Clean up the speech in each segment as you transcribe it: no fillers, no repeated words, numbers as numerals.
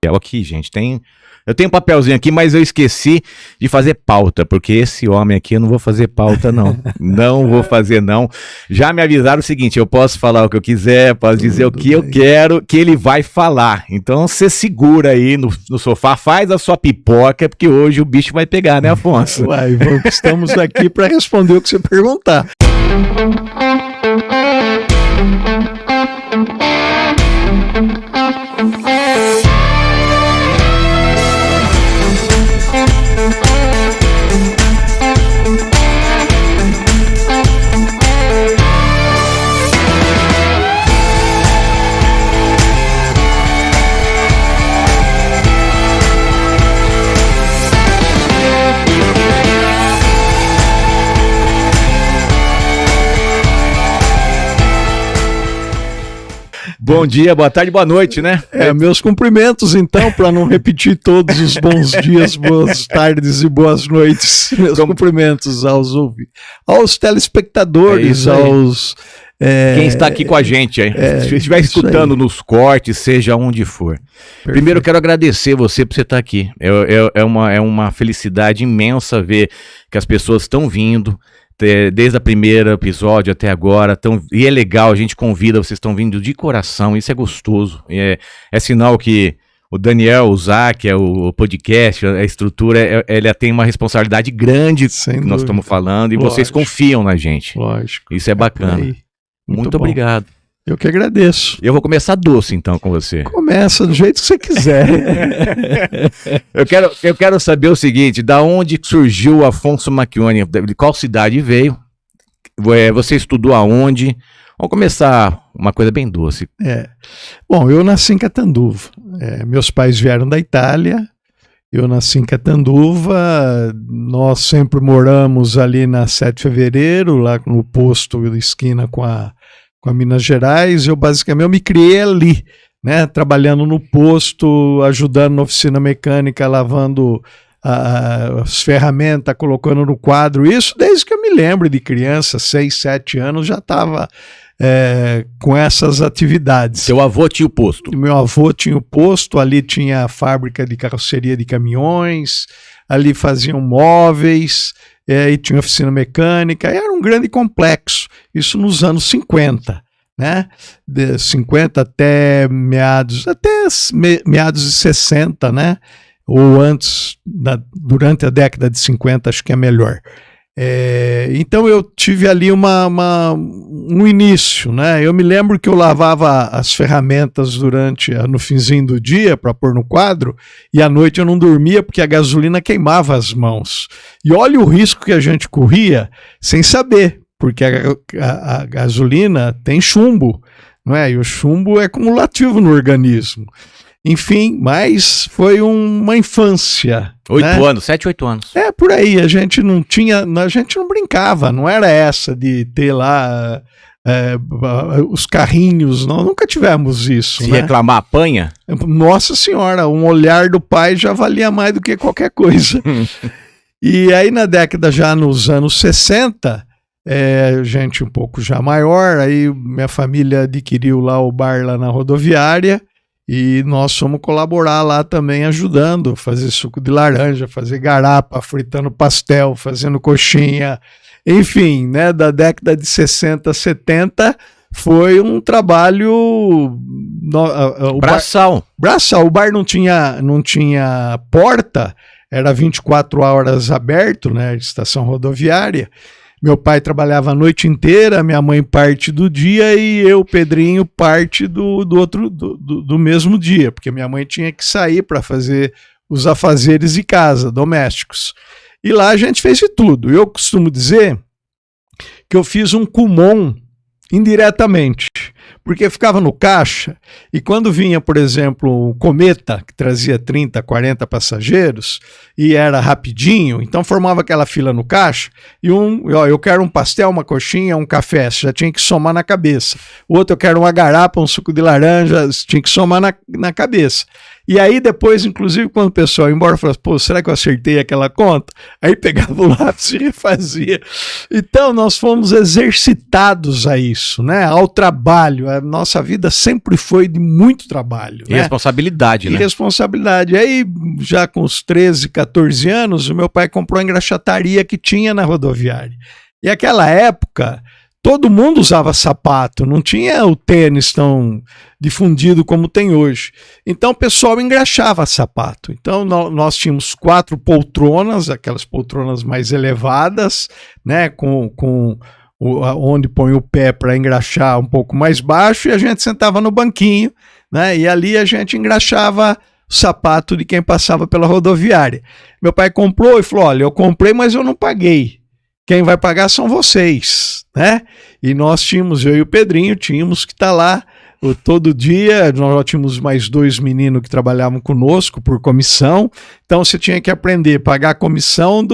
Aqui, gente, eu tenho um papelzinho aqui, mas eu esqueci de fazer pauta, porque esse homem aqui eu não vou fazer pauta, não. Não vou fazer, não. Já me avisaram o seguinte, eu posso falar o que eu quiser, posso dizer o que eu quero, que ele vai falar. Então você segura aí no sofá, faz a sua pipoca, porque hoje o bicho vai pegar, né, Afonso? Uai, estamos aqui para responder o que você perguntar. Bom dia, boa tarde, boa noite, né? Meus cumprimentos, então, para não repetir todos os bons dias, boas tardes e boas noites. Meus cumprimentos aos telespectadores, aos... Quem está aqui com a gente, se estiver escutando nos cortes, seja onde for. Perfeito. Primeiro eu quero agradecer você por você estar aqui. É uma felicidade imensa ver que as pessoas estão vindo, desde o primeiro episódio até agora, e é legal, a gente convida, vocês estão vindo de coração, isso é gostoso, é sinal que o Daniel, o Zac, o podcast, a estrutura, ela tem uma responsabilidade grande que nós estamos falando, e vocês confiam na gente. Lógico. Isso é bacana. Muito obrigado. Eu que agradeço. Eu vou começar doce, então, com você. Começa do jeito que você quiser. Eu quero saber o seguinte, da onde surgiu o Afonso Macchione? De qual cidade veio? Você estudou aonde? Vamos começar uma coisa bem doce. Bom, eu nasci em Catanduva. Meus pais vieram da Itália. Eu nasci em Catanduva. Nós sempre moramos ali na 7 de Fevereiro, lá no posto de esquina com a Minas Gerais. Eu me criei ali, né, trabalhando no posto, ajudando na oficina mecânica, lavando as ferramentas, colocando no quadro. Isso desde que eu me lembro de criança, 6, 7 anos, já estava com essas atividades. Seu avô tinha o posto? Meu avô tinha o posto, ali tinha a fábrica de carroceria de caminhões, ali faziam móveis, e tinha oficina mecânica, era um grande complexo, isso nos anos 50, né? De 50 até meados de 60, né? Ou antes, durante a década de 50, acho que é melhor. Então eu tive ali um início, né? Eu me lembro que eu lavava as ferramentas no finzinho do dia para pôr no quadro, e à noite eu não dormia porque a gasolina queimava as mãos. E olha o risco que a gente corria sem saber, porque a gasolina tem chumbo, não é? E o chumbo é cumulativo no organismo. Enfim, mas foi uma infância. 8 anos, 7, 8 anos. Por aí, a gente não brincava, não era essa de ter lá os carrinhos, nunca tivemos isso. Se reclamar, apanha? Nossa Senhora, um olhar do pai já valia mais do que qualquer coisa. E aí nos anos 60, gente um pouco já maior, aí minha família adquiriu lá o bar lá na rodoviária, e nós fomos colaborar lá também, ajudando, fazer suco de laranja, fazer garapa, fritando pastel, fazendo coxinha, enfim, né, da década de 60, 70, foi um trabalho... Braçal. O bar não tinha porta, era 24 horas aberto, né, de estação rodoviária. Meu pai trabalhava a noite inteira, minha mãe parte do dia e eu, Pedrinho, parte do mesmo dia, porque minha mãe tinha que sair para fazer os afazeres de casa, domésticos. E lá a gente fez de tudo. Eu costumo dizer que eu fiz um Kumon indiretamente, porque ficava no caixa e quando vinha, por exemplo, um cometa que trazia 30, 40 passageiros e era rapidinho, então formava aquela fila no caixa e eu quero um pastel, uma coxinha, um café, você já tinha que somar na cabeça. O outro, eu quero uma garapa, um suco de laranja, tinha que somar na cabeça. E aí depois, inclusive, quando o pessoal ia embora, falava, pô, será que eu acertei aquela conta? Aí pegava o lápis e refazia. Então nós fomos exercitados a isso, né? Ao trabalho. trabalho. A nossa vida sempre foi de muito trabalho. E responsabilidade, né? E responsabilidade. Aí, já com os 13, 14 anos, o meu pai comprou a engraxataria que tinha na rodoviária. E aquela época, todo mundo usava sapato, não tinha o tênis tão difundido como tem hoje. Então o pessoal engraxava sapato. Então nós tínhamos 4 poltronas, aquelas poltronas mais elevadas, né, onde põe o pé para engraxar um pouco mais baixo, e a gente sentava no banquinho, né, e ali a gente engraxava o sapato de quem passava pela rodoviária. Meu pai comprou e falou: olha, eu comprei, mas eu não paguei. Quem vai pagar são vocês, né? E nós tínhamos, eu e o Pedrinho, tínhamos que estar lá todo dia. Nós tínhamos mais 2 meninos que trabalhavam conosco por comissão. Então você tinha que aprender a pagar a comissão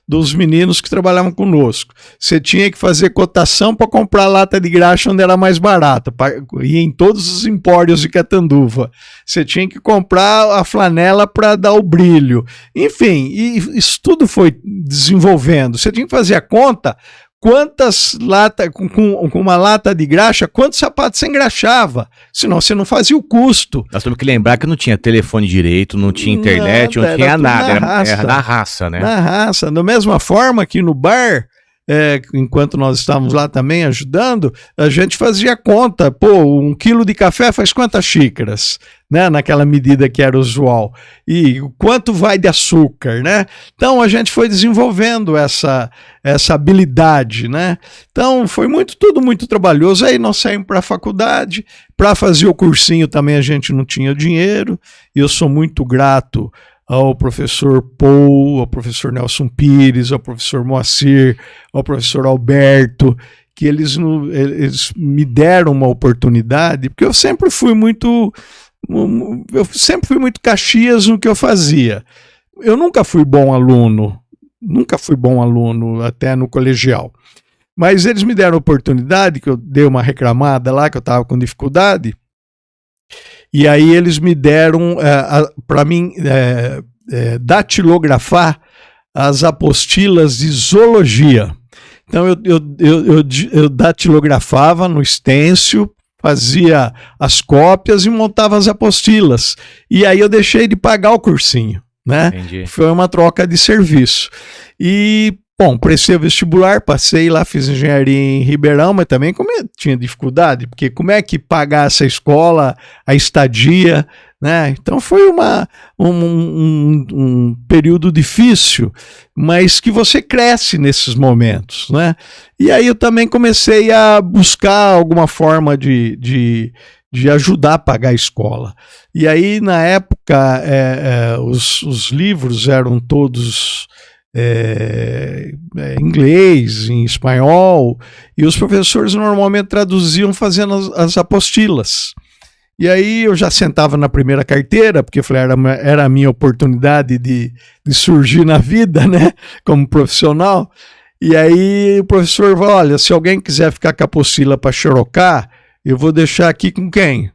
dos meninos que trabalhavam conosco. Você tinha que fazer cotação para comprar lata de graxa onde era mais barata, e em todos os empórios de Catanduva. Você tinha que comprar a flanela para dar o brilho. Enfim, e isso tudo foi desenvolvendo. Você tinha que fazer a conta quantas latas, com uma lata de graxa, quantos sapatos você engraxava, senão você não fazia o custo. Nós temos que lembrar que não tinha telefone direito, não tinha internet, não tinha nada, era na raça, né? Na raça, da mesma forma que no bar, enquanto nós estávamos lá também ajudando, a gente fazia conta, 1 quilo de café faz quantas xícaras, né, naquela medida que era usual, e quanto vai de açúcar, né? Então a gente foi desenvolvendo essa habilidade, né? Então foi tudo muito trabalhoso. Aí nós saímos para a faculdade, para fazer o cursinho também a gente não tinha dinheiro, e eu sou muito grato ao professor Paul, ao professor Nelson Pires, ao professor Moacir, ao professor Alberto, que eles me deram uma oportunidade, porque eu sempre fui muito Caxias no que eu fazia. Eu nunca fui bom aluno até no colegial. Mas eles me deram a oportunidade, que eu dei uma reclamada lá, que eu estava com dificuldade, e aí eles me deram para mim datilografar as apostilas de zoologia. Então eu datilografava no stencil, fazia as cópias e montava as apostilas. E aí eu deixei de pagar o cursinho, né? Entendi. Foi uma troca de serviço. E bom, prestei o vestibular, passei lá, fiz engenharia em Ribeirão, mas também tinha dificuldade, porque como é que pagar essa escola, a estadia, né? Então foi um período difícil, mas que você cresce nesses momentos, né? E aí eu também comecei a buscar alguma forma de ajudar a pagar a escola. E aí, na época, os livros eram todos em inglês, em espanhol, e os professores normalmente traduziam fazendo as apostilas. E aí eu já sentava na primeira carteira, porque eu falei, era a minha oportunidade de surgir na vida, né, como profissional. E aí o professor falou: olha, se alguém quiser ficar com a apostila para xerocar, eu vou deixar aqui com quem?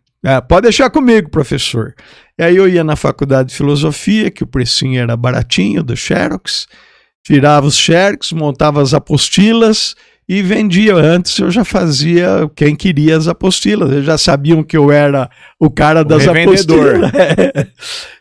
Pode deixar comigo, professor. E aí eu ia na faculdade de filosofia, que o precinho era baratinho, do Xerox, tirava os xerox, montava as apostilas e vendia. Antes eu já fazia quem queria as apostilas, eles já sabiam que eu era o cara das apostilas.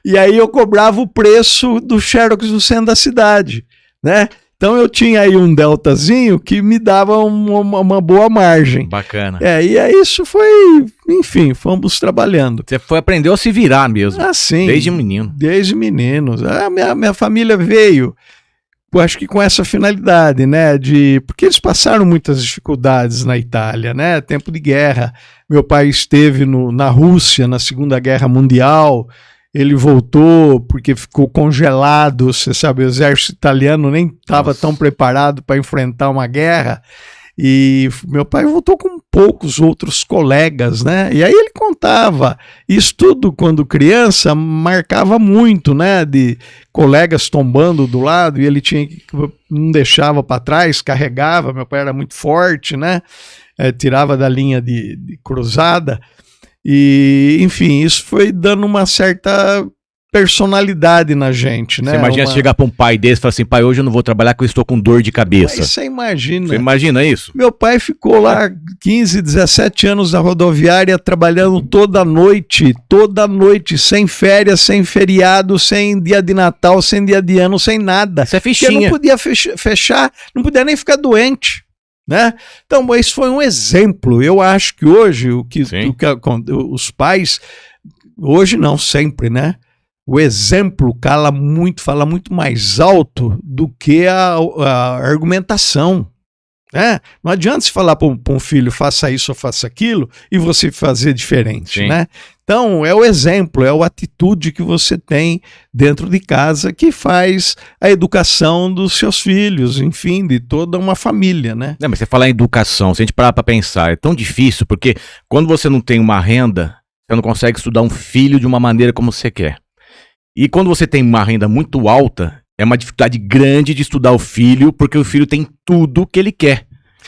E aí eu cobrava o preço do xerox do centro da cidade, né? Então eu tinha aí um deltazinho que me dava uma boa margem. Bacana. E aí isso foi, enfim, fomos trabalhando. Você aprendeu a se virar mesmo. Sim. Desde menino. Desde menino. Minha família veio, eu acho que com essa finalidade, né? Porque eles passaram muitas dificuldades na Itália, né? Tempo de guerra. Meu pai esteve na Rússia, na Segunda Guerra Mundial. Ele voltou porque ficou congelado, você sabe, o exército italiano nem estava tão preparado para enfrentar uma guerra, e meu pai voltou com poucos outros colegas, né? E aí ele contava, isso tudo quando criança marcava muito, né? De colegas tombando do lado e ele não deixava para trás, carregava, meu pai era muito forte, né? Tirava da linha de cruzada. E, enfim, isso foi dando uma certa personalidade na gente, né? Você imagina chegar para um pai desse e falar assim, pai, hoje eu não vou trabalhar porque eu estou com dor de cabeça. Mas você imagina. Você imagina isso? Meu pai ficou lá 15, 17 anos na rodoviária trabalhando toda noite, sem férias, sem feriado, sem dia de Natal, sem dia de ano, sem nada. Isso é fichinha. Porque não podia fechar, não podia nem ficar doente. Né? Então, esse foi um exemplo. Eu acho que hoje os pais, hoje não, sempre, né? O exemplo fala muito mais alto do que a argumentação. Né? Não adianta se falar para um filho, faça isso ou faça aquilo, e você fazer diferente. Né? Então, é o exemplo, é a atitude que você tem dentro de casa que faz a educação dos seus filhos, enfim, de toda uma família. Né? Não, mas você falar em educação, se a gente parar para pensar, é tão difícil, porque quando você não tem uma renda, você não consegue estudar um filho de uma maneira como você quer. E quando você tem uma renda muito alta, é uma dificuldade grande de estudar o filho, porque o filho tem tudo que ele quer.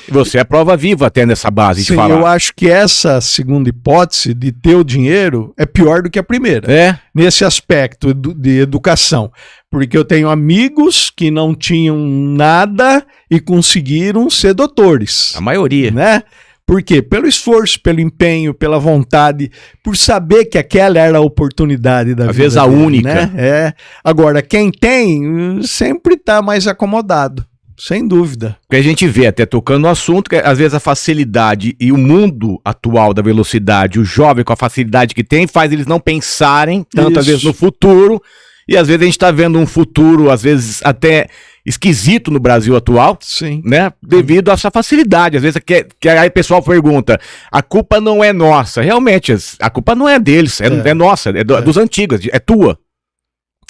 E você é prova viva até nessa base de falar. Eu acho que essa segunda hipótese de ter o dinheiro é pior do que a primeira. Nesse aspecto de educação. Porque eu tenho amigos que não tinham nada e conseguiram ser doutores. A maioria. Né? Por quê? Pelo esforço, pelo empenho, pela vontade, por saber que aquela era a oportunidade da vida. Às vezes a única. Né? Agora, quem tem sempre está mais acomodado, sem dúvida. Porque a gente vê, até tocando no assunto, que às vezes a facilidade e o mundo atual da velocidade, o jovem com a facilidade que tem, faz eles não pensarem tanto, às vezes, no futuro. E às vezes a gente está vendo um futuro, às vezes, até esquisito no Brasil atual, né? Devido a essa facilidade. Às vezes que aí o pessoal pergunta, a culpa não é nossa. Realmente, a culpa não é deles, é nossa, dos antigos, é tua.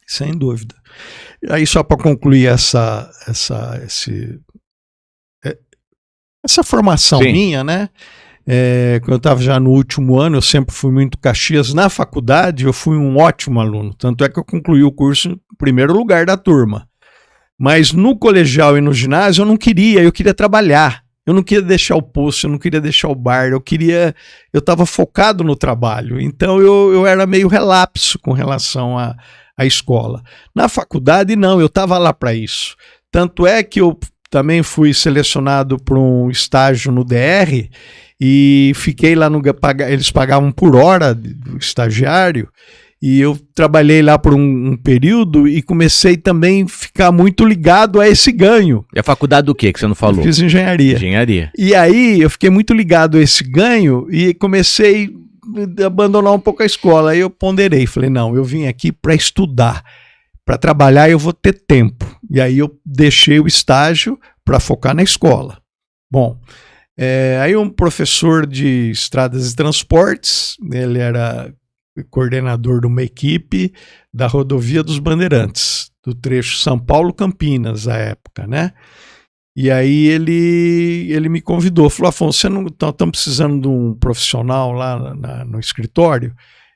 Sem dúvida. Aí só para concluir essa formação minha, né? Quando eu estava já no último ano, eu sempre fui muito Caxias. Na faculdade, eu fui um ótimo aluno. Tanto é que eu concluí o curso em primeiro lugar da turma. Mas no colegial e no ginásio eu queria trabalhar. Eu não queria deixar o posto, eu não queria deixar o bar, eu estava focado no trabalho. Então eu era meio relapso com relação à escola. Na faculdade, não, eu estava lá para isso. Tanto é que eu também fui selecionado para um estágio no DR e fiquei lá eles pagavam por hora do estagiário. E eu trabalhei lá por um período e comecei também a ficar muito ligado a esse ganho. E a faculdade do quê que você não falou? Eu fiz engenharia. Engenharia. E aí eu fiquei muito ligado a esse ganho e comecei a abandonar um pouco a escola. Aí eu ponderei, falei, não, eu vim aqui para estudar. Para trabalhar eu vou ter tempo. E aí eu deixei o estágio para focar na escola. Bom, aí um professor de estradas e transportes, ele era coordenador de uma equipe da Rodovia dos Bandeirantes, do trecho São Paulo-Campinas, à época, né? E aí ele me convidou, falou, Afonso, estamos precisando de um profissional lá no escritório,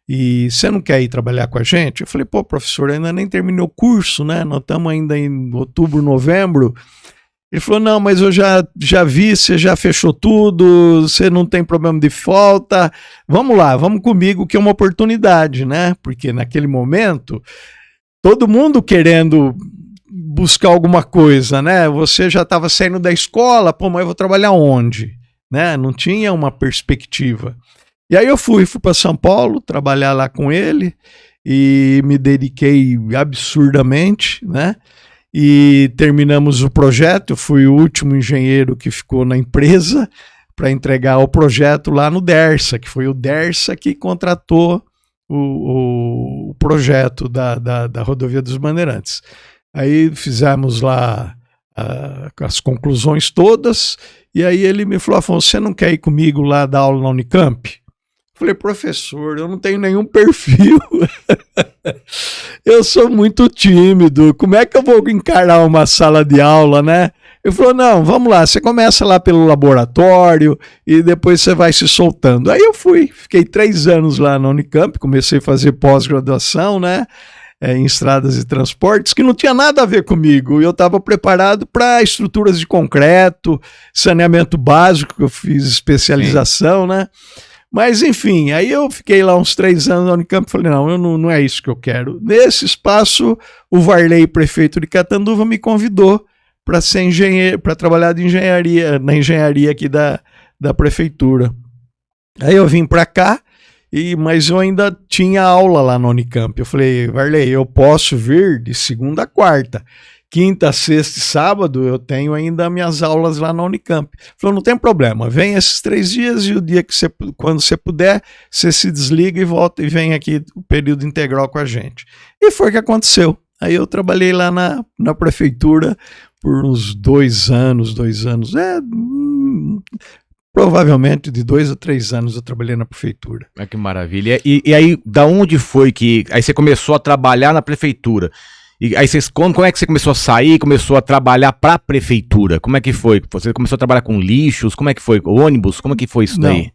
e você não quer ir trabalhar com a gente? Eu falei, pô, professor, ainda nem terminou o curso, né? Nós estamos ainda em outubro, novembro. Ele falou, não, mas eu já vi, você já fechou tudo, você não tem problema de falta, vamos lá, vamos comigo que é uma oportunidade, né? Porque naquele momento, todo mundo querendo buscar alguma coisa, né? Você já estava saindo da escola, pô, mas eu vou trabalhar onde? Né? Não tinha uma perspectiva. E aí eu fui para São Paulo, trabalhar lá com ele, e me dediquei absurdamente, né? E terminamos o projeto, eu fui o último engenheiro que ficou na empresa para entregar o projeto lá no Dersa, que foi o Dersa que contratou o projeto da Rodovia dos Bandeirantes. Aí fizemos lá as conclusões todas, e aí ele me falou, Afonso, você não quer ir comigo lá dar aula na Unicamp? Falei, professor, eu não tenho nenhum perfil, eu sou muito tímido, como é que eu vou encarar uma sala de aula, né? Ele falou, não, vamos lá, você começa lá pelo laboratório e depois você vai se soltando. Aí eu fui, fiquei 3 anos lá na Unicamp, comecei a fazer pós-graduação, né? Em estradas e transportes, que não tinha nada a ver comigo. Eu estava preparado para estruturas de concreto, saneamento básico, que eu fiz especialização, né? Mas, enfim, aí eu fiquei lá uns 3 anos na Unicamp e falei, não é isso que eu quero. Nesse espaço, o Varley, prefeito de Catanduva, me convidou para ser engenheiro, para trabalhar de engenharia, na engenharia aqui da prefeitura. Aí eu vim para cá, mas eu ainda tinha aula lá na Unicamp. Eu falei, Varley, eu posso vir de segunda a quarta. Quinta, sexta e sábado eu tenho ainda minhas aulas lá na Unicamp. Ele falou, não tem problema, vem esses 3 dias e o dia que quando você puder, você se desliga e volta e vem aqui o período integral com a gente. E foi o que aconteceu. Aí eu trabalhei lá na prefeitura por uns 2 anos, provavelmente de 2 a 3 anos eu trabalhei na prefeitura. Que maravilha. E aí, da onde foi que... Aí você começou a trabalhar na prefeitura. E aí como é que você começou a sair, começou a trabalhar para a prefeitura? Como é que foi? Você começou a trabalhar com lixos? Como é que foi? Ônibus? Como é que foi isso daí?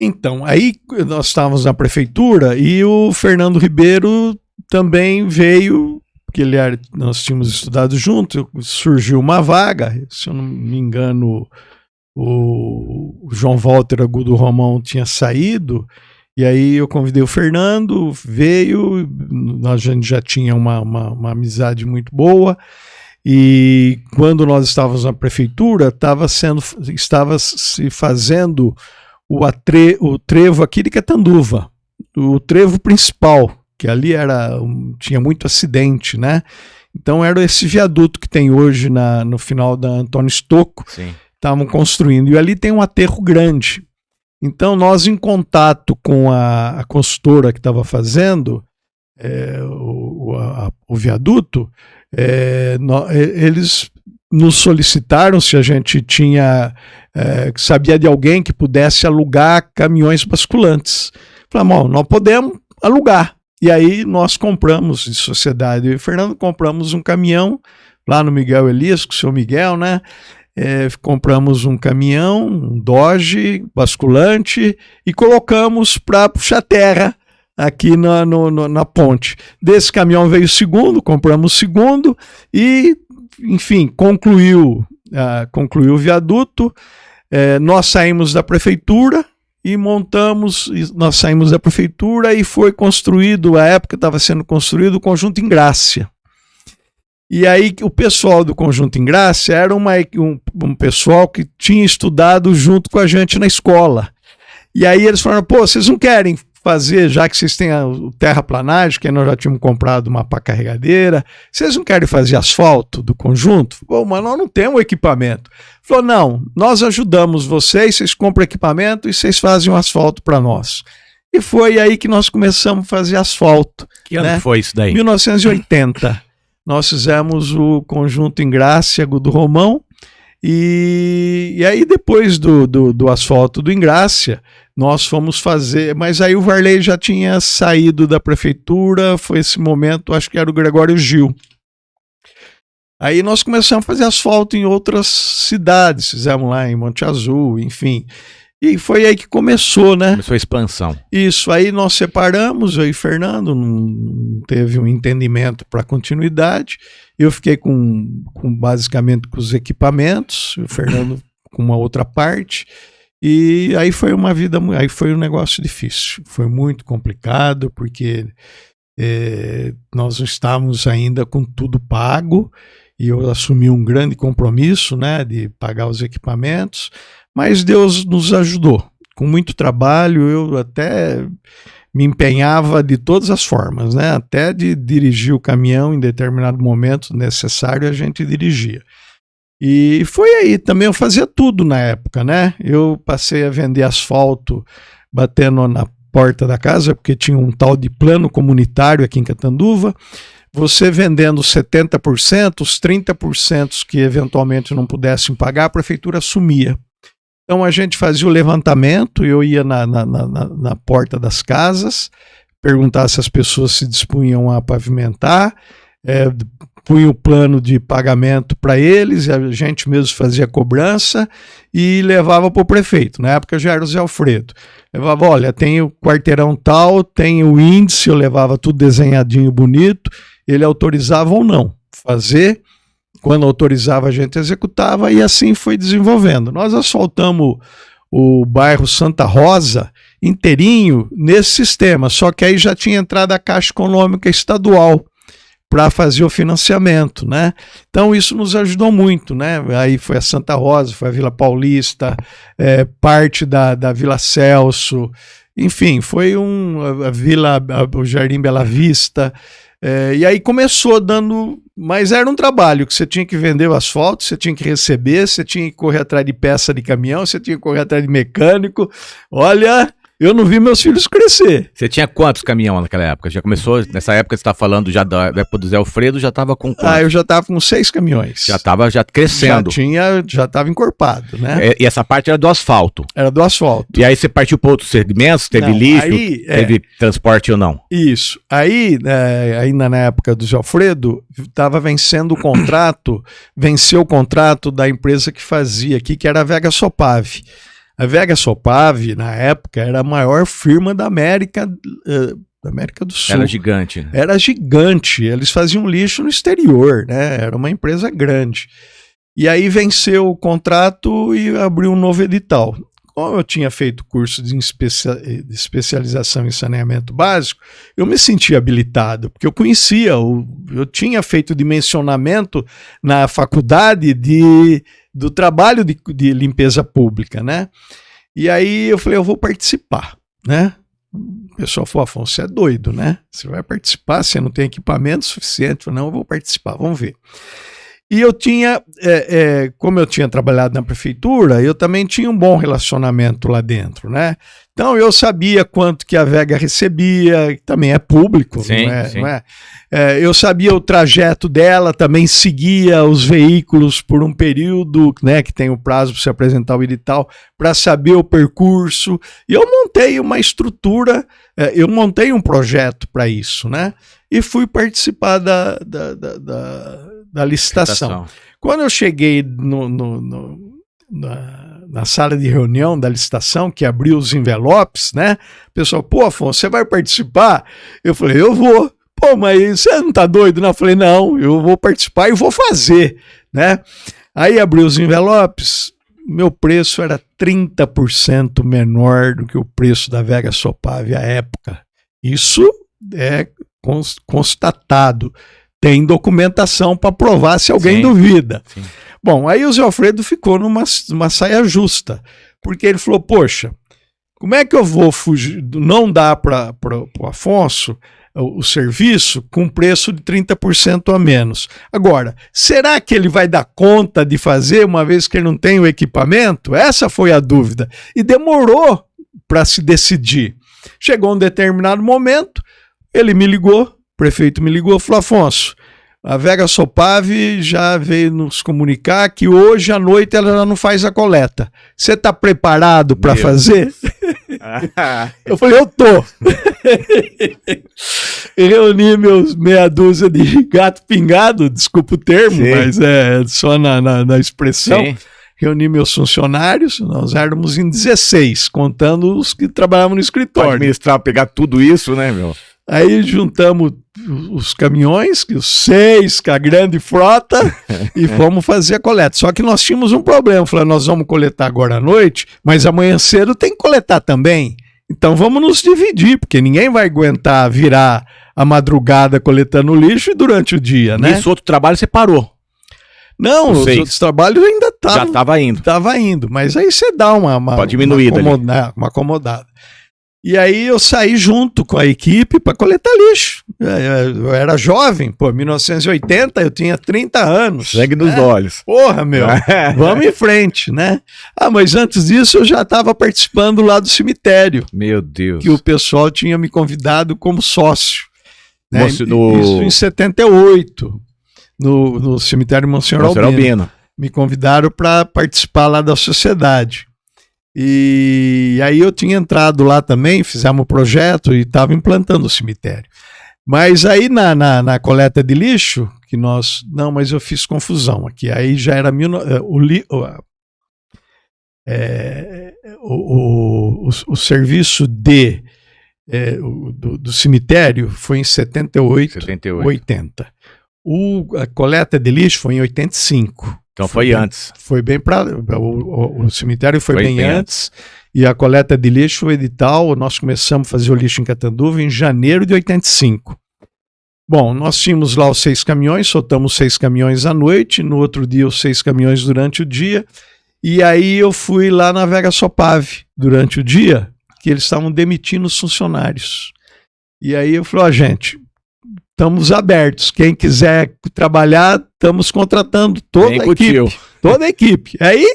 Então, aí nós estávamos na prefeitura e o Fernando Ribeiro também veio, porque nós tínhamos estudado junto, surgiu uma vaga, se eu não me engano, o João Walter Agudo Romão tinha saído. E aí eu convidei o Fernando, veio, a gente já tinha uma amizade muito boa, e quando nós estávamos na prefeitura, estava se fazendo o trevo aqui de Catanduva, o trevo principal, que ali tinha muito acidente, né? Então era esse viaduto que tem hoje no final da Antônio Stocco, estavam construindo, e ali tem um aterro grande. Então, nós, em contato com a consultora que estava fazendo o viaduto, eles nos solicitaram se a gente sabia de alguém que pudesse alugar caminhões basculantes. Falamos, nós podemos alugar. E aí nós compramos, de sociedade, eu e o Fernando compramos um caminhão lá no Miguel Elias, com o seu Miguel, né? Compramos um caminhão, um Dodge basculante e colocamos para puxar terra aqui na ponte. Desse caminhão veio o segundo, compramos o segundo e, enfim, concluiu o viaduto. Nós saímos da prefeitura e nós saímos da prefeitura e foi construído, à época estava sendo construído o Conjunto Ingrácia. E aí o pessoal do Conjunto Ingrácia era um pessoal que tinha estudado junto com a gente na escola. E aí eles falaram, vocês não querem fazer, já que vocês têm o terraplanagem, que nós já tínhamos comprado uma pá carregadeira, vocês não querem fazer asfalto do conjunto? Mas nós não temos equipamento. Falou, não, nós ajudamos vocês compram equipamento e vocês fazem o asfalto para nós. E foi aí que nós começamos a fazer asfalto. Que ano foi isso daí? 1980. Nós fizemos o Conjunto Ingrácia do Romão e aí depois do asfalto do Ingrácia nós fomos fazer, mas aí o Varley já tinha saído da prefeitura, foi esse momento, acho que era o Gregório Gil. Aí nós começamos a fazer asfalto em outras cidades, fizemos lá em Monte Azul, enfim. E foi aí que começou, né? Começou a expansão. Isso, aí nós separamos, eu e Fernando, não teve um entendimento para continuidade. Eu fiquei basicamente com os equipamentos, o Fernando com uma outra parte. E aí foi um negócio difícil. Foi muito complicado, porque nós estávamos ainda com tudo pago, e eu assumi um grande compromisso, né, de pagar os equipamentos. Mas Deus nos ajudou. Com muito trabalho, eu até me empenhava de todas as formas, né? Até de dirigir o caminhão em determinado momento necessário, a gente dirigia. E foi aí, também eu fazia tudo na época, né? Eu passei a vender asfalto batendo na porta da casa, porque tinha um tal de plano comunitário aqui em Catanduva. Você vendendo 70%, os 30% que eventualmente não pudessem pagar, a prefeitura assumia. Então a gente fazia o levantamento, eu ia na porta das casas, perguntar se as pessoas se dispunham a pavimentar, punha o plano de pagamento para eles, a gente mesmo fazia a cobrança e levava para o prefeito. Na época já era o Zé Alfredo. Levava, olha, tem o quarteirão tal, tem o índice, eu levava tudo desenhadinho, bonito, ele autorizava ou não fazer. Quando autorizava, a gente executava e assim foi desenvolvendo. Nós asfaltamos o bairro Santa Rosa inteirinho nesse sistema, só que aí já tinha entrado a Caixa Econômica Estadual para fazer o financiamento, né? Então isso nos ajudou muito, né? Aí foi a Santa Rosa, foi a Vila Paulista, parte da Vila Celso, enfim, foi o Jardim Bela Vista, e aí começou dando, mas era um trabalho que você tinha que vender o asfalto, você tinha que receber, você tinha que correr atrás de peça de caminhão, você tinha que correr atrás de mecânico, olha... Eu não vi meus filhos crescer. Você tinha quantos caminhões naquela época? Já começou, nessa época você está falando já da época do Zé Alfredo, já estava com quantos? Eu já estava com 6 caminhões. Já estava crescendo. Já estava encorpado, né? E essa parte era do asfalto? Era do asfalto. E aí você partiu para outros segmentos? Teve lixo? Teve transporte ou não? Isso. Aí, ainda na época do Zé Alfredo, estava vencendo o contrato, venceu o contrato da empresa que fazia aqui, que era a Vega Sopave. A Vega Sopave, na época, era a maior firma da América do Sul. Era gigante. Né? Era gigante. Eles faziam lixo no exterior, né? Era uma empresa grande. E aí venceu o contrato e abriu um novo edital. Como eu tinha feito curso de especialização em saneamento básico, eu me sentia habilitado, porque eu conhecia, eu tinha feito dimensionamento na faculdade do trabalho de limpeza pública, né? E aí eu falei, eu vou participar, né? O pessoal falou, Afonso, você é doido, né? Você vai participar, você não tem equipamento suficiente. Eu falei, não, eu vou participar, vamos ver. E eu tinha, como eu tinha trabalhado na prefeitura, eu também tinha um bom relacionamento lá dentro, né? Então eu sabia quanto que a Vega recebia, que também é público, sim, não é? Sim. Não é? Eu sabia o trajeto dela, também seguia os veículos por um período, né, que tem o prazo para se apresentar o edital, para saber o percurso. E eu montei uma estrutura, eu montei um projeto para isso, né? E fui participar da licitação. Quando eu cheguei na sala de reunião da licitação, que abriu os envelopes, né? O pessoal, pô, Afonso, você vai participar? Eu falei, eu vou. Pô, mas você não tá doido? Não? Eu falei, não, eu vou participar e vou fazer, né? Aí abriu os envelopes, meu preço era 30% menor do que o preço da Vega Sopave à época. Isso é constatado. Tem documentação para provar se alguém duvida. Sim. Bom, aí o Zé Alfredo ficou numa saia justa, porque ele falou, poxa, como é que eu vou fugir? Não dá para o Afonso o serviço com preço de 30% a menos. Agora, será que ele vai dar conta de fazer uma vez que ele não tem o equipamento? Essa foi a dúvida. E demorou para se decidir. Chegou um determinado momento, ele me ligou, o prefeito me ligou e falou, Afonso, a Vega Sopave já veio nos comunicar que hoje à noite ela já não faz a coleta. Você está preparado para fazer? Eu falei, eu tô. Reuni meus meia dúzia de gato pingado, desculpa o termo, sim, mas é só na expressão. Sim. Reuni meus funcionários, nós éramos em 16, contando os que trabalhavam no escritório. Para administrar, pegar tudo isso, né, meu? Aí juntamos os caminhões, os 6, com a grande frota, e fomos fazer a coleta. Só que nós tínhamos um problema. Falei, nós vamos coletar agora à noite, mas amanhã cedo tem que coletar também. Então vamos nos dividir, porque ninguém vai aguentar virar a madrugada coletando lixo e durante o dia, né? Esse outro trabalho você parou? Não, os outros trabalhos ainda estavam. Já estava indo. Estava indo, mas aí você dá uma diminuída, uma acomodada. E aí eu saí junto com a equipe para coletar lixo. Eu era jovem, 1980, eu tinha 30 anos. Sangue nos olhos. Porra, meu, vamos em frente, né? Mas antes disso eu já estava participando lá do cemitério. Meu Deus. Que o pessoal tinha me convidado como sócio. Né? Isso em 78, no cemitério Monsenhor Albino. Me convidaram para participar lá da sociedade. E aí eu tinha entrado lá também, fizemos um projeto e estava implantando o cemitério. Mas aí na coleta de lixo, que nós... Não, mas eu fiz confusão aqui. Aí já era o serviço do cemitério foi em 78. 80. A coleta de lixo foi em 85. Então foi antes. Foi bem para... O cemitério foi bem antes. E a coleta de lixo, o edital, nós começamos a fazer o lixo em Catanduva em janeiro de 85. Bom, nós tínhamos lá os 6 caminhões, soltamos 6 caminhões à noite, no outro dia os 6 caminhões durante o dia, e aí eu fui lá na Vega Sopave durante o dia, que eles estavam demitindo os funcionários. E aí eu falei, gente, estamos abertos, quem quiser trabalhar, estamos contratando toda a equipe. Toda a equipe. Aí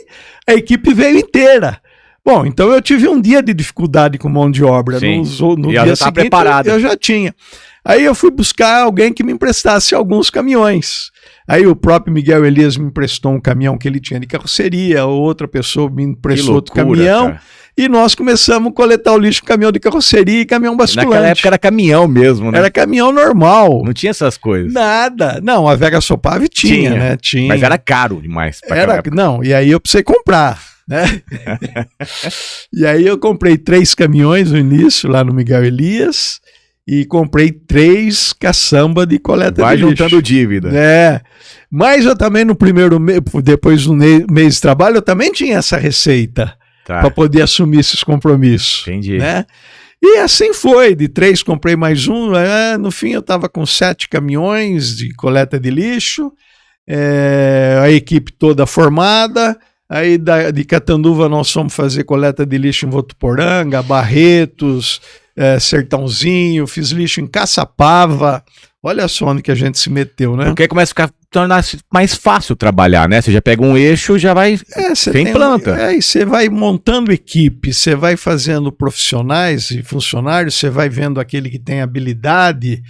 a equipe veio inteira. Bom, então eu tive um dia de dificuldade com mão de obra. No dia seguinte preparado. Eu já tinha. Aí eu fui buscar alguém que me emprestasse alguns caminhões. Aí o próprio Miguel Elias me emprestou um caminhão que ele tinha de carroceria, outra pessoa me emprestou outro caminhão, cara. E nós começamos a coletar o lixo com caminhão de carroceria e caminhão basculante. Naquela época era caminhão mesmo, né? Era caminhão normal. Não tinha essas coisas. Nada. Não, a Vega Sopave tinha, né? Tinha. Mas era caro demais. Não, e aí eu precisei comprar. Né? E aí eu comprei 3 caminhões no início, lá no Miguel Elias, e comprei 3 caçamba de coleta de lixo. Vai juntando dívida. Mas eu também no primeiro mês, depois do mês de trabalho, eu também tinha essa receita para poder assumir esses compromissos. Entendi. Né? E assim foi, de 3 comprei mais um, no fim eu estava com 7 caminhões de coleta de lixo, a equipe toda formada. Aí de Catanduva nós fomos fazer coleta de lixo em Votuporanga, Barretos, Sertãozinho, fiz lixo em Caçapava. Olha só onde que a gente se meteu, né? Porque começa a tornar-se mais fácil trabalhar, né? Você já pega um eixo, já vai... tem planta. E você vai montando equipe, você vai fazendo profissionais e funcionários, você vai vendo aquele que tem habilidade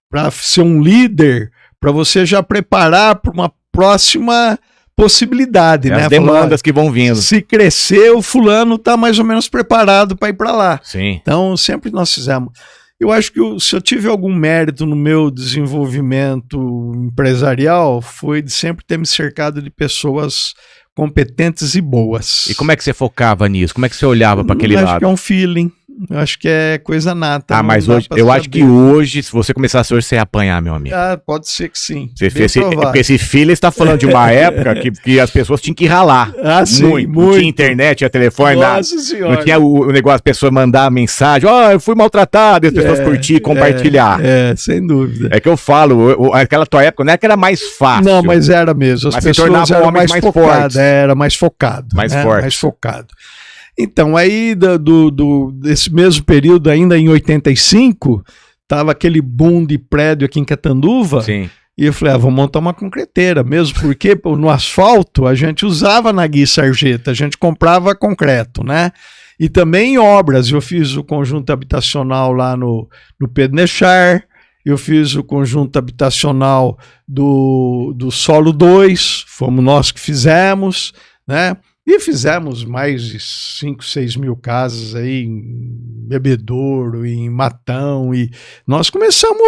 para ser um líder, para você já preparar para uma próxima... possibilidade, né? As demandas que vão vindo. Se crescer, o fulano está mais ou menos preparado para ir para lá. Sim. Então, sempre nós fizemos. Eu acho que se eu tive algum mérito no meu desenvolvimento empresarial, foi de sempre ter me cercado de pessoas competentes e boas. E como é que você focava nisso? Como é que você olhava para aquele lado? Acho que é um feeling. Eu acho que é coisa nata. Mas hoje, eu acho que hoje, se você começasse hoje, você ia apanhar, meu amigo. Pode ser que sim. Porque esse filho está falando de uma época que as pessoas tinham que ralar. Muito. Não tinha internet, tinha telefone, não tinha o negócio, a pessoa mandar mensagem, eu fui maltratado, e as pessoas curtir, compartilhar. Sem dúvida. É que eu falo, aquela tua época não é que era mais fácil. Não, mas era mesmo. As pessoas eram mais focadas. Era mais focado. Mais forte. Mais focado. Então, aí desse mesmo período, ainda em 85, tava aquele boom de prédio aqui em Catanduva. Sim. E eu falei, vou montar uma concreteira, mesmo porque no asfalto a gente usava na Gui Sarjeta, a gente comprava concreto, né? E também em obras, eu fiz o conjunto habitacional lá no Pedro Nechar, eu fiz o conjunto habitacional do Solo 2, fomos nós que fizemos, né? E fizemos mais de 5, 6 mil casas aí em Bebedouro, em Matão, e nós começamos...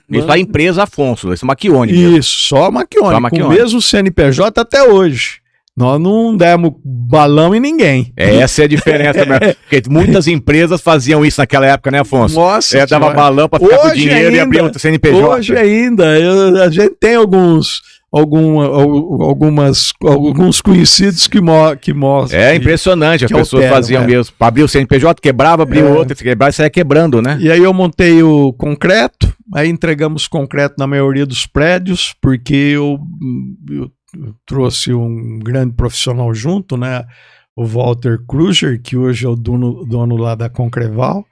Isso da empresa Afonso, esse Maquione. Isso, só Maquione, com o mesmo CNPJ até hoje. Nós não demos balão em ninguém. Essa é a diferença mesmo. Porque muitas empresas faziam isso naquela época, né, Afonso? Nossa, dava balão para ficar com dinheiro e abrir um CNPJ. Hoje ainda, a gente tem alguns conhecidos que mostram. É impressionante, as pessoas faziam mesmo. Abrir o CNPJ, quebrava, abria outro, quebrava e saia quebrando, né? E aí eu montei o concreto, aí entregamos concreto na maioria dos prédios, porque eu trouxe um grande profissional junto, né? O Walter Kruger, que hoje é o dono lá da Concreval,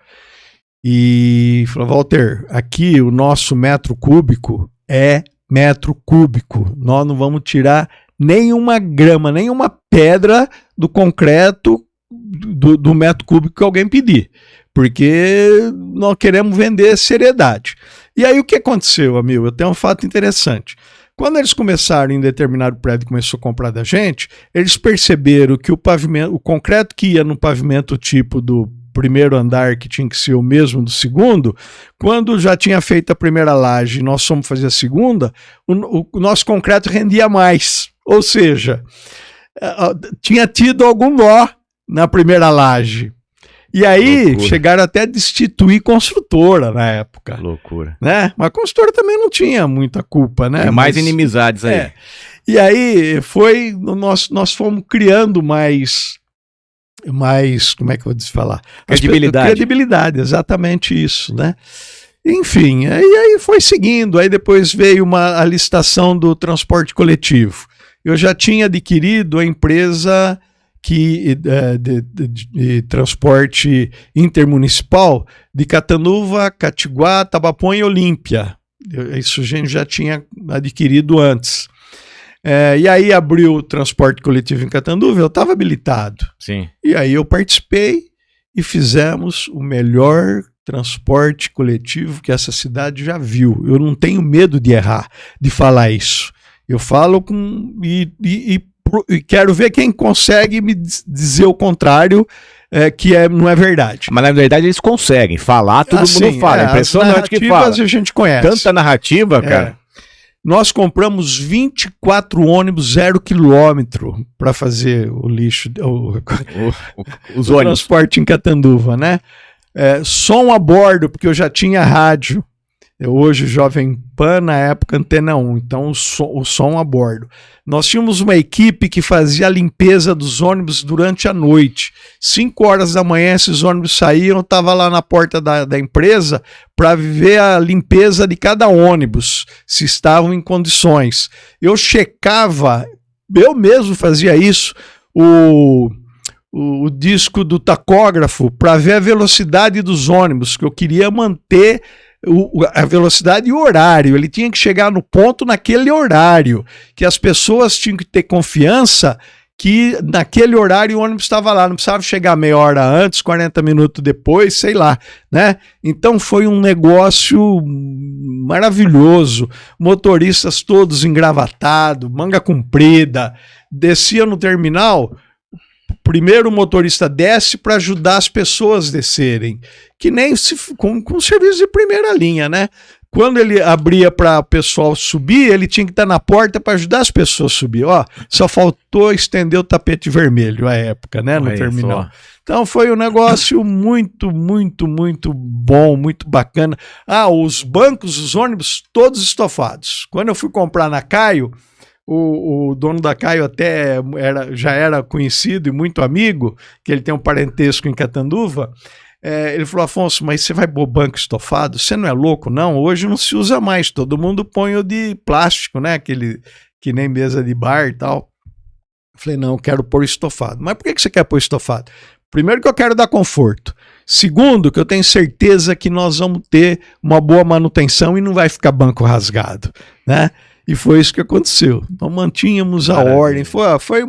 e falou, Walter, aqui o nosso metro cúbico é metro cúbico, nós não vamos tirar nenhuma grama, nenhuma pedra do concreto do metro cúbico que alguém pedir, porque nós queremos vender seriedade. E aí o que aconteceu, amigo? Eu tenho um fato interessante. Quando eles começaram, em determinado prédio, começou a comprar da gente, eles perceberam que o concreto que ia no pavimento tipo do primeiro andar, que tinha que ser o mesmo do segundo, quando já tinha feito a primeira laje e nós fomos fazer a segunda, o nosso concreto rendia mais. Ou seja, tinha tido algum nó na primeira laje. E aí chegaram até a destituir construtora na época. Loucura. Né? Mas a construtora também não tinha muita culpa, né? Tem mais inimizades aí. E aí nós fomos criando mais, como é que eu vou falar? Credibilidade, exatamente isso, né? Enfim, e aí foi seguindo, aí depois veio a licitação do transporte coletivo. Eu já tinha adquirido a empresa de transporte intermunicipal de Catanduva, Catiguá, Tabapuã e Olímpia. Isso a gente já tinha adquirido antes. E aí abriu o transporte coletivo em Catanduva, eu estava habilitado. Sim. E aí eu participei e fizemos o melhor transporte coletivo que essa cidade já viu. Eu não tenho medo de errar, de falar isso. Eu falo e quero ver quem consegue me dizer o contrário, não é verdade. Mas na verdade eles conseguem falar, todo mundo fala. É impressionante que fala. A gente conhece. Tanta narrativa, cara. Nós compramos 24 ônibus 0 quilômetro para fazer o lixo, os o transporte em Catanduva, né? Som a bordo, porque eu já tinha rádio. Hoje Jovem Pan, na época Antena 1, então o som a bordo. Nós tínhamos uma equipe que fazia a limpeza dos ônibus durante a noite. 5 horas da manhã esses ônibus saíam, eu estava lá na porta da empresa para ver a limpeza de cada ônibus, se estavam em condições. Eu checava, eu mesmo fazia isso, o disco do tacógrafo para ver a velocidade dos ônibus, que eu queria manter a velocidade e o horário. Ele tinha que chegar no ponto naquele horário, que as pessoas tinham que ter confiança que naquele horário o ônibus estava lá, não precisava chegar meia hora antes, 40 minutos depois, sei lá, né? Então foi um negócio maravilhoso, motoristas todos engravatados, manga comprida, descia no terminal. Primeiro o motorista desce para ajudar as pessoas a descerem, que nem com serviço de primeira linha, né? Quando ele abria para o pessoal subir, ele tinha que estar na porta para ajudar as pessoas a subir. Só faltou estender o tapete vermelho à época, né? No terminal. Então foi um negócio muito, muito, muito bom, muito bacana. Os bancos, os ônibus, todos estofados. Quando eu fui comprar na Caio, o dono da Caio até já era conhecido e muito amigo, que ele tem um parentesco em Catanduva. Ele falou: Afonso, mas você vai pôr banco estofado? Você não é louco, não? Hoje não se usa mais, todo mundo põe o de plástico, né? Aquele que nem mesa de bar e tal. Eu falei: não, eu quero pôr estofado. Mas por que você quer pôr estofado? Primeiro, que eu quero dar conforto. Segundo, que eu tenho certeza que nós vamos ter uma boa manutenção e não vai ficar banco rasgado, né? E foi isso que aconteceu. Então mantínhamos a ordem. Foi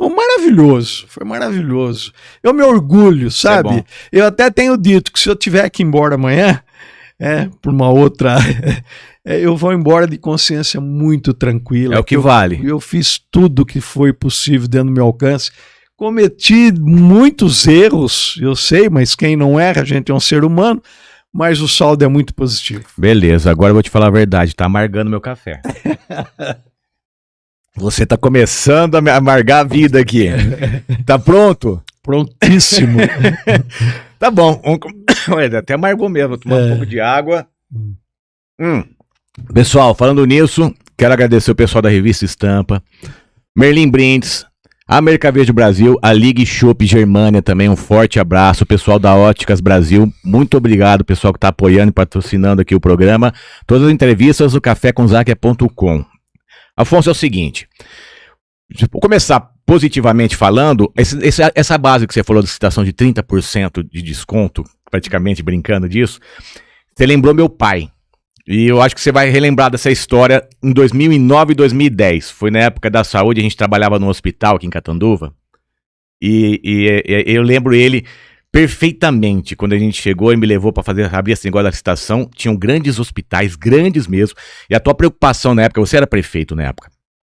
maravilhoso. Foi maravilhoso. Eu me orgulho, sabe? Eu até tenho dito que se eu tiver que ir embora amanhã, por uma outra, eu vou embora de consciência muito tranquila. É o que vale. Eu fiz tudo que foi possível dentro do meu alcance. Cometi muitos erros, eu sei, mas quem não erra, a gente é um ser humano. Mas o saldo é muito positivo. Beleza, agora eu vou te falar a verdade, tá amargando meu café. Você tá começando a amargar a vida aqui. Tá pronto? Prontíssimo. Tá bom. Até amargou mesmo, vou tomar um pouco de água. Pessoal, falando nisso, quero agradecer o pessoal da Revista Estampa, Merlin Brindes, a Mercavejo Brasil, a Ligue Shop Germânia também, um forte abraço, o pessoal da Óticas Brasil, muito obrigado, pessoal que está apoiando e patrocinando aqui o programa, todas as entrevistas no cafécomzakia.com. Afonso, é o seguinte, vou começar positivamente falando, essa base que você falou de citação de 30% de desconto, praticamente brincando disso, você lembrou meu pai. E eu acho que você vai relembrar dessa história em 2009 e 2010. Foi na época da saúde, a gente trabalhava no hospital aqui em Catanduva. E eu lembro ele perfeitamente. Quando a gente chegou e me levou para abrir esse negócio da licitação, tinham grandes hospitais, grandes mesmo. E a tua preocupação na época, você era prefeito na época,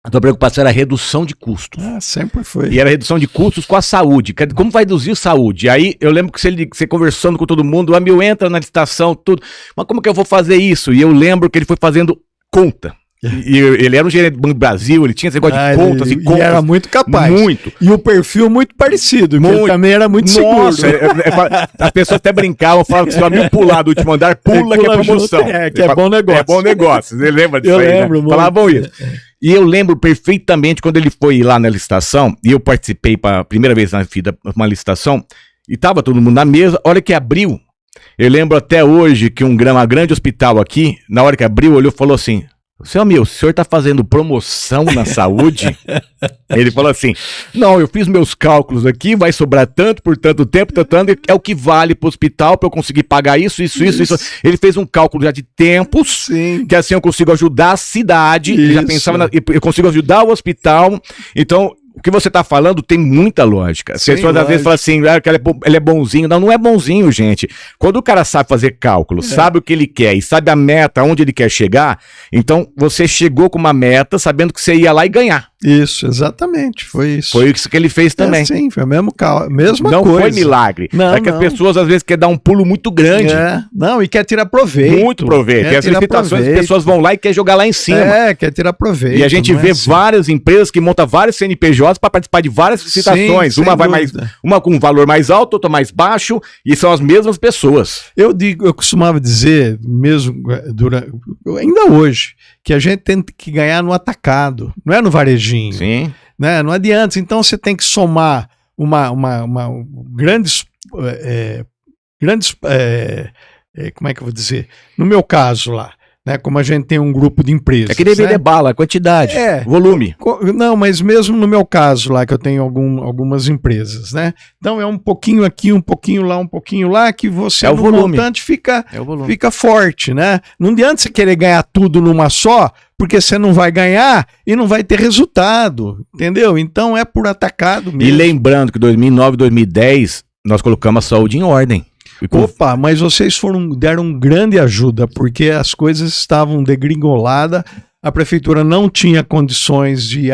a tua preocupação era a redução de custos. Sempre foi. E era a redução de custos com a saúde. Como vai reduzir a saúde? Aí eu lembro que você conversando com todo mundo, entra na licitação, tudo. Mas como que eu vou fazer isso? E eu lembro que ele foi fazendo conta. E ele era um gerente do Banco do Brasil, ele tinha esse negócio de contas e contas. E era muito capaz. Muito. E o perfil muito parecido, porque ele também era muito seguro. As pessoas até brincavam, falavam que se o amigo pular do último andar, pula que é promoção. Que é bom negócio. É bom negócio. Você lembra disso? Eu aí, lembro, né? Falavam isso. E eu lembro perfeitamente quando ele foi lá na licitação, e eu participei pela primeira vez na vida uma licitação, e tava todo mundo na mesa, a hora que abriu, eu lembro até hoje que uma grande hospital aqui, na hora que abriu, olhou e falou assim, seu amigo, o senhor tá fazendo promoção na saúde? Ele falou assim, não, eu fiz meus cálculos aqui, vai sobrar tanto por tanto tempo, tanto, é o que vale pro hospital pra eu conseguir pagar isso. Ele fez um cálculo já de tempos, Sim. que assim eu consigo ajudar a cidade, ele já pensava, eu consigo ajudar o hospital, então... O que você tá falando tem muita lógica. As pessoas às vezes falam assim, ele é bonzinho. Não, não é bonzinho, gente. Quando o cara sabe fazer cálculo, sabe o que ele quer e sabe a meta, onde ele quer chegar, então você chegou com uma meta sabendo que você ia lá e ganhar. Isso, exatamente, foi isso. Foi isso que ele fez também. Sim, foi a mesma coisa. Não foi milagre. Não, que as pessoas às vezes querem dar um pulo muito grande. Não, e quer tirar proveito. Muito proveito. E as licitações, as pessoas vão lá e querem jogar lá em cima. Quer tirar proveito. E a gente vê várias empresas que montam vários CNPJs para participar de várias licitações. Sim, uma com um valor mais alto, outra mais baixo, e são as mesmas pessoas. Eu costumava dizer, mesmo ainda hoje, que a gente tem que ganhar no atacado, não é no varejinho. Sim. Né? Não adianta. Então você tem que somar grandes como é que eu vou dizer? No meu caso lá, né, como a gente tem um grupo de empresas. É que nem vender bala, quantidade, volume. Não, mas mesmo no meu caso lá, que eu tenho algumas empresas, né? Então é um pouquinho aqui, um pouquinho lá, que você no volume. Montante fica forte, né? Não adianta você querer ganhar tudo numa só, porque você não vai ganhar e não vai ter resultado, entendeu? Então é por atacado mesmo. E lembrando que 2009, 2010, nós colocamos a saúde em ordem. Opa, mas vocês deram grande ajuda, porque as coisas estavam degringoladas, a prefeitura não tinha condições de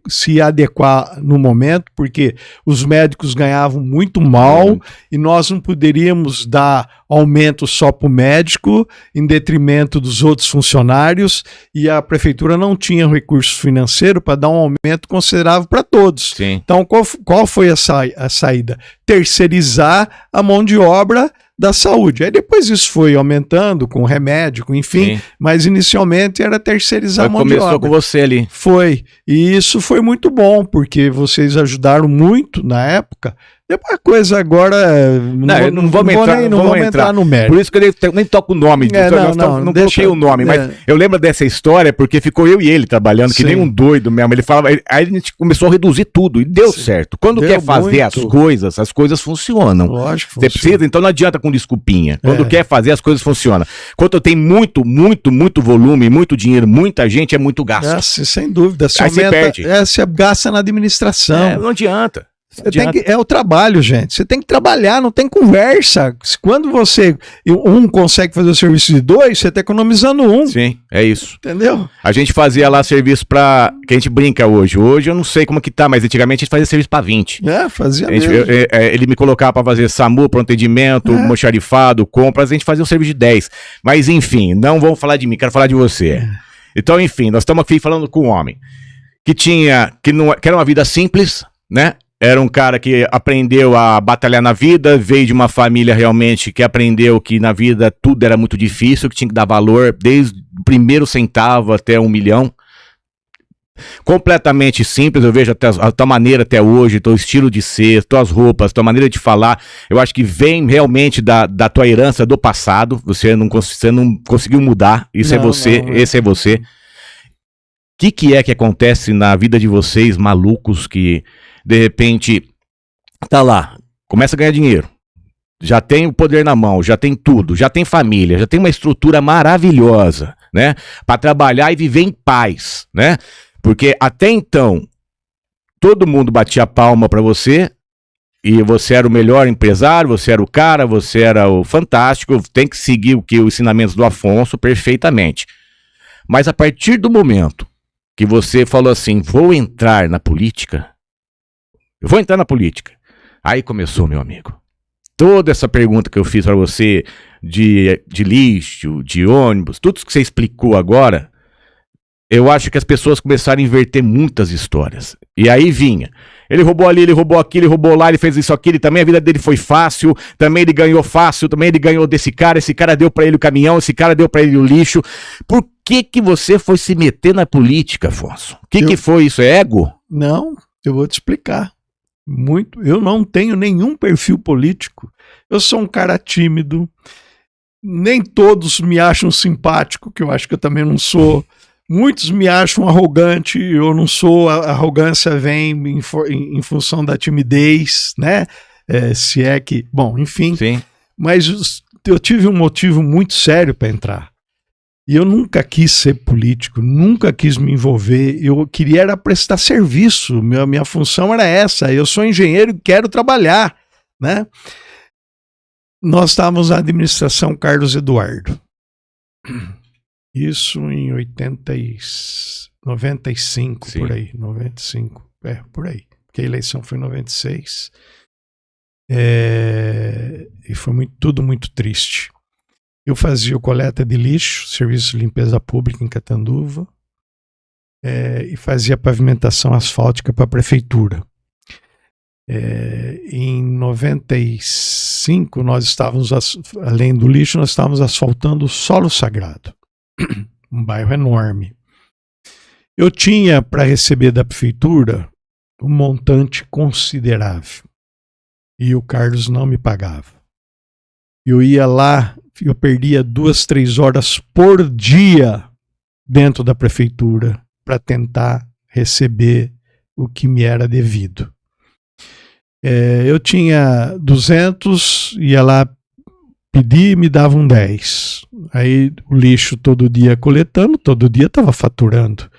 se adequar no momento, porque os médicos ganhavam muito mal e nós não poderíamos dar aumento só para o médico, em detrimento dos outros funcionários, e a prefeitura não tinha recurso financeiro para dar um aumento considerável para todos. Sim. Então, qual foi a saída? Terceirizar a mão de obra da saúde. Aí depois isso foi aumentando com remédio, enfim, sim, mas inicialmente era terceirizar a mão de obra. Começou com você ali. Foi, e isso foi muito bom, porque vocês ajudaram muito na época. Depois a coisa agora... Não vamos entrar no mérito. Por isso que eu nem toco o nome. Não coloquei o nome, mas eu lembro dessa história porque ficou eu e ele trabalhando, que nem um doido mesmo. Ele falava, aí a gente começou a reduzir tudo e deu certo. Quando quer fazer as coisas funcionam. Lógico que você precisa, então não adianta com desculpinha. Quando quer fazer, as coisas funcionam. Quando tem muito volume, muito dinheiro, muita gente, é muito gasto. Sem dúvida. Aí você perde. Você gasta na administração. Não adianta. É o trabalho, gente. Você tem que trabalhar, não tem conversa. Quando um consegue fazer o serviço de dois, você está economizando um. Sim, é isso. Entendeu? A gente fazia lá serviço que a gente brinca hoje. Hoje eu não sei como que tá, mas antigamente a gente fazia serviço para 20. Fazia mesmo. Ele me colocava para fazer SAMU, pronto atendimento, almoxarifado, compras, a gente fazia um serviço de 10. Mas enfim, não vamos falar de mim, quero falar de você. Então, enfim, nós estamos aqui falando com um homem que era uma vida simples, né? Era um cara que aprendeu a batalhar na vida, veio de uma família realmente que aprendeu que na vida tudo era muito difícil, que tinha que dar valor desde o primeiro centavo até 1 milhão. Completamente simples, eu vejo a tua maneira até hoje, teu estilo de ser, tuas roupas, tua maneira de falar, eu acho que vem realmente da tua herança do passado, você não conseguiu mudar, esse é você. O que é que acontece na vida de vocês, malucos, que de repente tá lá, começa a ganhar dinheiro, já tem o poder na mão, já tem tudo, já tem família, já tem uma estrutura maravilhosa, né? Para trabalhar e viver em paz, né? Porque até então todo mundo batia palma para você e você era o melhor empresário, você era o cara, você era o fantástico, tem que seguir os ensinamentos do Afonso perfeitamente. Mas a partir do momento que você falou assim, vou entrar na política, eu vou entrar na política. Aí começou, meu amigo. Toda essa pergunta que eu fiz para você de lixo, de ônibus, tudo que você explicou agora, eu acho que as pessoas começaram a inverter muitas histórias. E aí vinha. Ele roubou ali, ele roubou aqui, ele roubou lá, ele fez isso aqui, também a vida dele foi fácil, também ele ganhou fácil, também ele ganhou desse cara, esse cara deu para ele o caminhão, esse cara deu para ele o lixo. Por que você foi se meter na política, Afonso? O que foi isso? É ego? Não, eu vou te explicar. Eu não tenho nenhum perfil político. Eu sou um cara tímido. Nem todos me acham simpático, que eu acho que eu também não sou. Muitos me acham arrogante, eu não sou. A arrogância vem em função da timidez, né? Se é que... Bom, enfim. Sim. Mas eu tive um motivo muito sério para entrar. E eu nunca quis ser político, nunca quis me envolver. Eu queria era prestar serviço. Minha função era essa. Eu sou engenheiro e quero trabalhar, né? Nós estávamos na administração Carlos Eduardo. Isso em 95, sim. Por aí. 95, por aí. Porque a eleição foi em 96. E foi tudo muito triste. Eu fazia coleta de lixo, serviço de limpeza pública em Catanduva, e fazia pavimentação asfáltica para a prefeitura. Em 95, nós estávamos, além do lixo, nós estávamos asfaltando o Solo Sagrado, um bairro enorme. Eu tinha para receber da prefeitura um montante considerável, e o Carlos não me pagava. Eu ia lá, eu perdia 2, 3 horas por dia dentro da prefeitura para tentar receber o que me era devido. Eu tinha 200, ia lá pedir e me davam 10. Aí o lixo todo dia coletando, todo dia estava faturando.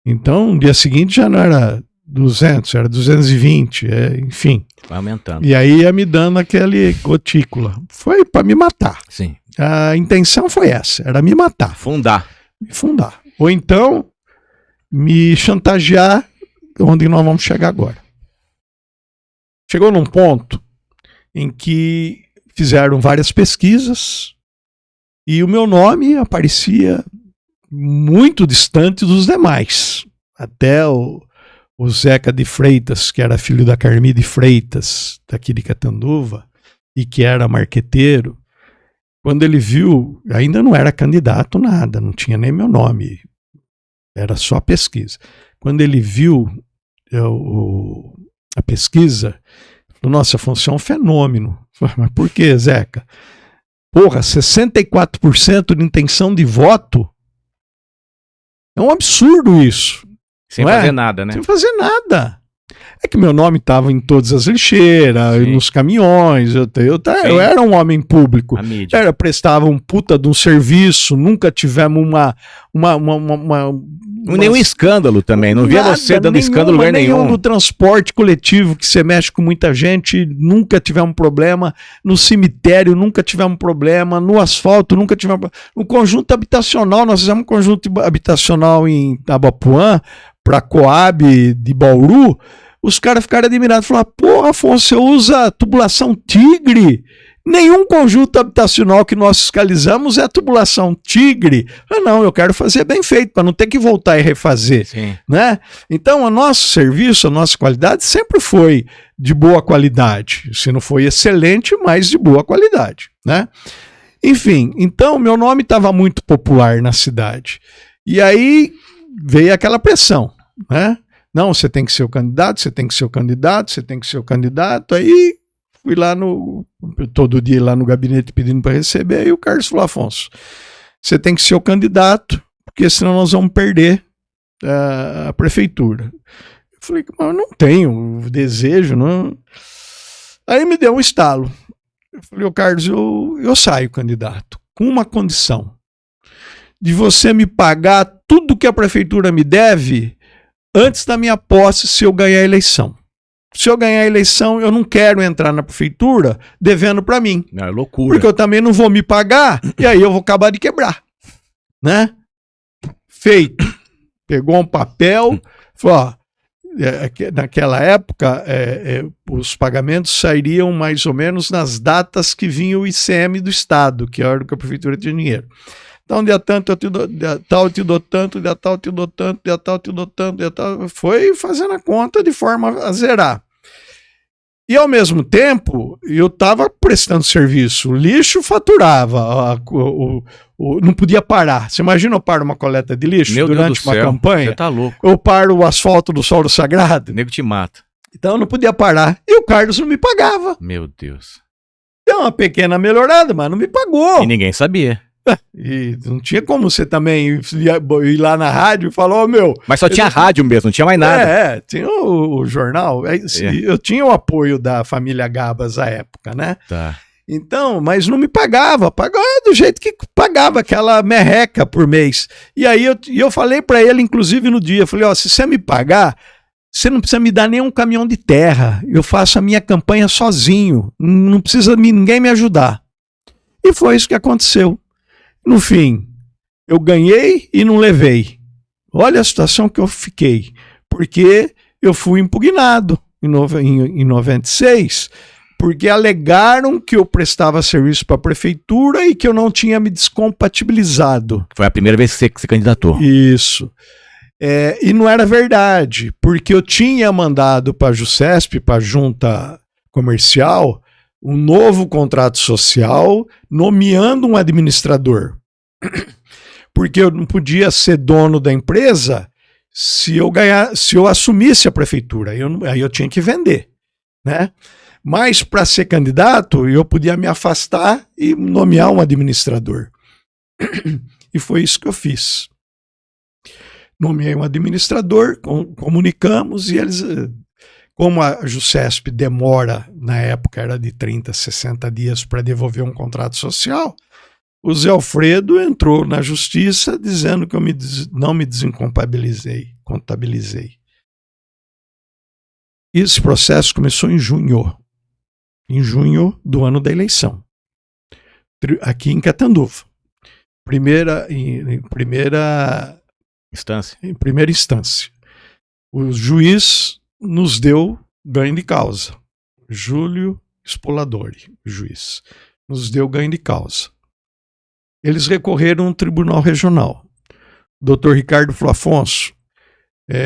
Então, no dia seguinte já não era 200, era 220, enfim. Vai aumentando. E aí ia me dando aquele gotícula. Foi para me matar. Sim. A intenção foi essa, era me matar. Fundar. Me fundar. Ou então, me chantagear, onde nós vamos chegar agora. Chegou num ponto em que fizeram várias pesquisas e o meu nome aparecia muito distante dos demais. Até o Zeca de Freitas, que era filho da Carmi de Freitas, daqui de Catanduva, e que era marqueteiro, quando ele viu, ainda não era candidato nada, não tinha nem meu nome, era só pesquisa. Quando ele viu a pesquisa, falou, nossa, Afonso, é um fenômeno. Mas por que, Zeca? Porra, 64% de intenção de voto? É um absurdo isso. Sem fazer nada, né? Sem fazer nada. É que meu nome estava em todas as lixeiras, Sim. nos caminhões, eu era um homem público. Prestava um puta de um serviço, nunca tivemos nenhum escândalo também, não via você dando escândalo em lugar nenhum. No transporte coletivo, que você mexe com muita gente, nunca tivemos problema, no cemitério nunca tivemos problema, no asfalto nunca tivemos problema. No conjunto habitacional, nós fizemos um conjunto habitacional em Tabapuã, para Coab de Bauru, os caras ficaram admirados, falaram, porra, Afonso, você usa tubulação Tigre? Nenhum conjunto habitacional que nós fiscalizamos é tubulação Tigre. Não, eu quero fazer bem feito, para não ter que voltar e refazer. Sim. Né? Então, o nosso serviço, a nossa qualidade sempre foi de boa qualidade. Se não foi excelente, mas de boa qualidade. Né? Enfim, então, meu nome estava muito popular na cidade. E aí veio aquela pressão, né? Não, você tem que ser o candidato, você tem que ser o candidato, você tem que ser o candidato. Aí fui lá todo dia lá no gabinete pedindo para receber, e o Carlos falou, Afonso, você tem que ser o candidato, porque senão nós vamos perder a prefeitura. Eu falei, mas eu não tenho desejo, não. Aí me deu um estalo. Eu falei, Carlos, eu saio candidato, com uma condição, de você me pagar tudo que a prefeitura me deve antes da minha posse, se eu ganhar a eleição. Se eu ganhar a eleição, eu não quero entrar na prefeitura devendo para mim. É loucura. Porque eu também não vou me pagar e aí eu vou acabar de quebrar. Né? Feito. Pegou um papel, falou, ó, naquela época, os pagamentos sairiam mais ou menos nas datas que vinha o ICM do Estado, que é a hora que a prefeitura tinha dinheiro. Então, dia tanto, eu te dou, dia tal, eu te dou tanto, dia tal, eu te dou tanto, dia tal, eu te dou tanto, dia tal. Foi fazendo a conta de forma a zerar. E ao mesmo tempo, eu estava prestando serviço. O lixo faturava, não podia parar. Você imagina eu paro uma coleta de lixo durante uma campanha? Você tá louco. Eu paro o asfalto do solo sagrado. O nego te mata. Então eu não podia parar. E o Carlos não me pagava. Meu Deus. Deu uma pequena melhorada, mas não me pagou. E ninguém sabia. E não tinha como você também ir lá na rádio e falar, meu... Mas só tinha rádio mesmo, não tinha mais nada. Tinha o jornal. Eu tinha o apoio da família Gabas à época, né? Tá. Então, mas não me pagava do jeito que pagava, aquela merreca por mês. E aí eu falei para ele, inclusive no dia, eu falei, se você me pagar, você não precisa me dar nenhum caminhão de terra, eu faço a minha campanha sozinho, não precisa ninguém me ajudar. E foi isso que aconteceu. No fim, eu ganhei e não levei. Olha a situação que eu fiquei, porque eu fui impugnado em 96, porque alegaram que eu prestava serviço para a prefeitura e que eu não tinha me descompatibilizado. Foi a primeira vez que você se candidatou. Isso. E não era verdade, porque eu tinha mandado para a JUSCESP, para a junta comercial, um novo contrato social, nomeando um administrador. Porque eu não podia ser dono da empresa se eu assumisse a prefeitura. Aí eu tinha que vender, né? Mas para ser candidato, eu podia me afastar e nomear um administrador. E foi isso que eu fiz. Nomeei um administrador, comunicamos e eles... Como a JUSCESP demora, na época era de 30, 60 dias para devolver um contrato social, o Zé Alfredo entrou na justiça dizendo que eu não me desincompatibilizei. Esse processo começou em junho do ano da eleição, aqui em Catanduva. Em primeira instância. O juiz nos deu ganho de causa. Júlio Spoladori, juiz, nos deu ganho de causa. Eles recorreram no Tribunal Regional. O Dr. Ricardo falou, Afonso,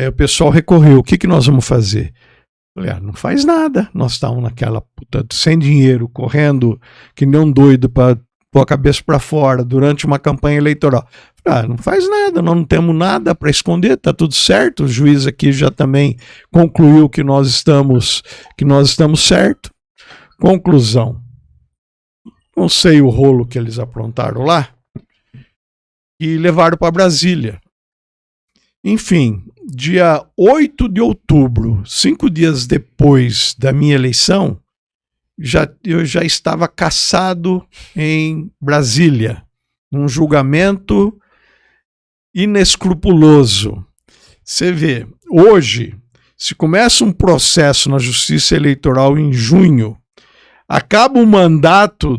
o pessoal recorreu, o que nós vamos fazer? Eu falei, não faz nada, nós estávamos naquela puta sem dinheiro, correndo que nem um doido para pôr a cabeça para fora durante uma campanha eleitoral. Não faz nada, nós não temos nada para esconder, está tudo certo, o juiz aqui já também concluiu que nós estamos certo. Conclusão, não sei o rolo que eles aprontaram lá, e levaram para Brasília. Enfim, dia 8 de outubro, 5 dias depois da minha eleição, eu já estava cassado em Brasília, num julgamento inescrupuloso. Você vê, hoje, se começa um processo na Justiça Eleitoral em junho, acaba o mandato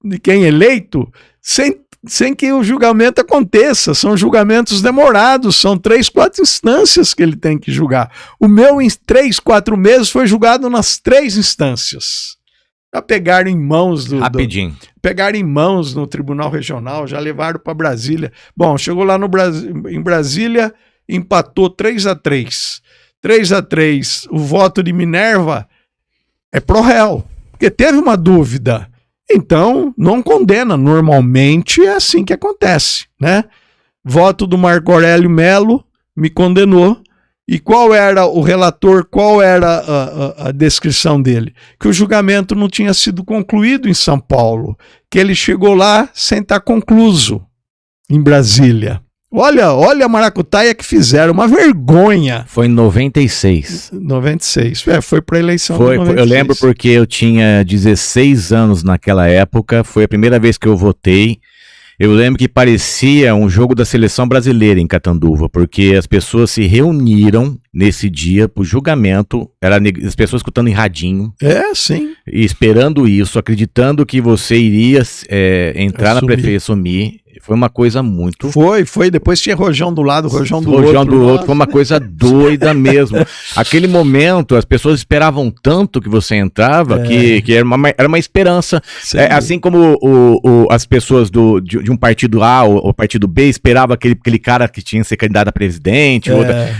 de quem é eleito sem que o julgamento aconteça. São julgamentos demorados, são 3, 4 instâncias que ele tem que julgar. O meu, em 3, 4 meses, foi julgado nas 3 instâncias. Já pegaram em mãos rapidinho. Pegaram em mãos no Tribunal Regional, já levaram para Brasília. Bom, chegou lá em Brasília, empatou 3-3. 3-3, o voto de Minerva é pro réu, porque teve uma dúvida. Então, não condena. Normalmente é assim que acontece, né? Voto do Marco Aurélio Melo me condenou. E qual era o relator, qual era a descrição dele? Que o julgamento não tinha sido concluído em São Paulo, que ele chegou lá sem estar concluso em Brasília. Olha a maracutaia que fizeram, uma vergonha. Foi em 96. 96, foi para a eleição de 96. Eu lembro porque eu tinha 16 anos naquela época, foi a primeira vez que eu votei. Eu lembro que parecia um jogo da seleção brasileira em Catanduva, porque as pessoas se reuniram nesse dia para o julgamento, as pessoas escutando em radinho. Sim. E esperando isso, acreditando que você iria entrar na prefeitura, assumir. Foi uma coisa muito... Foi. Depois tinha rojão do lado, rojão do outro. Rojão do outro, foi uma coisa doida mesmo. Aquele momento, as pessoas esperavam tanto que você entrava, que era uma esperança. Assim como as pessoas de um partido A ou partido B esperavam aquele cara que tinha que ser candidato a presidente.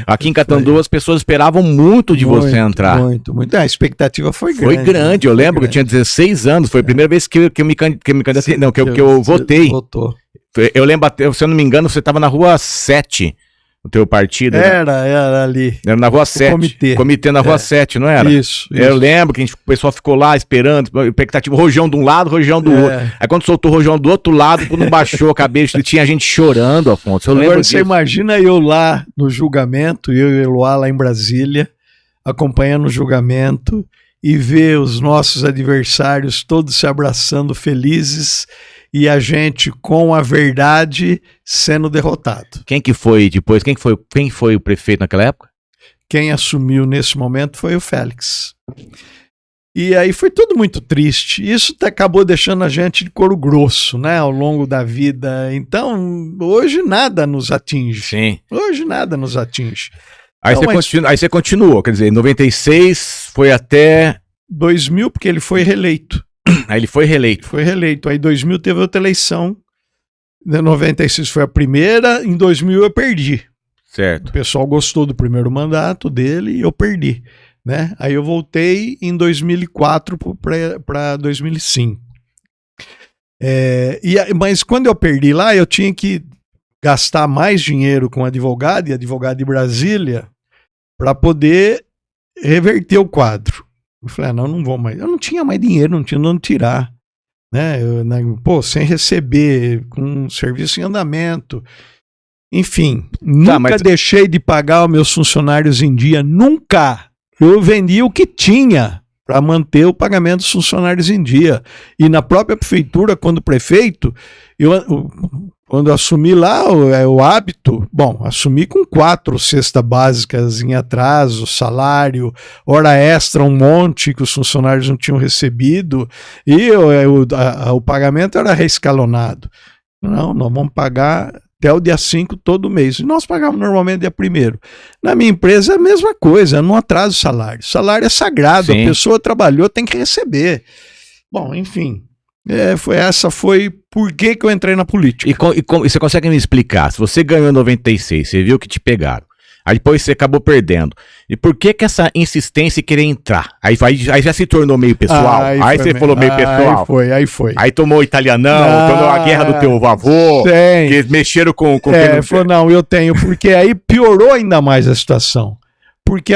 Aqui em Catanduva, as pessoas esperavam muito de você entrar. Muito. A expectativa foi grande. Foi grande, eu lembro que eu tinha 16 anos, foi a primeira vez que eu me candidatei, não, que eu votei. Votou. Eu lembro, se eu não me engano, você estava na Rua 7, o teu partido. Era ali. Era na Rua 7. Comitê na Rua 7, não era? Isso. Eu lembro que o pessoal ficou lá esperando, expectativa, rojão de um lado, rojão do outro. Aí quando soltou o rojão do outro lado, quando baixou a cabeça, tinha gente chorando, Afonso. Eu lembro Agora você imagina eu lá no julgamento, eu e Eloá lá em Brasília, acompanhando o julgamento e ver os nossos adversários todos se abraçando felizes e a gente com a verdade sendo derrotado. Quem que foi depois? Quem foi o prefeito naquela época? Quem assumiu nesse momento foi o Félix. E aí foi tudo muito triste. Isso acabou deixando a gente de couro grosso, né, ao longo da vida. Então, hoje nada nos atinge. Sim. Hoje nada nos atinge. Aí, então, aí você continuou, quer dizer, em 96 foi até... 2000, porque ele foi reeleito. Aí ele foi reeleito. Foi reeleito. Aí em 2000 teve outra eleição. Em 96 foi a primeira. Em 2000 eu perdi. Certo. O pessoal gostou do primeiro mandato dele e eu perdi, né? Aí eu voltei em 2004 para 2005. Mas quando eu perdi lá, eu tinha que gastar mais dinheiro com advogado e advogado de Brasília para poder reverter o quadro. Eu falei, não vou mais. Eu não tinha mais dinheiro, não tinha de onde tirar. Né? Sem receber, com serviço em andamento. Enfim, nunca deixei de pagar os meus funcionários em dia, nunca. Eu vendi o que tinha para manter o pagamento dos funcionários em dia. E na própria prefeitura, quando prefeito, quando eu assumi lá o hábito, assumi com 4 cestas básicas em atraso, salário, hora extra, um monte que os funcionários não tinham recebido, e o pagamento era reescalonado. Não, nós vamos pagar até o dia 5 todo mês. E nós pagávamos normalmente dia 1º. Na minha empresa é a mesma coisa, eu não atraso o salário. O salário é sagrado, Sim. A pessoa trabalhou, tem que receber. Bom, enfim... Essa foi por que eu entrei na política. E você consegue me explicar? Se você ganhou em 96, você viu que te pegaram, aí depois você acabou perdendo, e por que essa insistência em querer entrar? Aí já se tornou meio pessoal, aí você falou meio pessoal. Aí foi. Aí tomou italianão, tomou a guerra do teu avô, que mexeram com... Falou, não, eu tenho, porque aí piorou ainda mais a situação. Porque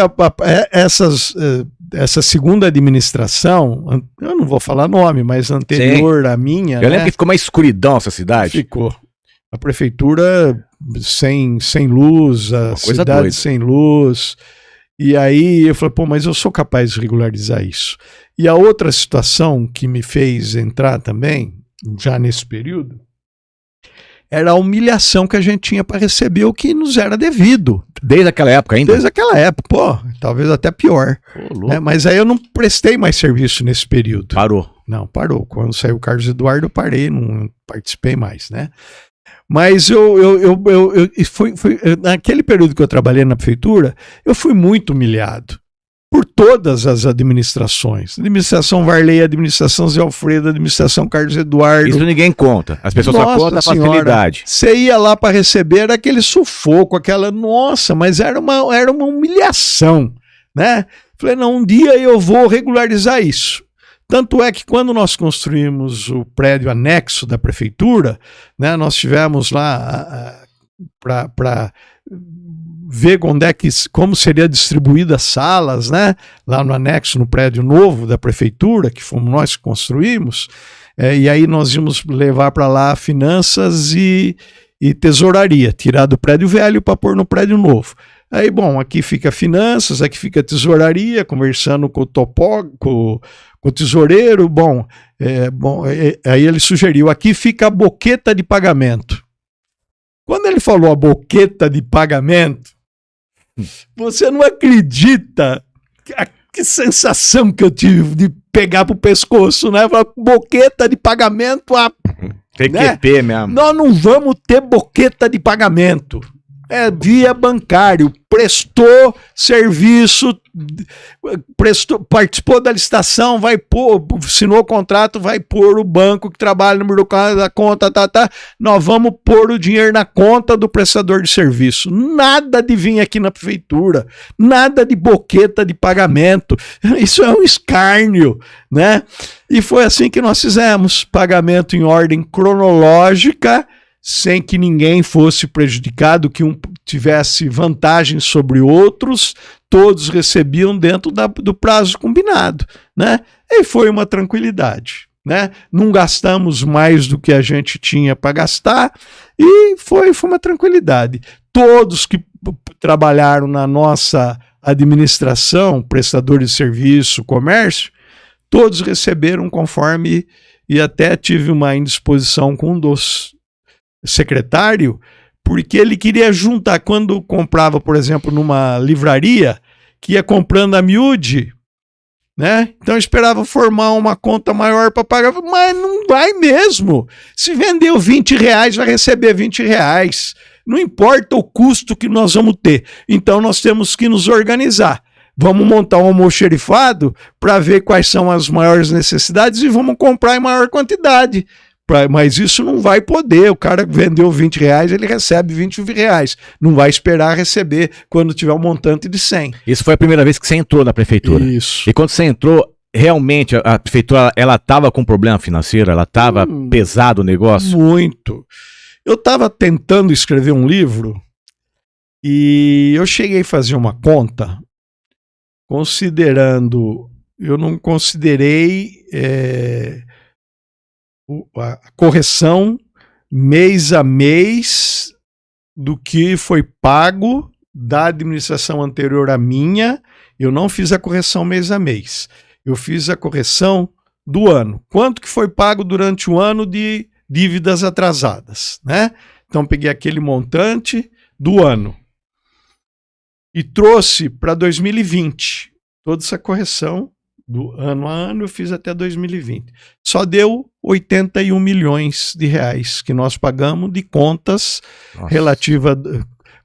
essa segunda administração, eu não vou falar nome, mas anterior à minha... Eu lembro que ficou uma escuridão essa cidade. Ficou. A prefeitura sem luz, a cidade doida. Sem luz. E aí eu falei, mas eu sou capaz de regularizar isso. E a outra situação que me fez entrar também, já nesse período, era a humilhação que a gente tinha para receber o que nos era devido. Desde aquela época ainda? Desde aquela época, talvez até pior. Mas aí eu não prestei mais serviço nesse período. Parou? Não, parou. Quando saiu o Carlos Eduardo, eu parei, não participei mais, né? Mas naquele período que eu trabalhei na prefeitura, eu fui muito humilhado. Por todas as administrações. Administração Varley, administração Zé Alfredo, administração Carlos Eduardo. Isso ninguém conta. As pessoas só contam a facilidade. Você ia lá para receber aquele sufoco, mas era uma humilhação, né? Falei, não, um dia eu vou regularizar isso. Tanto é que quando nós construímos o prédio anexo da prefeitura, né, nós tivemos lá para ver como seria distribuída as salas, né? Lá no anexo, no prédio novo da prefeitura, que fomos nós que construímos, e aí nós íamos levar para lá finanças e tesouraria, tirar do prédio velho para pôr no prédio novo. Aí, aqui fica finanças, aqui fica tesouraria, conversando com o tesoureiro, aí ele sugeriu, aqui fica a boqueta de pagamento. Quando ele falou a boqueta de pagamento, você não acredita que sensação que eu tive de pegar pro pescoço, né? Boqueta de pagamento, PQP, né? Nós não vamos ter boqueta de pagamento. É via bancário, prestou serviço, participou da licitação, vai pôr, assinou o contrato, vai pôr o banco que trabalha no número da conta, nós vamos pôr o dinheiro na conta do prestador de serviço. Nada de vir aqui na prefeitura, nada de boqueta de pagamento. Isso é um escárnio, né? E foi assim que nós fizemos, pagamento em ordem cronológica, sem que ninguém fosse prejudicado, que um tivesse vantagem sobre outros, todos recebiam dentro do prazo combinado, né? E foi uma tranquilidade, né? Não gastamos mais do que a gente tinha para gastar e foi uma tranquilidade. Todos que trabalharam na nossa administração, prestadores de serviço, comércio, todos receberam conforme, e até tive uma indisposição com um dos secretário, porque ele queria juntar, quando comprava, por exemplo, numa livraria, que ia comprando a miúde, né? Então eu esperava formar uma conta maior para pagar, mas não vai mesmo. Se vendeu R$20, vai receber R$20. Não importa o custo que nós vamos ter. Então nós temos que nos organizar. Vamos montar um almoxerifado para ver quais são as maiores necessidades e vamos comprar em maior quantidade. Mas isso não vai poder. O cara vendeu R$20, ele recebe R$20. Não vai esperar receber quando tiver um montante de 100. Isso foi a primeira vez que você entrou na prefeitura. Isso. E quando você entrou, realmente a prefeitura, ela estava com problema financeiro? Ela estava pesado o negócio? Muito. Eu estava tentando escrever um livro e eu cheguei a fazer uma conta considerando... Eu não considerei... a correção mês a mês do que foi pago da administração anterior à minha. Eu não fiz a correção mês a mês. Eu fiz a correção do ano. Quanto que foi pago durante o ano de dívidas atrasadas, né? Então peguei aquele montante do ano e trouxe para 2020. Toda essa correção do ano a ano eu fiz até 2020. Só deu R$81 milhões que nós pagamos de contas relativa,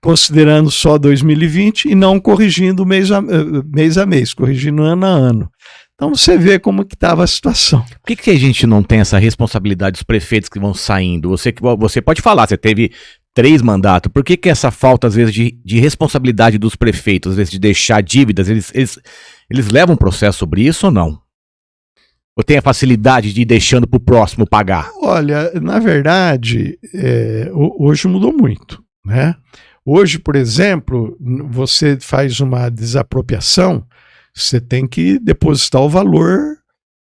considerando só 2020 e não corrigindo mês a mês, corrigindo ano a ano. Então você vê como que estava a situação. Por que a gente não tem essa responsabilidade dos prefeitos que vão saindo? Você pode falar, você teve 3 mandatos. Por que essa falta, às vezes, de responsabilidade dos prefeitos, às vezes de deixar dívidas? Eles levam um processo sobre isso ou não? Ou tem a facilidade de ir deixando para o próximo pagar? Olha, na verdade, hoje mudou muito, né? Hoje, por exemplo, você faz uma desapropriação, você tem que depositar o valor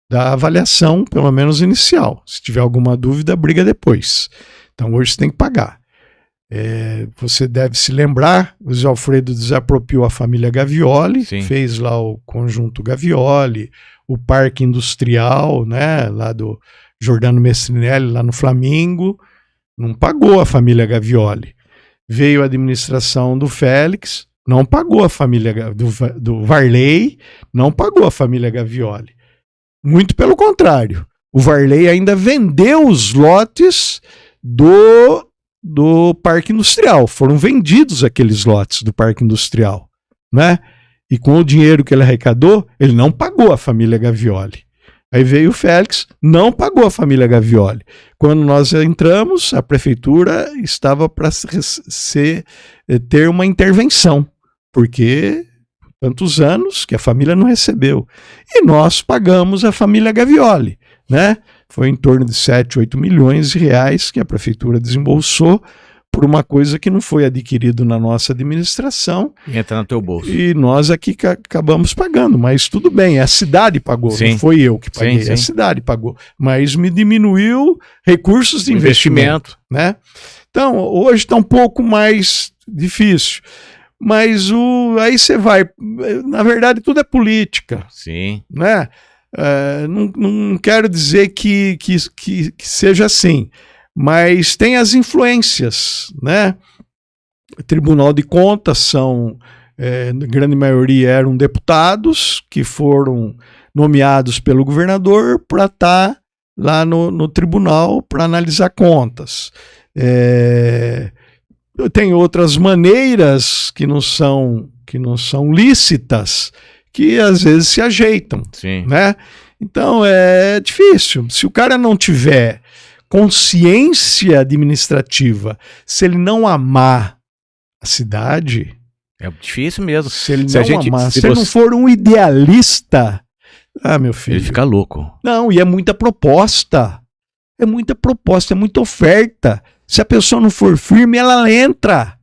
da avaliação, pelo menos inicial. Se tiver alguma dúvida, briga depois. Então hoje você tem que pagar. Você deve se lembrar, o Zé Alfredo desapropriou a família Gavioli, sim, fez lá o conjunto Gavioli, o parque industrial, né, lá do Jordano Mestrinelli, lá no Flamengo, não pagou a família Gavioli. Veio a administração do Félix, não pagou a família do Varley, não pagou a família Gavioli. Muito pelo contrário, o Varley ainda vendeu os lotes do Parque Industrial. Foram vendidos aqueles lotes do Parque Industrial, né? E com o dinheiro que ele arrecadou, ele não pagou a família Gavioli. Aí veio o Félix, não pagou a família Gavioli. Quando nós entramos, a prefeitura estava para ter uma intervenção, porque tantos anos que a família não recebeu. E nós pagamos a família Gavioli, né? Foi em torno de 7, 8 milhões de reais que a prefeitura desembolsou por uma coisa que não foi adquirido na nossa administração. E entra no teu bolso. E nós aqui acabamos pagando, mas tudo bem, a cidade pagou, sim, não foi eu que paguei, sim, a cidade pagou. Mas me diminuiu recursos de investimento, né? Então, hoje está um pouco mais difícil. Mas aí você vai, na verdade tudo é política, sim, né? Não quero dizer que seja assim, mas tem as influências, né? O Tribunal de Contas na grande maioria eram deputados que foram nomeados pelo governador para estar lá no tribunal para analisar contas. Tem outras maneiras que não são lícitas, que às vezes se ajeitam. Sim. Né? Então é difícil. Se o cara não tiver consciência administrativa, se ele não amar a cidade... É difícil mesmo. Se ele não for um idealista, meu filho... Ele fica louco. Não, e é muita proposta. É muita oferta. Se a pessoa não for firme, ela entra.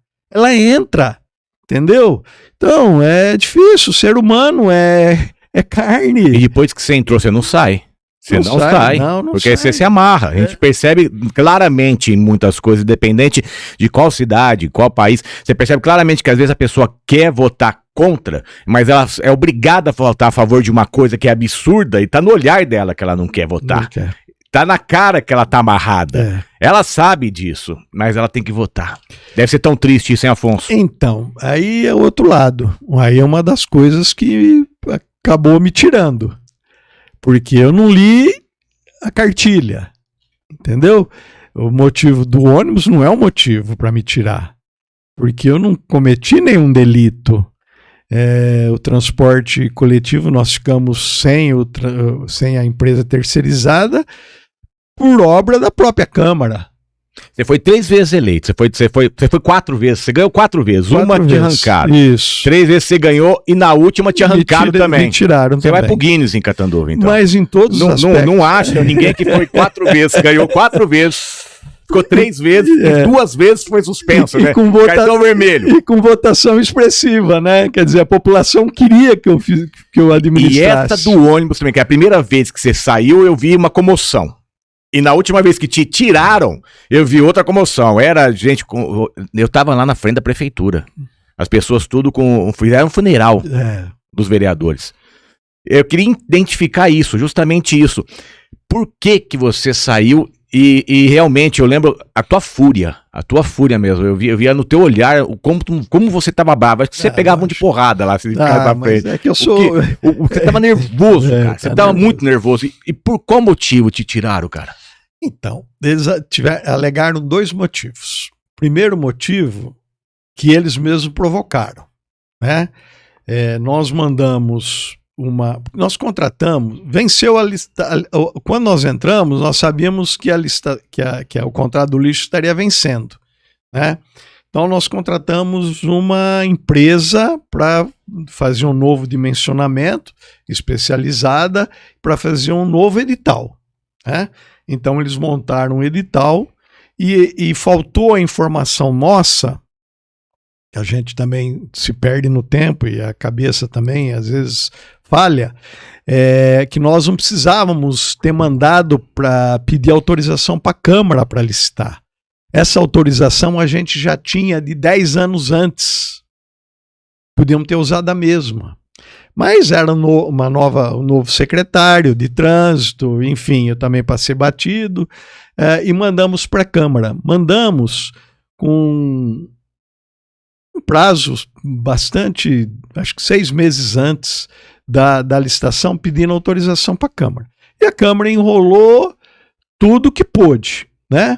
Entendeu? Então, é difícil. O ser humano é carne. E depois que você entrou, você não sai. Você não sai. Porque sai. Você se amarra. A gente percebe claramente em muitas coisas, independente de qual cidade, qual país, você percebe claramente que às vezes a pessoa quer votar contra, mas ela é obrigada a votar a favor de uma coisa que é absurda e tá no olhar dela que ela não quer votar. Não quer. Tá na cara que ela tá amarrada. Ela sabe disso, mas ela tem que votar. Deve ser tão triste isso, hein, Afonso? Então, aí é o outro lado. Aí é uma das coisas que acabou me tirando. Porque eu não li a cartilha, entendeu? O motivo do ônibus não é um motivo para me tirar, porque eu não cometi nenhum delito. O transporte coletivo, nós ficamos sem a empresa terceirizada por obra da própria Câmara. Você foi 3 vezes eleito, você foi 4 vezes, você ganhou 4 vezes, uma te arrancaram. Isso. 3 vezes você ganhou e na última te arrancaram também. Me tiraram você também. Vai pro Guinness em Catanduva, então. Mas em todos os aspectos. Não acha ninguém que foi 4 vezes, ganhou 4 vezes, ficou 3 vezes e 2 vezes foi suspenso, né? Cartão vermelho. E com votação expressiva, né? Quer dizer, a população queria que eu administrasse. E essa do ônibus também, que é a primeira vez que você saiu, eu vi uma comoção. E na última vez que te tiraram, eu vi outra comoção. Era gente... Eu tava lá na frente da prefeitura. As pessoas tudo fizeram um funeral dos vereadores. Eu queria identificar isso, justamente isso. Por que você saiu e realmente eu lembro a tua fúria mesmo. Eu via no teu olhar como você tava bravo. Acho que você pegava um de porrada lá. Mas é que eu sou... Você tava nervoso, cara. Você tava muito nervoso. E por qual motivo te tiraram, cara? Então, eles alegaram 2 motivos. Primeiro motivo, que eles mesmos provocaram, né? Nós mandamos nós contratamos, venceu a lista. Quando nós entramos, nós sabíamos que o contrato do lixo estaria vencendo, né? Então nós contratamos uma empresa para fazer um novo dimensionamento especializada para fazer um novo edital, né? Então eles montaram um edital e faltou a informação nossa, que a gente também se perde no tempo e a cabeça também às vezes falha, que nós não precisávamos ter mandado para pedir autorização para a Câmara para licitar. Essa autorização a gente já tinha de 10 anos antes. Podíamos ter usado a mesma. Mas era um novo secretário de trânsito, enfim, eu também passei batido, e mandamos para a Câmara. Mandamos com um prazo bastante, acho que 6 meses antes da licitação, pedindo autorização para a Câmara. E a Câmara enrolou tudo que pôde, né?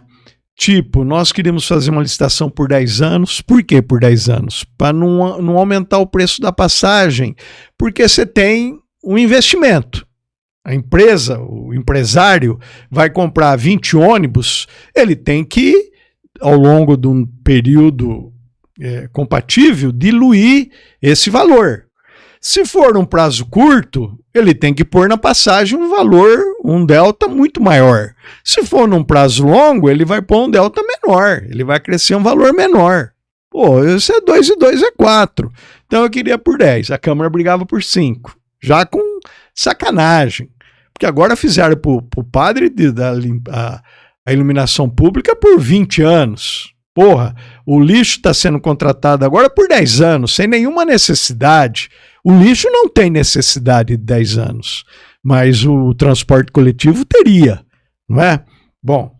Tipo, nós queríamos fazer uma licitação por 10 anos. Por que por 10 anos? Para não aumentar o preço da passagem, porque você tem um investimento. A empresa, o empresário, vai comprar 20 ônibus, ele tem que, ao longo de um período compatível, diluir esse valor. Se for um prazo curto, ele tem que pôr na passagem um valor, um delta muito maior. Se for num prazo longo, ele vai pôr um delta menor, ele vai crescer um valor menor. Pô, isso é 2 e 2 é 4. Então eu queria por 10, a Câmara brigava por 5, já com sacanagem. Porque agora fizeram para o padre a iluminação pública por 20 anos. Porra, o lixo está sendo contratado agora por 10 anos, sem nenhuma necessidade. O lixo não tem necessidade de 10 anos, mas o transporte coletivo teria, não é? Bom,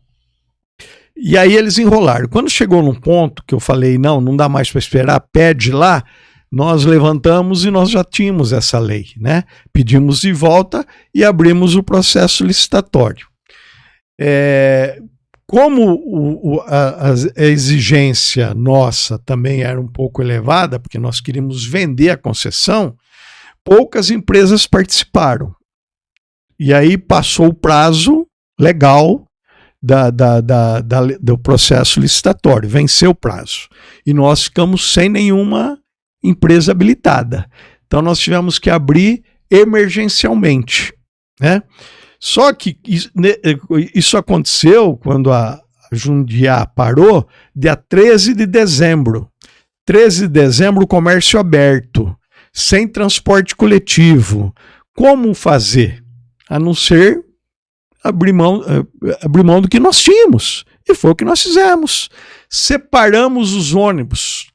e aí eles enrolaram. Quando chegou num ponto que eu falei, não dá mais para esperar, pede lá, nós levantamos e nós já tínhamos essa lei, né? Pedimos de volta e abrimos o processo licitatório. Como a exigência nossa também era um pouco elevada, porque nós queríamos vender a concessão, poucas empresas participaram. E aí passou o prazo legal do processo licitatório, venceu o prazo. E nós ficamos sem nenhuma empresa habilitada. Então nós tivemos que abrir emergencialmente, né? Só que isso aconteceu quando a Jundiá parou, dia 13 de dezembro. 13 de dezembro, comércio aberto, sem transporte coletivo. Como fazer? A não ser abrir mão do que nós tínhamos. E foi o que nós fizemos. Separamos os ônibus.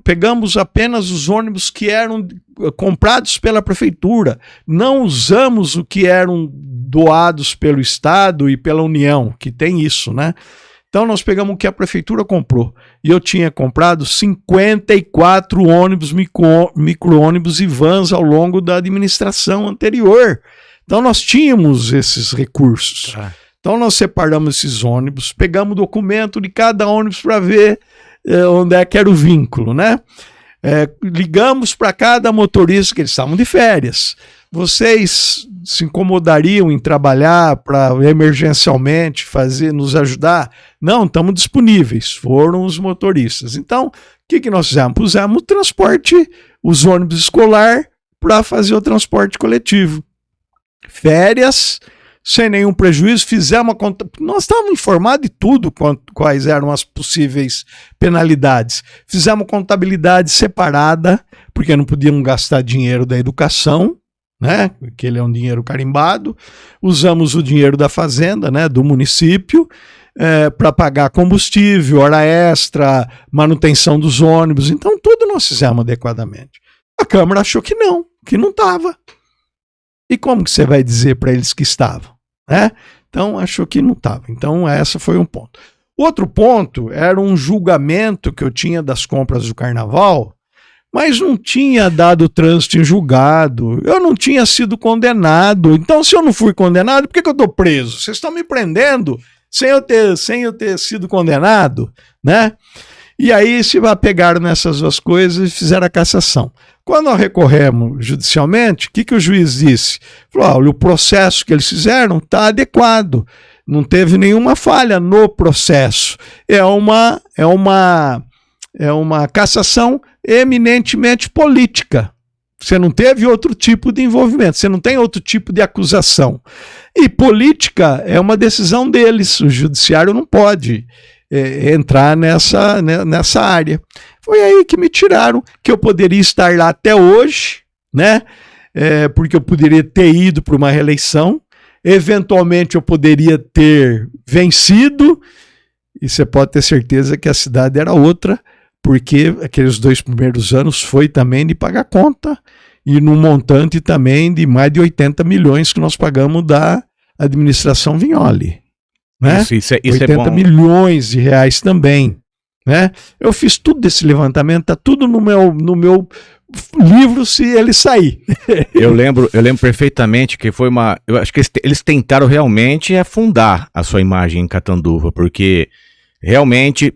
Pegamos apenas os ônibus que eram comprados pela prefeitura. Não usamos o que eram doados pelo Estado e pela União, que tem isso, né? Então nós pegamos o que a prefeitura comprou. E eu tinha comprado 54 ônibus, micro-ônibus e vans ao longo da administração anterior. Então nós tínhamos esses recursos. Então nós separamos esses ônibus, pegamos o documento de cada ônibus para ver onde é que era o vínculo, né? Ligamos para cada motorista, que eles estavam de férias. Vocês se incomodariam em trabalhar para emergencialmente nos ajudar? Não, estamos disponíveis. Foram os motoristas. Então, o que nós fizemos? Pusemos o transporte, os ônibus escolar, para fazer o transporte coletivo. Férias, sem nenhum prejuízo, fizemos a conta. Nós estávamos informados de tudo, quais eram as possíveis penalidades. Fizemos contabilidade separada, porque não podíamos gastar dinheiro da educação, né? Que ele é um dinheiro carimbado. Usamos o dinheiro da fazenda, né? Do município, para pagar combustível, hora extra, manutenção dos ônibus. Então, tudo nós fizemos adequadamente. A Câmara achou que não estava. E como que você vai dizer para eles que estavam? Né? Então, achou que não estava. Então, esse foi um ponto. Outro ponto era um julgamento que eu tinha das compras do Carnaval, mas não tinha dado trânsito em julgado. Eu não tinha sido condenado. Então, se eu não fui condenado, por que eu estou preso? Vocês estão me prendendo sem eu ter sido condenado, né? E aí se pegaram nessas duas coisas e fizeram a cassação. Quando nós recorremos judicialmente, o que o juiz disse? Falou, olha, o processo que eles fizeram está adequado, não teve nenhuma falha no processo. É uma cassação eminentemente política. Você não teve outro tipo de envolvimento, você não tem outro tipo de acusação. E política é uma decisão deles, o judiciário não pode entrar nessa área. Foi aí que me tiraram, que eu poderia estar lá até hoje, né? Porque eu poderia ter ido para uma reeleição, eventualmente eu poderia ter vencido, e você pode ter certeza que a cidade era outra, porque aqueles 2 primeiros anos foi também de pagar conta, e num montante também de mais de 80 milhões que nós pagamos da administração Vignoli. Né? Isso 80 é bom. Milhões de reais também. Né? Eu fiz tudo desse levantamento, está tudo no meu livro se ele sair. Eu lembro perfeitamente que foi eu acho que eles tentaram realmente afundar a sua imagem em Catanduva, porque realmente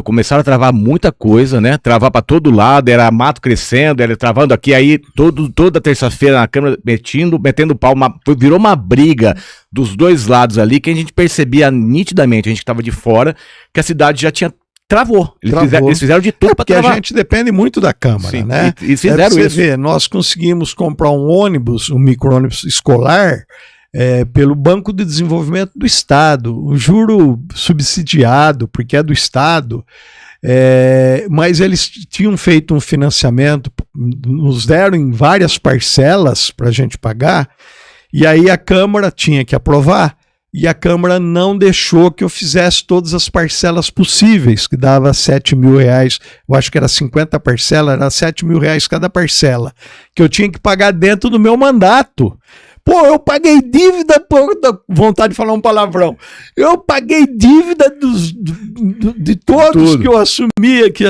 começaram a travar muita coisa, né? Travar para todo lado, era mato crescendo, era travando aqui, aí toda terça-feira na Câmara metendo pau, virou uma briga dos dois lados ali, que a gente percebia nitidamente, a gente que estava de fora, que a cidade já tinha travou. Eles fizeram de tudo para travar. Porque a gente depende muito da Câmara, sim, né? E fizeram isso. Ver, nós conseguimos comprar um micro-ônibus escolar, pelo Banco de Desenvolvimento do Estado, o juro subsidiado, porque é do Estado, mas eles tinham feito um financiamento, nos deram em várias parcelas para a gente pagar, e aí a Câmara tinha que aprovar, e a Câmara não deixou que eu fizesse todas as parcelas possíveis, que dava 7 mil reais, eu acho que era 50 parcelas, era 7 mil reais cada parcela, que eu tinha que pagar dentro do meu mandato. Pô, eu paguei dívida, vontade de falar um palavrão. Eu paguei dívida de todos que eu assumia, que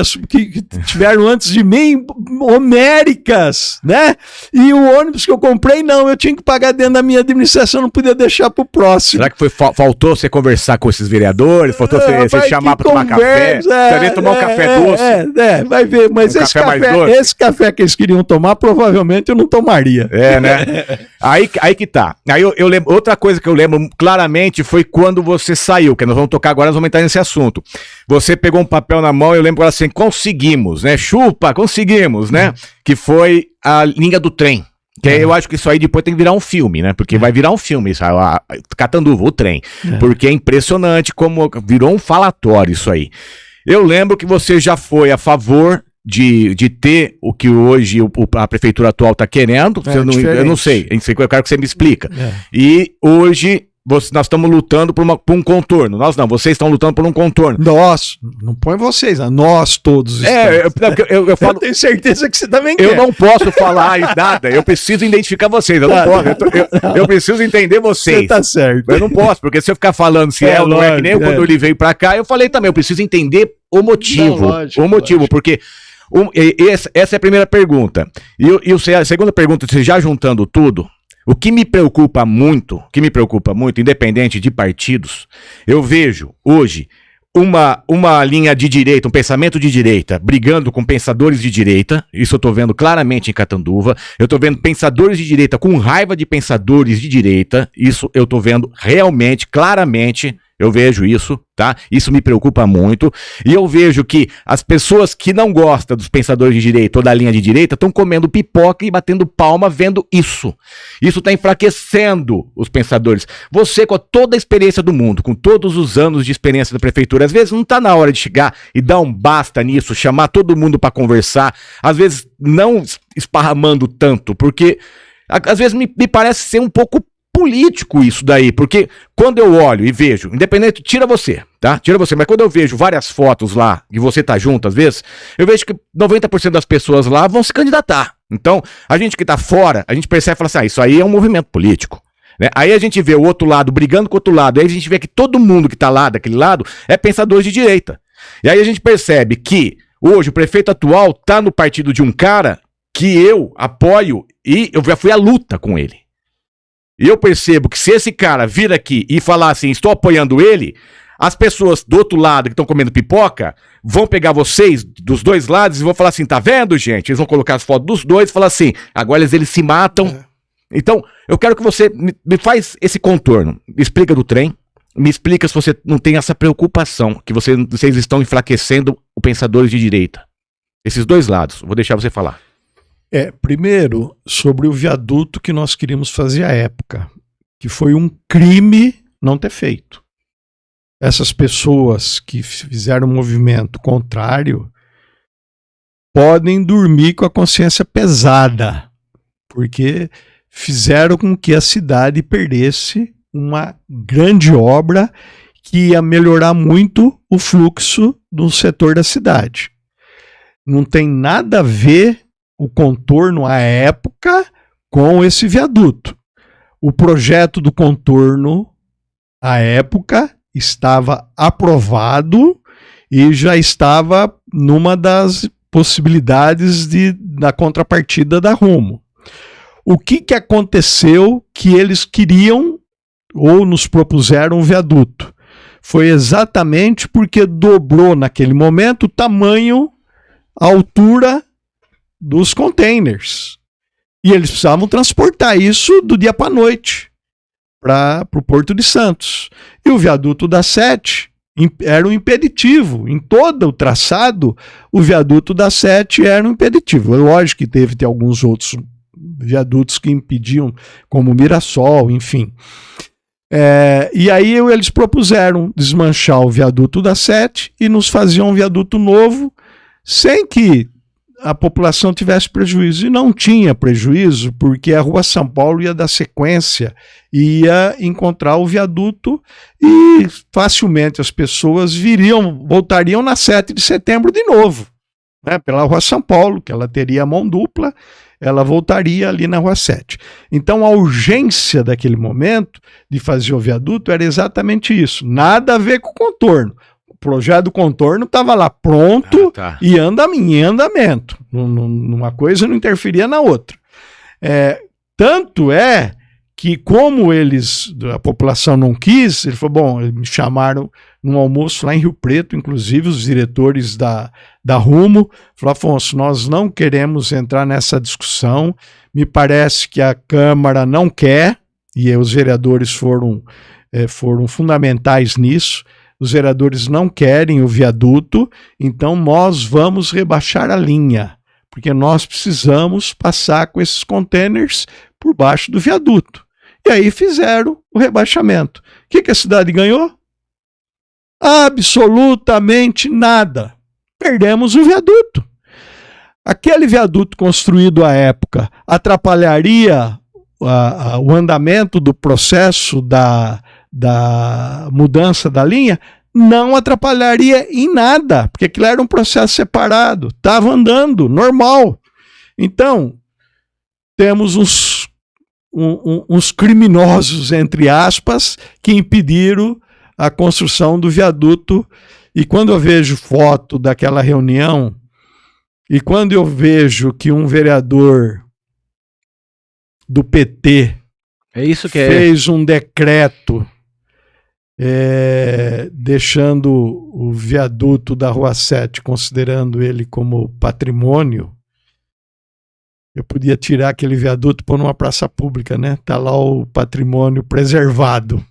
tiveram antes de mim, homéricas, né? E o ônibus que eu comprei, não, eu tinha que pagar dentro da minha administração, não podia deixar pro próximo. Será que faltou você conversar com esses vereadores? Faltou você chamar para tomar café? Você ia tomar um café doce? Vai ver, mas esse café que eles queriam tomar, provavelmente eu não tomaria. Né? Aí que tá. Aí eu lembro, outra coisa que eu lembro claramente foi quando você saiu, que nós vamos tocar agora, nós vamos entrar nesse assunto. Você pegou um papel na mão e eu lembro assim, conseguimos, né? Chupa, conseguimos, né? Que foi a linha do trem. Que eu acho que isso aí depois tem que virar um filme, né? Porque vai virar um filme, isso, Catanduva, o trem. Porque é impressionante como virou um falatório isso aí. Eu lembro que você já foi a favor de ter o que hoje a prefeitura atual está querendo. Eu não sei, eu quero que você me explica. E hoje nós estamos lutando por um contorno. Nós não, vocês estão lutando por um contorno. Nós, não põe vocês, nós todos eu falo, eu tenho certeza que você também quer. Eu não posso falar nada, eu preciso identificar vocês, eu não posso, eu preciso entender vocês. Você tá certo. Eu não posso, porque se eu ficar falando se é ou não é, que nem eu, quando ele veio pra cá, eu falei também, eu preciso entender o motivo. Lógico. Porque essa é a primeira pergunta. E a segunda pergunta, você já juntando tudo, o que me preocupa muito, independente de partidos, eu vejo hoje uma linha de direita, um pensamento de direita, brigando com pensadores de direita, isso eu tô vendo claramente em Catanduva, eu tô vendo pensadores de direita com raiva de pensadores de direita, isso eu tô vendo realmente, claramente, eu vejo isso, tá? Isso me preocupa muito. E eu vejo que as pessoas que não gostam dos pensadores de direita ou da linha de direita estão comendo pipoca e batendo palma vendo isso. Isso está enfraquecendo os pensadores. Você, com toda a experiência do mundo, com todos os anos de experiência da prefeitura, às vezes não está na hora de chegar e dar um basta nisso, chamar todo mundo para conversar, às vezes não esparramando tanto, porque às vezes me parece ser um pouco político isso daí, porque quando eu olho e vejo, independente, tira você, mas quando eu vejo várias fotos lá, e você tá junto às vezes, eu vejo que 90% das pessoas lá vão se candidatar. Então, a gente que tá fora, a gente percebe e fala assim, isso aí é um movimento político. Né? Aí a gente vê o outro lado brigando com o outro lado, aí a gente vê que todo mundo que tá lá daquele lado é pensador de direita. E aí a gente percebe que hoje o prefeito atual tá no partido de um cara que eu apoio e eu já fui à luta com ele. E eu percebo que se esse cara vir aqui e falar assim, estou apoiando ele, as pessoas do outro lado que estão comendo pipoca vão pegar vocês dos dois lados e vão falar assim, tá vendo, gente? Eles vão colocar as fotos dos dois e falar assim, agora eles se matam. Então, eu quero que você me faz esse contorno. Me explica do trem, me explica se você não tem essa preocupação, que vocês estão enfraquecendo os pensadores de direita. Esses dois lados, vou deixar você falar. Primeiro, sobre o viaduto que nós queríamos fazer à época, que foi um crime não ter feito. Essas pessoas que fizeram um movimento contrário podem dormir com a consciência pesada, porque fizeram com que a cidade perdesse uma grande obra que ia melhorar muito o fluxo do setor da cidade. Não tem nada a ver o contorno à época com esse viaduto. O projeto do contorno à época estava aprovado e já estava numa das possibilidades da contrapartida da Rumo. O que aconteceu que eles queriam ou nos propuseram um viaduto? Foi exatamente porque dobrou naquele momento o tamanho, a altura dos containers. E eles precisavam transportar isso do dia para a noite para o Porto de Santos. E o viaduto da 7 era um impeditivo. Em todo o traçado, o viaduto da 7 era um impeditivo. É lógico que teve alguns outros viadutos que impediam, como o Mirassol, enfim. E aí eles propuseram desmanchar o viaduto da 7 e nos faziam um viaduto novo, sem que a população tivesse prejuízo. E não tinha prejuízo, porque a Rua São Paulo ia dar sequência, ia encontrar o viaduto e facilmente as pessoas voltariam na 7 de setembro de novo. né, pela Rua São Paulo, que ela teria a mão dupla, ela voltaria ali na Rua 7. Então a urgência daquele momento de fazer o viaduto era exatamente isso, nada a ver com o contorno. O projeto do contorno estava lá pronto e em andamento. Uma coisa não interferia na outra. Tanto é que como a população não quis, ele falou, bom, me chamaram num almoço lá em Rio Preto, inclusive os diretores da Rumo, falaram, Afonso, nós não queremos entrar nessa discussão, me parece que a Câmara não quer, e os vereadores foram fundamentais nisso, os vereadores não querem o viaduto, então nós vamos rebaixar a linha, porque nós precisamos passar com esses containers por baixo do viaduto. E aí fizeram o rebaixamento. O que a cidade ganhou? Absolutamente nada. Perdemos o viaduto. Aquele viaduto construído à época atrapalharia o andamento do processo da mudança da linha? Não atrapalharia em nada, porque aquilo era um processo separado, estava andando, normal. Então, temos uns criminosos, entre aspas, que impediram a construção do viaduto. E quando eu vejo foto daquela reunião, e quando eu vejo que um vereador do PT fez um decreto deixando o viaduto da Rua 7, considerando ele como patrimônio, eu podia tirar aquele viaduto e pôr numa praça pública, né? Tá lá o patrimônio preservado,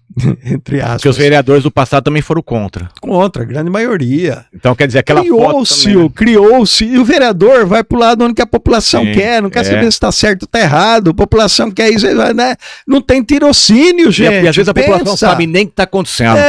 entre aspas. Porque os vereadores do passado também foram contra. Contra, a grande maioria. Então quer dizer, aquela criou-se, e o vereador vai pro lado onde que a população quer, não quer saber se está certo ou está errado, a população quer isso, né? Não tem tirocínio, gente. E às vezes a população não sabe nem o que está acontecendo.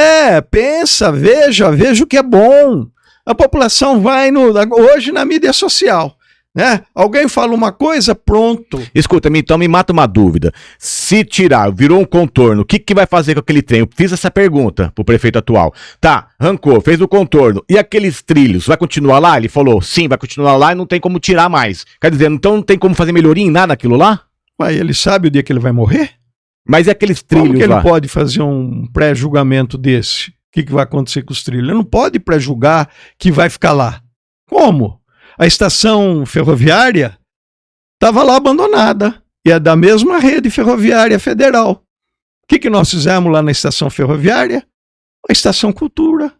Pensa, veja o que é bom. A população vai hoje na mídia social. Né? Alguém fala uma coisa, pronto. Escuta-me, então me mata uma dúvida. Se tirar, virou um contorno, o que vai fazer com aquele trem? Eu fiz essa pergunta pro prefeito atual. Tá, arrancou, fez o contorno. E aqueles trilhos, vai continuar lá? Ele falou, sim, vai continuar lá e não tem como tirar mais. Quer dizer, então não tem como fazer melhoria em nada naquilo lá? Ué, ele sabe o dia que ele vai morrer? Mas e aqueles trilhos como que lá? Ele pode fazer um pré-julgamento desse? O que vai acontecer com os trilhos? Ele não pode pré-julgar que vai ficar lá. Como? A estação ferroviária estava lá abandonada. E é da mesma rede ferroviária federal. O que nós fizemos lá na estação ferroviária? A estação Cultura.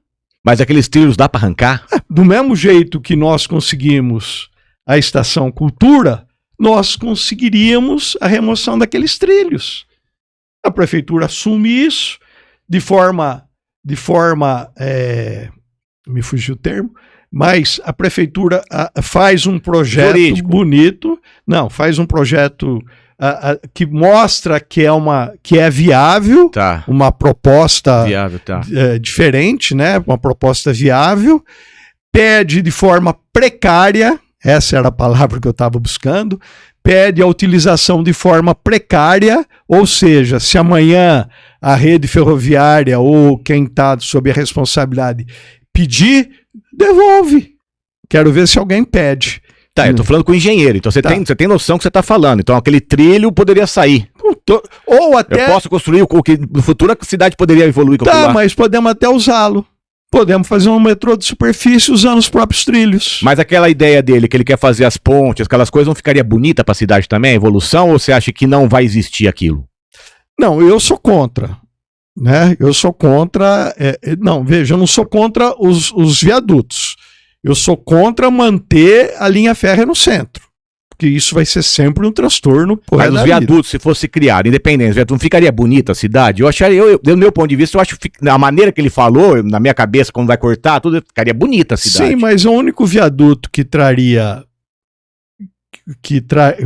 Mas aqueles trilhos dá para arrancar? Do mesmo jeito que nós conseguimos a estação Cultura, nós conseguiríamos a remoção daqueles trilhos. A prefeitura assume isso de forma me fugiu o termo, mas a prefeitura faz um projeto jurídico bonito, faz um projeto que mostra que é viável, uma proposta viável, diferente, né? Uma proposta viável, pede de forma precária, essa era a palavra que eu estava buscando, pede a utilização de forma precária, ou seja, se amanhã a rede ferroviária ou quem está sob a responsabilidade pedir, devolve. Quero ver se alguém pede. Tá, eu tô falando com o engenheiro, então você tem noção que você tá falando. Então aquele trilho poderia sair. Ou até... Eu posso construir o que no futuro a cidade poderia evoluir com aquilo lá. Mas podemos até usá-lo. Podemos fazer um metrô de superfície usando os próprios trilhos. Mas aquela ideia dele, que ele quer fazer as pontes, aquelas coisas, não ficaria bonita pra cidade também, a evolução? Ou você acha que não vai existir aquilo? Não, eu sou contra. Né? Eu sou contra... veja, eu não sou contra os viadutos. Eu sou contra manter a linha férrea no centro. Porque isso vai ser sempre um transtorno. Mas os viadutos, se fosse criado, independente, não ficaria bonita a cidade? Eu acharia, do meu ponto de vista, eu acho que a maneira que ele falou, na minha cabeça, quando vai cortar, tudo ficaria bonita a cidade. Sim, mas o único viaduto que traria,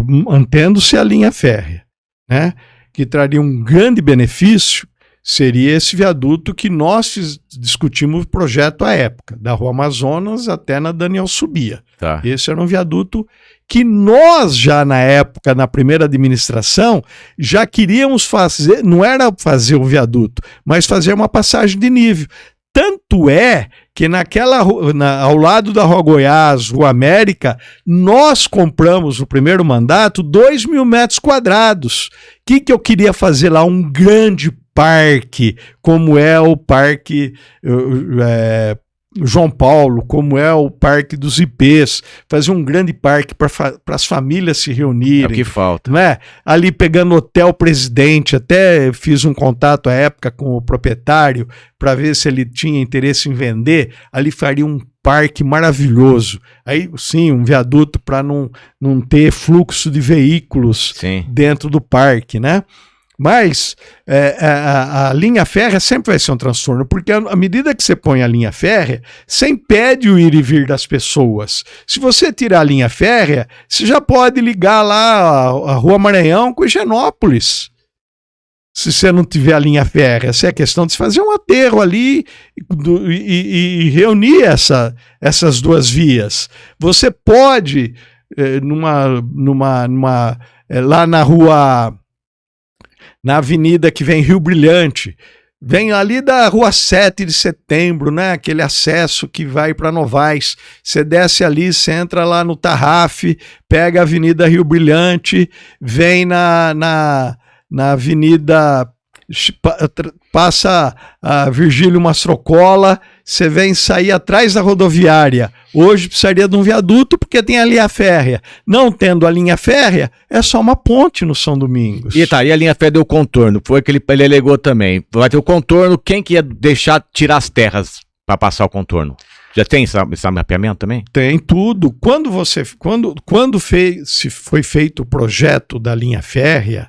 mantendo-se a linha férrea, né, que traria um grande benefício, seria esse viaduto que nós discutimos o projeto à época, da Rua Amazonas até na Daniel Subia. Tá. Esse era um viaduto que nós já na época, na primeira administração, já queríamos fazer, não era fazer um viaduto, mas fazer uma passagem de nível. Tanto é que ao lado da Rua Goiás, Rua América, nós compramos no primeiro mandato 2.000 metros quadrados. O que eu queria fazer lá? Um grande parque, como é o Parque João Paulo, como é o Parque dos IPs, fazer um grande parque para as famílias se reunirem. É o que falta. Não é? Ali pegando Hotel Presidente, até fiz um contato à época com o proprietário para ver se ele tinha interesse em vender. Ali faria um parque maravilhoso. Aí sim, um viaduto para não ter fluxo de veículos dentro do parque, né? Mas a linha férrea sempre vai ser um transtorno, porque à medida que você põe a linha férrea, você impede o ir e vir das pessoas. Se você tirar a linha férrea, você já pode ligar lá a Rua Maranhão com Higienópolis. Se você não tiver a linha férrea, é questão de se fazer um aterro ali e reunir essas duas vias. Você pode, lá na rua... na avenida que vem Rio Brilhante, vem ali da Rua 7 de Setembro, né? Aquele acesso que vai para Novaes. Você desce ali, você entra lá no Tarraf, pega a Avenida Rio Brilhante, vem na Avenida, passa a Virgílio Mastrocola, você vem sair atrás da rodoviária. Hoje precisaria de um viaduto porque tem a linha férrea. Não tendo a linha férrea, é só uma ponte no São Domingos. E a linha férrea deu contorno, foi que ele alegou também. Vai ter o contorno, quem que ia deixar tirar as terras para passar o contorno? Já tem esse mapeamento também? Tem tudo. Quando foi feito o projeto da linha férrea,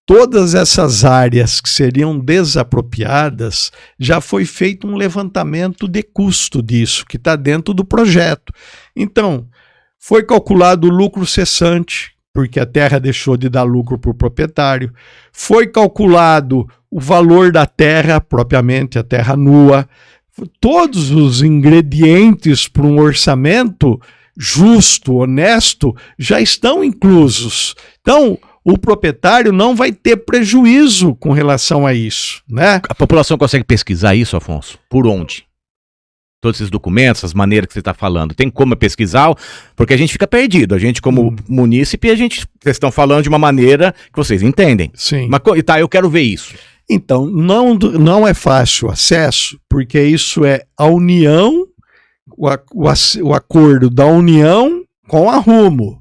todas essas áreas que seriam desapropriadas, já foi feito um levantamento de custo disso, que está dentro do projeto. Então, foi calculado o lucro cessante, porque a terra deixou de dar lucro para o proprietário. Foi calculado o valor da terra, propriamente a terra nua. Todos os ingredientes para um orçamento justo, honesto, já estão inclusos. Então, o proprietário não vai ter prejuízo com relação a isso, né? A população consegue pesquisar isso, Afonso? Por onde? Todos esses documentos, as maneiras que você está falando. Tem como pesquisar? Porque a gente fica perdido. A gente, como munícipe, vocês estão falando de uma maneira que vocês entendem. Sim. Mas, eu quero ver isso. Então, não é fácil o acesso, porque isso é a união, o acordo da União com a Rumo.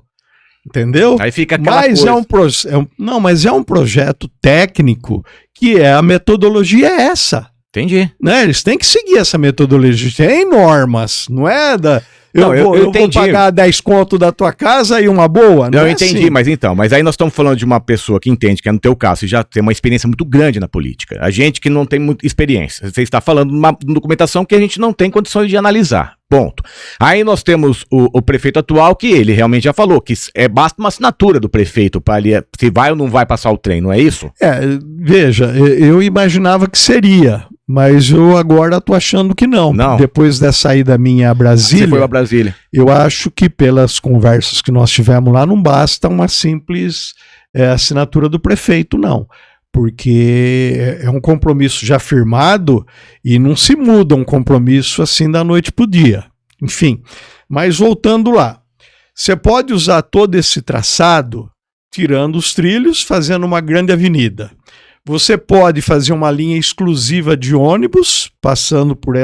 Entendeu? Aí fica aquela mas coisa. Mas é um projeto técnico que a metodologia é essa. Entendi. Né? Eles têm que seguir essa metodologia. Tem normas, não é da... Eu vou pagar 10 conto da tua casa e uma boa? Não, eu entendi, assim. mas aí nós estamos falando de uma pessoa que entende, que é no teu caso, e já tem uma experiência muito grande na política. A gente que não tem muita experiência. Você está falando de uma documentação que a gente não tem condições de analisar. Ponto. Aí nós temos o prefeito atual, que ele realmente já falou que basta uma assinatura do prefeito para ele, se vai ou não vai passar o trem, não é isso? Veja, eu imaginava que seria, mas eu agora estou achando que não. Depois dessa ida minha a Brasília, você foi a Brasília. Eu acho que pelas conversas que nós tivemos lá, não basta uma simples assinatura do prefeito, não. Porque é um compromisso já firmado e não se muda um compromisso assim da noite para o dia. Enfim, mas voltando lá, você pode usar todo esse traçado tirando os trilhos, fazendo uma grande avenida. Você pode fazer uma linha exclusiva de ônibus, passando por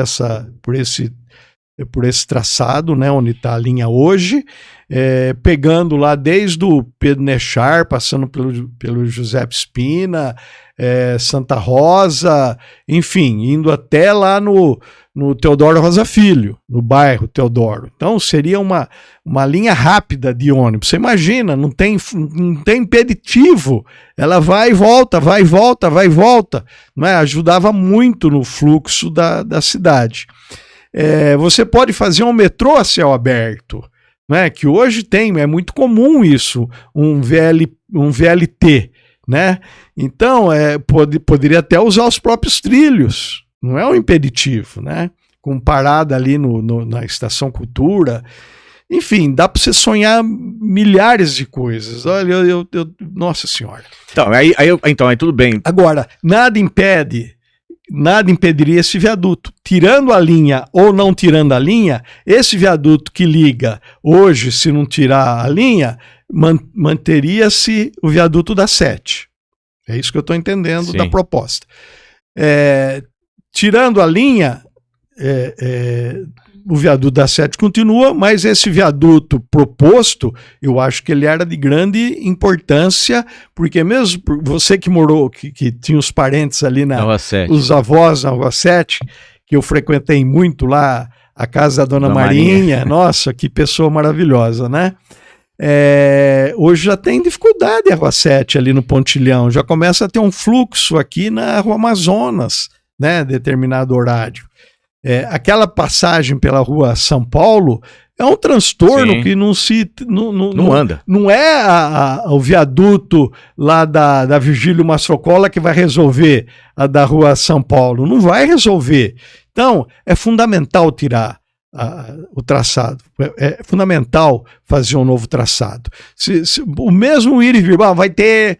esse traçado, né, onde está a linha hoje, pegando lá desde o Pedro Nechar, passando pelo Giuseppe Spina, Santa Rosa, enfim, indo até lá no Teodoro Rosa Filho, no bairro Teodoro. Então seria uma linha rápida de ônibus. Você imagina, não tem impeditivo, ela vai e volta, vai e volta, vai e volta, não é? Ajudava muito no fluxo da cidade. Você pode fazer um metrô a céu aberto, né? Que hoje é muito comum isso, um VLT, né? Então, poderia até usar os próprios trilhos, não é um impeditivo, né? Com parada ali na Estação Cultura. Enfim, dá para você sonhar milhares de coisas. Olha, Nossa Senhora. Então, aí tudo bem. Agora, nada impede nada impediria esse viaduto. Tirando a linha ou não tirando a linha, esse viaduto que liga hoje, se não tirar a linha, manteria-se o viaduto da 7. É isso que eu estou entendendo da proposta. Tirando a linha, o viaduto da 7 continua, mas esse viaduto proposto, eu acho que ele era de grande importância, porque mesmo você que morou, que tinha os parentes ali os avós na Rua 7, que eu frequentei muito lá, a casa da Dona Marinha, nossa, que pessoa maravilhosa, né? Hoje já tem dificuldade a Rua 7 ali no Pontilhão, já começa a ter um fluxo aqui na Rua Amazonas, né, determinado horário. Aquela passagem pela Rua São Paulo é um transtorno que não anda. Não é o viaduto lá da Virgílio Mastrocola que vai resolver a da Rua São Paulo. Não vai resolver. Então, é fundamental tirar o traçado. É fundamental fazer um novo traçado. O mesmo ir e vir, vai ter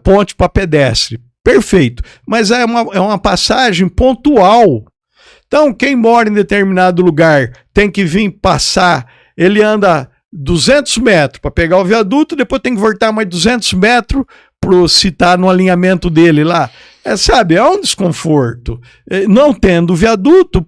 ponte para pedestre. Perfeito. Mas é uma passagem pontual. Então, quem mora em determinado lugar tem que vir passar, ele anda 200 metros para pegar o viaduto, depois tem que voltar mais 200 metros para citar no alinhamento dele lá. Sabe, é um desconforto. Não tendo o viaduto,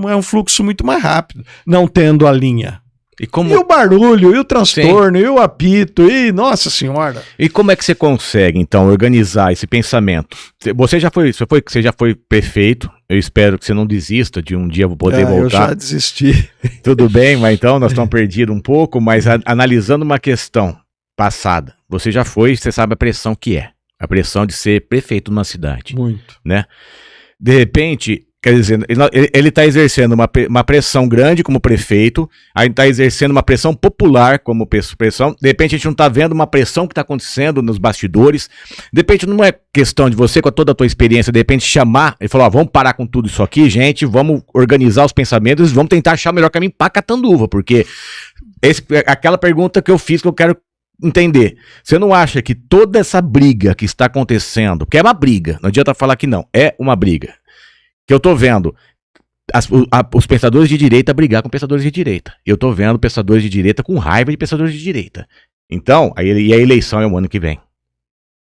é um fluxo muito mais rápido, não tendo a linha. E o barulho, e o transtorno, e o apito, e nossa senhora. E como é que você consegue, então, organizar esse pensamento? Você já foi prefeito, eu espero que você não desista de um dia poder voltar. Eu já desisti. Tudo bem, mas então nós estamos perdidos um pouco, mas analisando uma questão passada, você já foi, você sabe a pressão que é. A pressão de ser prefeito numa cidade. Muito. Né? De repente, quer dizer, ele está exercendo uma pressão grande como prefeito, aí está exercendo uma pressão popular como pressão, de repente a gente não está vendo uma pressão que está acontecendo nos bastidores, de repente não é questão de você, com toda a tua experiência, de repente chamar e falar, vamos parar com tudo isso aqui, gente, vamos organizar os pensamentos, vamos tentar achar o melhor caminho para Catanduva, porque aquela pergunta que eu fiz que eu quero entender, você não acha que toda essa briga que está acontecendo, que é uma briga, não adianta falar que não, é uma briga, que eu tô vendo os pensadores de direita brigar com pensadores de direita. Eu tô vendo pensadores de direita com raiva de pensadores de direita. Então, a eleição é o ano que vem.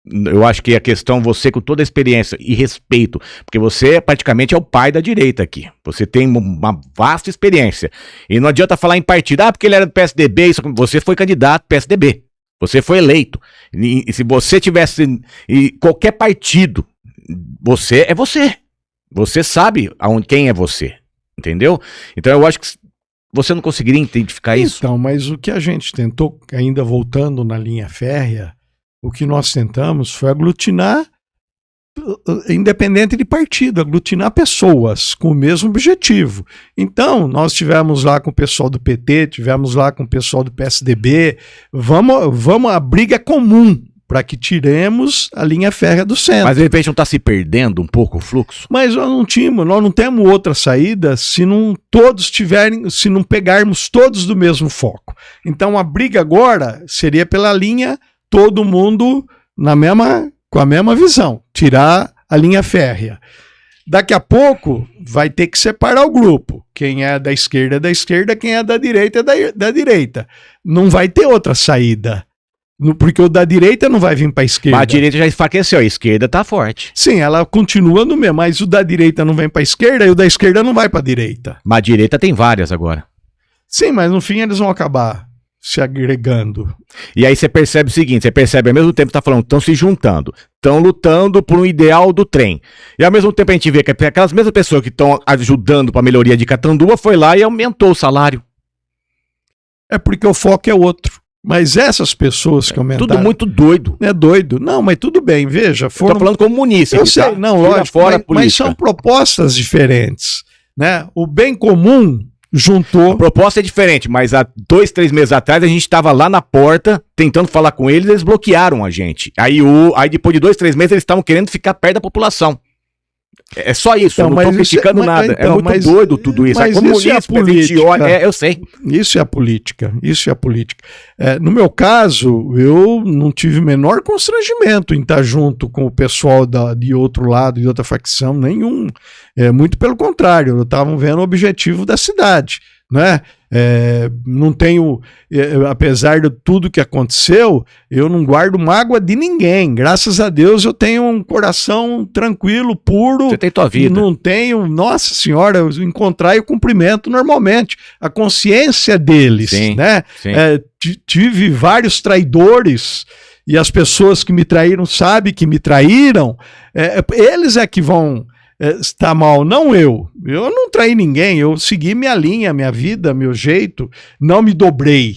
Eu acho que a questão, você com toda a experiência e respeito, porque você praticamente é o pai da direita aqui. Você tem uma vasta experiência. E não adianta falar em partido, porque ele era do PSDB, você foi candidato PSDB. Você foi eleito. E se você tivesse qualquer partido, você é você. Você sabe quem é você, entendeu? Então eu acho que você não conseguiria identificar isso. Então, mas o que a gente tentou, ainda voltando na linha férrea, o que nós tentamos foi aglutinar, independente de partido, aglutinar pessoas com o mesmo objetivo. Então, nós tivemos lá com o pessoal do PT, tivemos lá com o pessoal do PSDB, vamos a briga comum, para que tiremos a linha férrea do centro. Mas de repente não está se perdendo um pouco o fluxo? Mas nós não temos outra saída se não pegarmos todos do mesmo foco. Então a briga agora seria pela linha, todo mundo com a mesma visão, tirar a linha férrea. Daqui a pouco vai ter que separar o grupo. Quem é da esquerda é da esquerda, quem é da direita é da direita. Não vai ter outra saída. Porque o da direita não vai vir para a esquerda. Mas a direita já enfraqueceu, a esquerda tá forte. Sim, ela continua no mesmo, mas o da direita não vem para a esquerda e o da esquerda não vai para a direita. Mas a direita tem várias agora. Sim, mas no fim eles vão acabar se agregando. E aí você percebe o seguinte, ao mesmo tempo tá falando, estão se juntando, estão lutando por um ideal do trem. E ao mesmo tempo a gente vê que aquelas mesmas pessoas que estão ajudando para a melhoria de Catanduva foi lá e aumentou o salário. É porque o foco é outro. Mas essas pessoas que aumentaram... Tudo muito doido. É doido. Não, mas tudo bem, veja. Estou falando comunista. Eu sei, não, lógico, mas são propostas diferentes. Né? O bem comum juntou... A proposta é diferente, mas há 2, 3 meses atrás a gente estava lá na porta tentando falar com eles bloquearam a gente. Aí depois de 2, 3 meses eles estavam querendo ficar perto da população. É só isso, então, eu não tô criticando nada. Então, é muito doido tudo isso. Mas isso é a política. Eu sei. Isso é a política. No meu caso, eu não tive o menor constrangimento em estar junto com o pessoal de outro lado, de outra facção, nenhum. Muito pelo contrário, eu estava vendo o objetivo da cidade, né? Não tenho, apesar de tudo que aconteceu, eu não guardo mágoa de ninguém. Graças a Deus eu tenho um coração tranquilo, puro. Você tem tua vida. Não tenho, nossa senhora, eu encontrar e eu cumprimento normalmente. A consciência deles, sim, né? Sim. Tive vários traidores e as pessoas que me traíram sabem que me traíram. Eles é que vão está mal, não eu. Eu não traí ninguém, eu segui minha linha, minha vida, meu jeito, não me dobrei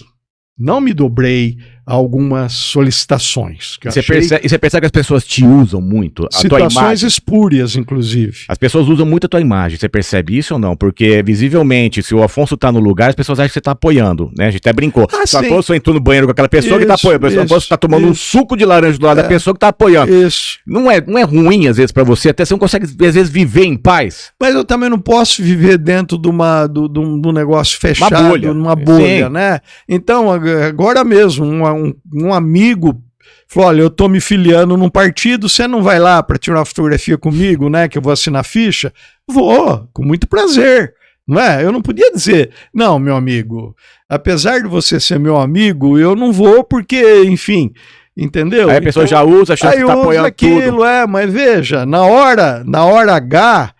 a algumas solicitações. E você percebe que as pessoas te usam muito, a tua imagem. Situações espúrias, inclusive. As pessoas usam muito a tua imagem, você percebe isso ou não? Porque visivelmente, se o Afonso tá no lugar, as pessoas acham que você tá apoiando, né? A gente até brincou. Se o Afonso entrou no banheiro com aquela pessoa que tá apoiando, o Afonso tá tomando um suco de laranja do lado da pessoa que tá apoiando. Isso. Não é ruim, às vezes, pra você, até você não consegue, às vezes, viver em paz. Mas eu também não posso viver dentro de um negócio fechado, numa bolha, né? Então, agora mesmo, um amigo falou, olha, eu tô me filiando num partido, você não vai lá para tirar uma fotografia comigo, né, que eu vou assinar a ficha? Vou, com muito prazer, não é? Eu não podia dizer, não, meu amigo, apesar de você ser meu amigo, eu não vou porque, enfim, entendeu? Aí a pessoa já usa, achando que tá apoiando aquilo, tudo. Mas veja, na hora H,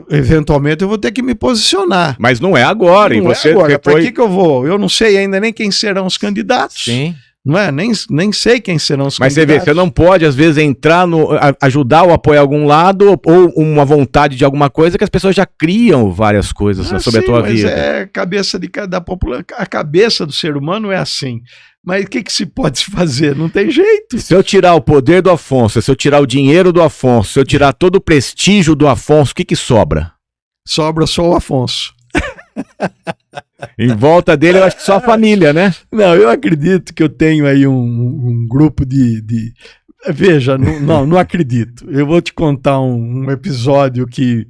eventualmente eu vou ter que me posicionar. Mas não é agora. Não é agora. Para que eu vou? Eu não sei ainda nem quem serão os candidatos. Sim. Não é? Nem sei quem serão os candidatos. Mas você vê, você não pode, às vezes, entrar ajudar ou apoiar algum lado ou uma vontade de alguma coisa que as pessoas já criam várias coisas sobre a tua vida. Mas é a cabeça de cada população. A cabeça do ser humano é assim. Mas o que se pode fazer? Não tem jeito. Se eu tirar o poder do Afonso, se eu tirar o dinheiro do Afonso, se eu tirar todo o prestígio do Afonso, o que sobra? Sobra só o Afonso. Em volta dele, eu acho que só a família, né? Não, eu acredito que eu tenho aí um grupo de... Veja, não acredito. Eu vou te contar um episódio que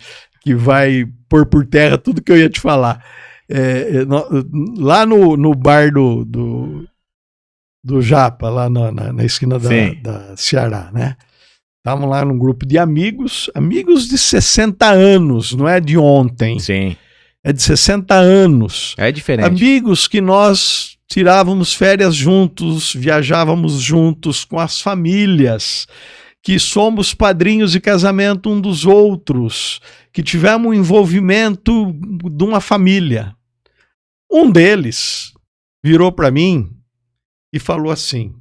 vai pôr por terra tudo que eu ia te falar. Lá no bar do Japa, lá na esquina da Ceará, né? Estavam lá num grupo de amigos de 60 anos, não é de ontem. Sim. É de 60 anos. É diferente. Amigos que nós tirávamos férias juntos, viajávamos juntos com as famílias, que somos padrinhos de casamento um dos outros, que tivemos um envolvimento de uma família. Um deles virou para mim e falou assim: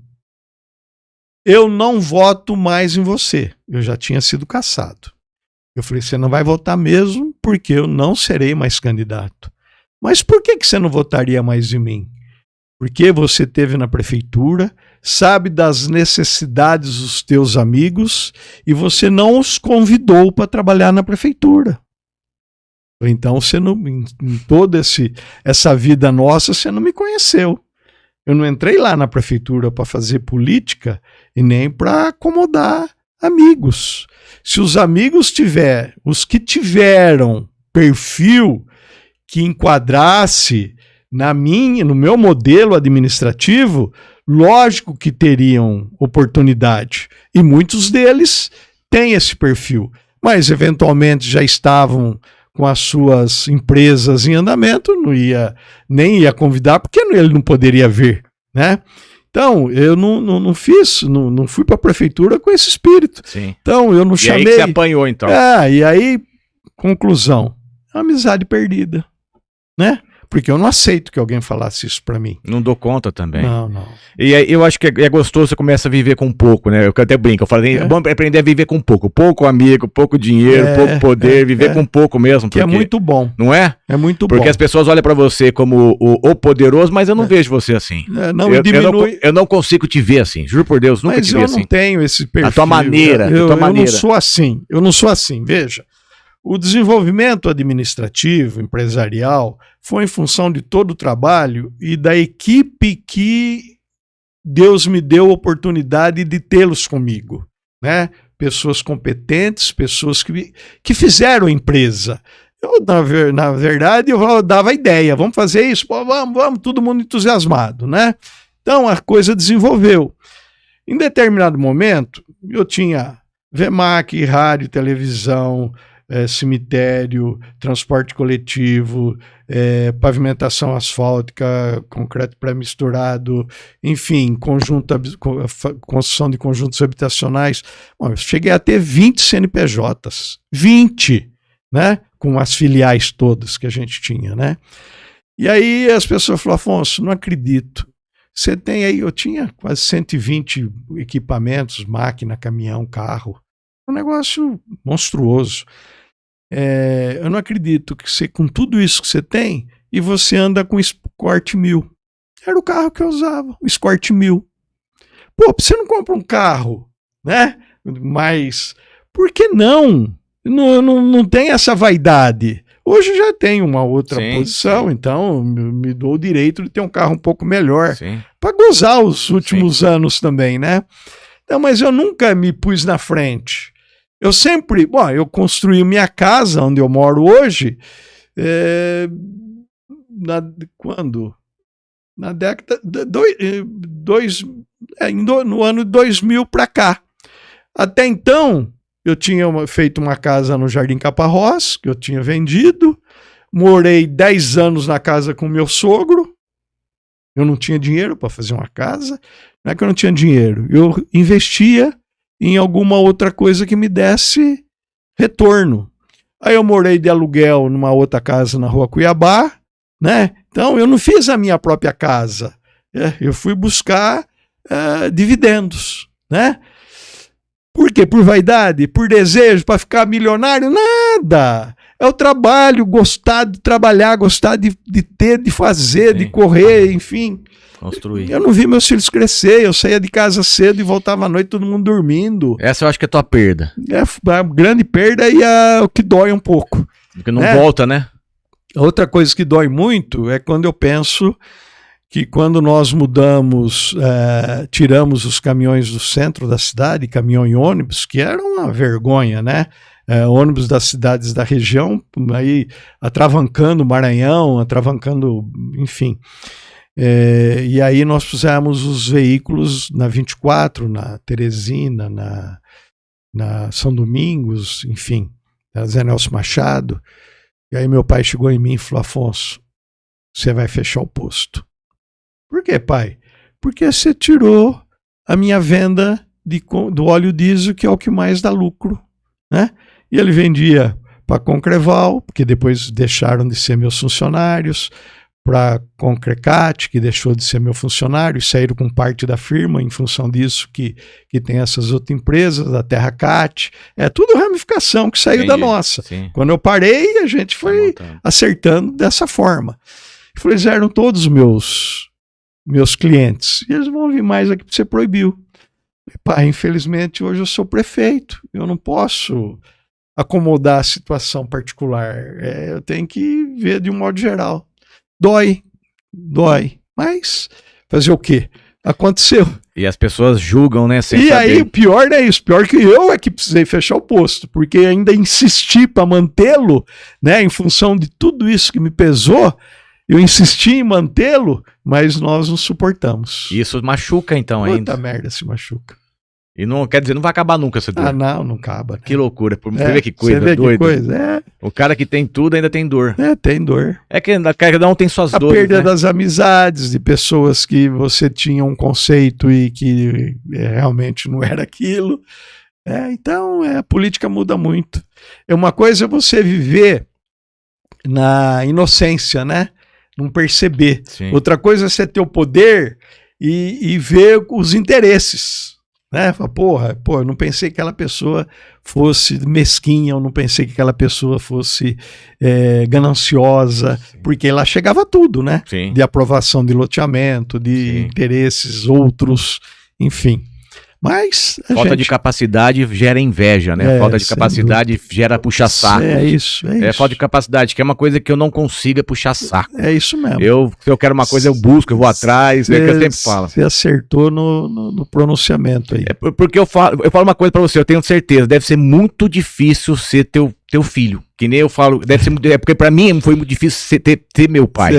eu não voto mais em você. Eu já tinha sido cassado. Eu falei, você não vai votar mesmo porque eu não serei mais candidato. Mas por que você não votaria mais em mim? Porque você esteve na prefeitura, sabe das necessidades dos teus amigos e você não os convidou para trabalhar na prefeitura. Então, você não, em toda essa vida nossa, você não me conheceu. Eu não entrei lá na prefeitura para fazer política e nem para acomodar amigos. Se os amigos os que tiveram perfil que enquadrasse no meu modelo administrativo, lógico que teriam oportunidade. E muitos deles têm esse perfil, mas eventualmente já estavam com as suas empresas em andamento, nem ia convidar, porque ele não poderia vir, né? Então, eu não fui para a prefeitura com esse espírito. Sim. Então, eu não chamei... E aí que você apanhou, então. E aí, conclusão, amizade perdida, né? Porque eu não aceito que alguém falasse isso pra mim. Não dou conta também. Não. E aí, eu acho que é gostoso, você começa a viver com pouco, né? Eu até brinco, eu falei, é bom aprender a viver com pouco. Pouco amigo, pouco dinheiro, pouco poder, viver com pouco mesmo. Que é muito bom. Não é? É muito bom. Porque as pessoas olham pra você como o poderoso, mas eu não vejo você assim. Eu não consigo te ver assim, juro por Deus, nunca te vi assim. Mas eu não tenho esse perfil. A tua maneira. Eu não sou assim. Eu não sou assim, veja. O desenvolvimento administrativo, empresarial, foi em função de todo o trabalho e da equipe que Deus me deu a oportunidade de tê-los comigo, né? pessoas competentes, pessoas que fizeram empresa. Eu, na verdade, eu dava ideia, vamos fazer isso, pô, vamos, todo mundo entusiasmado, né? Então a coisa desenvolveu. Em determinado momento, eu tinha VMAC, rádio, televisão, cemitério, transporte coletivo, pavimentação asfáltica, concreto pré-misturado, enfim, construção de conjuntos habitacionais. Bom, eu cheguei a ter 20 CNPJs, 20, né? Com as filiais todas que a gente tinha, né? E aí as pessoas falaram, Afonso, não acredito. Você tem aí, eu tinha quase 120 equipamentos, máquina, caminhão, carro. Um negócio monstruoso. Eu não acredito que você, com tudo isso que você tem, e você anda com o Escort 1000. Era o carro que eu usava, o Escort 1000. Pô, você não compra um carro, né? Mas, por que não? Não tem essa vaidade. Hoje já tem uma outra posição, então me dou o direito de ter um carro um pouco melhor para gozar os últimos anos também, né? Então, mas eu nunca me pus na frente. Eu sempre, eu construí minha casa onde eu moro hoje, quando? Na década no ano 2000 para cá. Até então, eu tinha feito uma casa no Jardim Caparrós, que eu tinha vendido. Morei 10 anos na casa com meu sogro. Eu não tinha dinheiro para fazer uma casa. Não é que eu não tinha dinheiro. Eu investia em alguma outra coisa que me desse retorno. Aí eu morei de aluguel numa outra casa na Rua Cuiabá, né? Então eu não fiz a minha própria casa. Eu fui buscar dividendos, né? Por quê? Por vaidade? Por desejo? Para ficar milionário? Nada! É o trabalho, gostar de trabalhar, gostar de ter, de fazer, de correr, enfim. Construir. Eu não vi meus filhos crescer, eu saía de casa cedo e voltava à noite, todo mundo dormindo. Essa eu acho que é a tua perda. A grande perda e o que dói um pouco. Porque não volta, né? Outra coisa que dói muito é quando eu penso que quando nós mudamos, tiramos os caminhões do centro da cidade, caminhão e ônibus, que era uma vergonha, né? Ônibus das cidades da região, aí atravancando o Maranhão, atravancando, enfim. E aí nós pusemos os veículos na 24, na Teresina, na São Domingos, enfim, na Zé Nelson Machado. E aí meu pai chegou em mim e falou, Afonso, você vai fechar o posto. Por quê, pai? Porque você tirou a minha venda do óleo diesel, que é o que mais dá lucro, né? E ele vendia para Concreval, porque depois deixaram de ser meus funcionários, para Concrecat, que deixou de ser meu funcionário, e saíram com parte da firma em função disso, que tem essas outras empresas, a Terracat, tudo ramificação que saiu da nossa. Sim. Quando eu parei, a gente foi acertando dessa forma. Eu falei, eles eram todos meus clientes, e eles vão vir mais aqui porque você proibiu. Pai, infelizmente hoje eu sou prefeito, eu não posso acomodar a situação particular, eu tenho que ver de um modo geral. Dói, mas fazer o quê? Aconteceu. E as pessoas julgam, né? Sem saber. E aí o pior não é isso, pior que eu é que precisei fechar o posto, porque ainda insisti para mantê-lo, né? Em função de tudo isso que me pesou, eu insisti em mantê-lo, mas nós não suportamos. Isso machuca então ainda. Puta merda, se machuca. E não quer dizer, não vai acabar nunca essa dor. Não acaba. Né? Que loucura. Você vê que coisa doida. Que coisa. O cara que tem tudo ainda tem dor. Tem dor. É que cada um tem suas dores. A perda das amizades, de pessoas que você tinha um conceito e que realmente não era aquilo. Então, a política muda muito. Uma coisa é você viver na inocência, né? Não perceber. Sim. Outra coisa é você ter o poder e ver os interesses. Né? Fala, eu não pensei que aquela pessoa fosse mesquinha, eu não pensei que aquela pessoa fosse gananciosa, porque lá chegava tudo, né? Sim. De aprovação de loteamento, de interesses outros, enfim. Mas falta de capacidade gera inveja, né? Falta de capacidade gera puxar saco. É isso. Falta de capacidade, que é uma coisa que eu não consigo puxar saco. É isso mesmo. Se eu quero uma coisa, eu busco, eu vou atrás, é o que eu sempre falo. Você acertou no pronunciamento aí. Porque eu falo uma coisa pra você, eu tenho certeza, deve ser muito difícil ser teu filho. Que nem eu falo, deve ser muito. Porque pra mim foi muito difícil ter meu pai.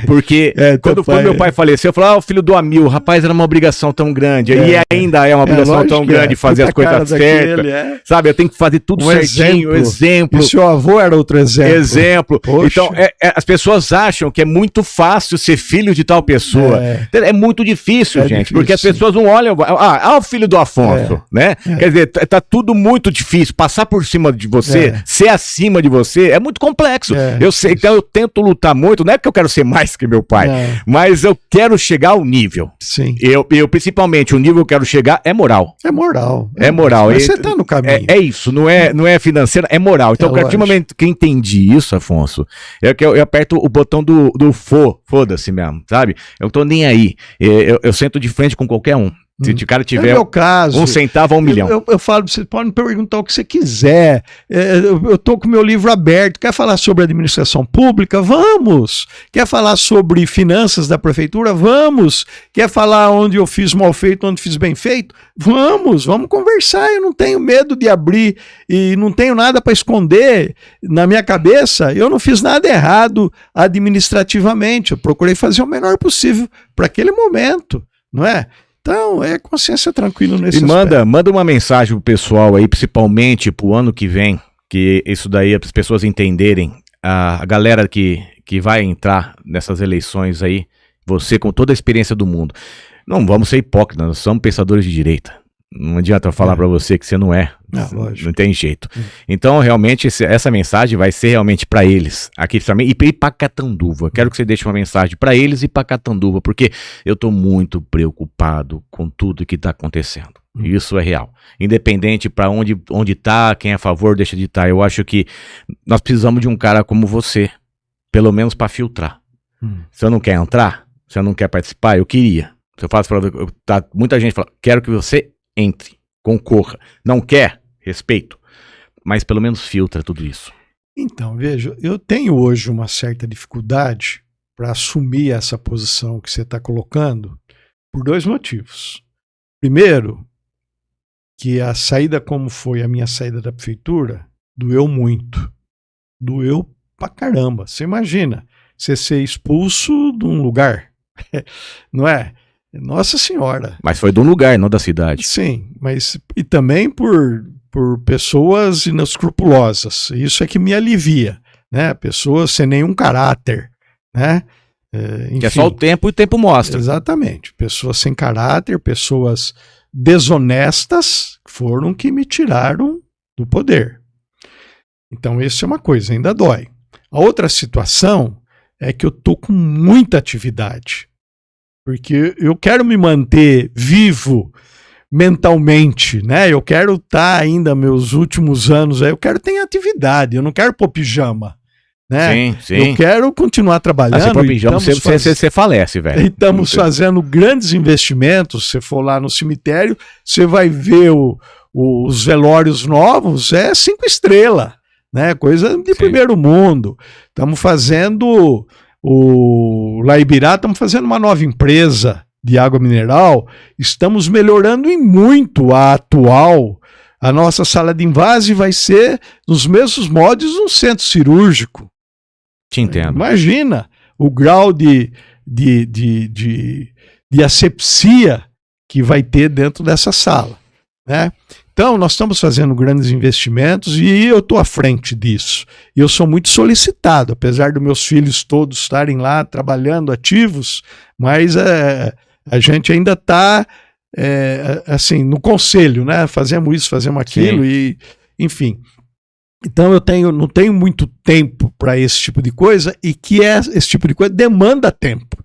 Porque quando meu pai faleceu, eu falei, o filho do Amil, rapaz, era uma obrigação tão grande. E ainda é uma obrigação tão grande fazer as coisas certas. Sabe, eu tenho que fazer tudo certinho, exemplo. E seu avô era outro exemplo. Poxa. Então, as pessoas acham que é muito fácil ser filho de tal pessoa. É muito difícil, gente, difícil, porque as pessoas não olham. O filho do Afonso, né? Quer dizer, tá tudo muito difícil. Passar por cima de você, ser acima de você, é muito complexo. Eu sei, então eu tento lutar muito, não é porque eu quero ser mais que meu pai, mas eu quero chegar ao nível. Sim. Eu principalmente, o nível que eu quero chegar é moral. É moral. Mas você tá no caminho. É isso, não é financeiro, é moral. Então, a partir do momento que eu entendi isso, Afonso, eu aperto o botão do foda-se mesmo, sabe? Eu não tô nem aí. Eu sento de frente com qualquer um. Se o cara tiver meu caso, 1 centavo a 1 milhão. Eu falo, você pode me perguntar o que você quiser. Eu tô com o meu livro aberto. Quer falar sobre administração pública? Vamos! Quer falar sobre finanças da prefeitura? Vamos! Quer falar onde eu fiz mal feito, onde fiz bem feito? Vamos conversar. Eu não tenho medo de abrir e não tenho nada para esconder na minha cabeça. Eu não fiz nada errado administrativamente. Eu procurei fazer o menor possível para aquele momento, não é? Então, consciência tranquila nesse aspecto. E manda uma mensagem pro pessoal aí, principalmente pro ano que vem, que isso daí, as pessoas entenderem, a galera que vai entrar nessas eleições aí, você com toda a experiência do mundo. Não vamos ser hipócritas, nós somos pensadores de direita. Não adianta eu falar pra você que você não é. Não tem jeito. Então, realmente, essa mensagem vai ser realmente pra eles. Aqui e pra Catanduva. Quero que você deixe uma mensagem pra eles e pra Catanduva, porque eu tô muito preocupado com tudo que tá acontecendo. Isso é real. Independente pra onde tá, quem é a favor, deixa de estar. Eu acho que nós precisamos de um cara como você, pelo menos pra filtrar. Você não quer entrar? Você não quer participar? Eu queria. Se eu faço pra muita gente fala, quero que você entre, concorra. Não quer? Respeito. Mas pelo menos filtra tudo isso. Então, veja, eu tenho hoje uma certa dificuldade para assumir essa posição que você está colocando por 2 motivos. Primeiro, que a saída como foi a minha saída da prefeitura, doeu muito. Doeu pra caramba. Você imagina, você ser expulso de um lugar, não é? Nossa Senhora. Mas foi de um lugar, não da cidade. Sim, mas e também por pessoas inescrupulosas. Isso é que me alivia, né? Pessoas sem nenhum caráter, né? Enfim, que é só o tempo e o tempo mostra. Exatamente. Pessoas sem caráter, pessoas desonestas foram que me tiraram do poder. Então, isso é uma coisa, ainda dói. A outra situação é que eu tô com muita atividade. Porque eu quero me manter vivo mentalmente, né? Eu quero estar ainda meus últimos anos aí, eu quero ter atividade, eu não quero pôr pijama, né? Sim. Eu quero continuar trabalhando. Se pôr pijama, você falece, velho. E estamos fazendo grandes investimentos. Se você for lá no cemitério, você vai ver os velórios novos, 5 estrelas, né? Coisa de primeiro mundo. Estamos fazendo... Lá em Ibirá, estamos fazendo uma nova empresa de água mineral, estamos melhorando em muito a atual. A nossa sala de invase vai ser, nos mesmos moldes, um centro cirúrgico. Te entendo. Imagina o grau de asepsia que vai ter dentro dessa sala, né? Então, nós estamos fazendo grandes investimentos e eu estou à frente disso. E eu sou muito solicitado, apesar dos meus filhos todos estarem lá trabalhando ativos, mas a gente ainda está assim, no conselho, né? Fazemos isso, fazemos aquilo. E, enfim. Então, não tenho muito tempo para esse tipo de coisa, e esse tipo de coisa demanda tempo.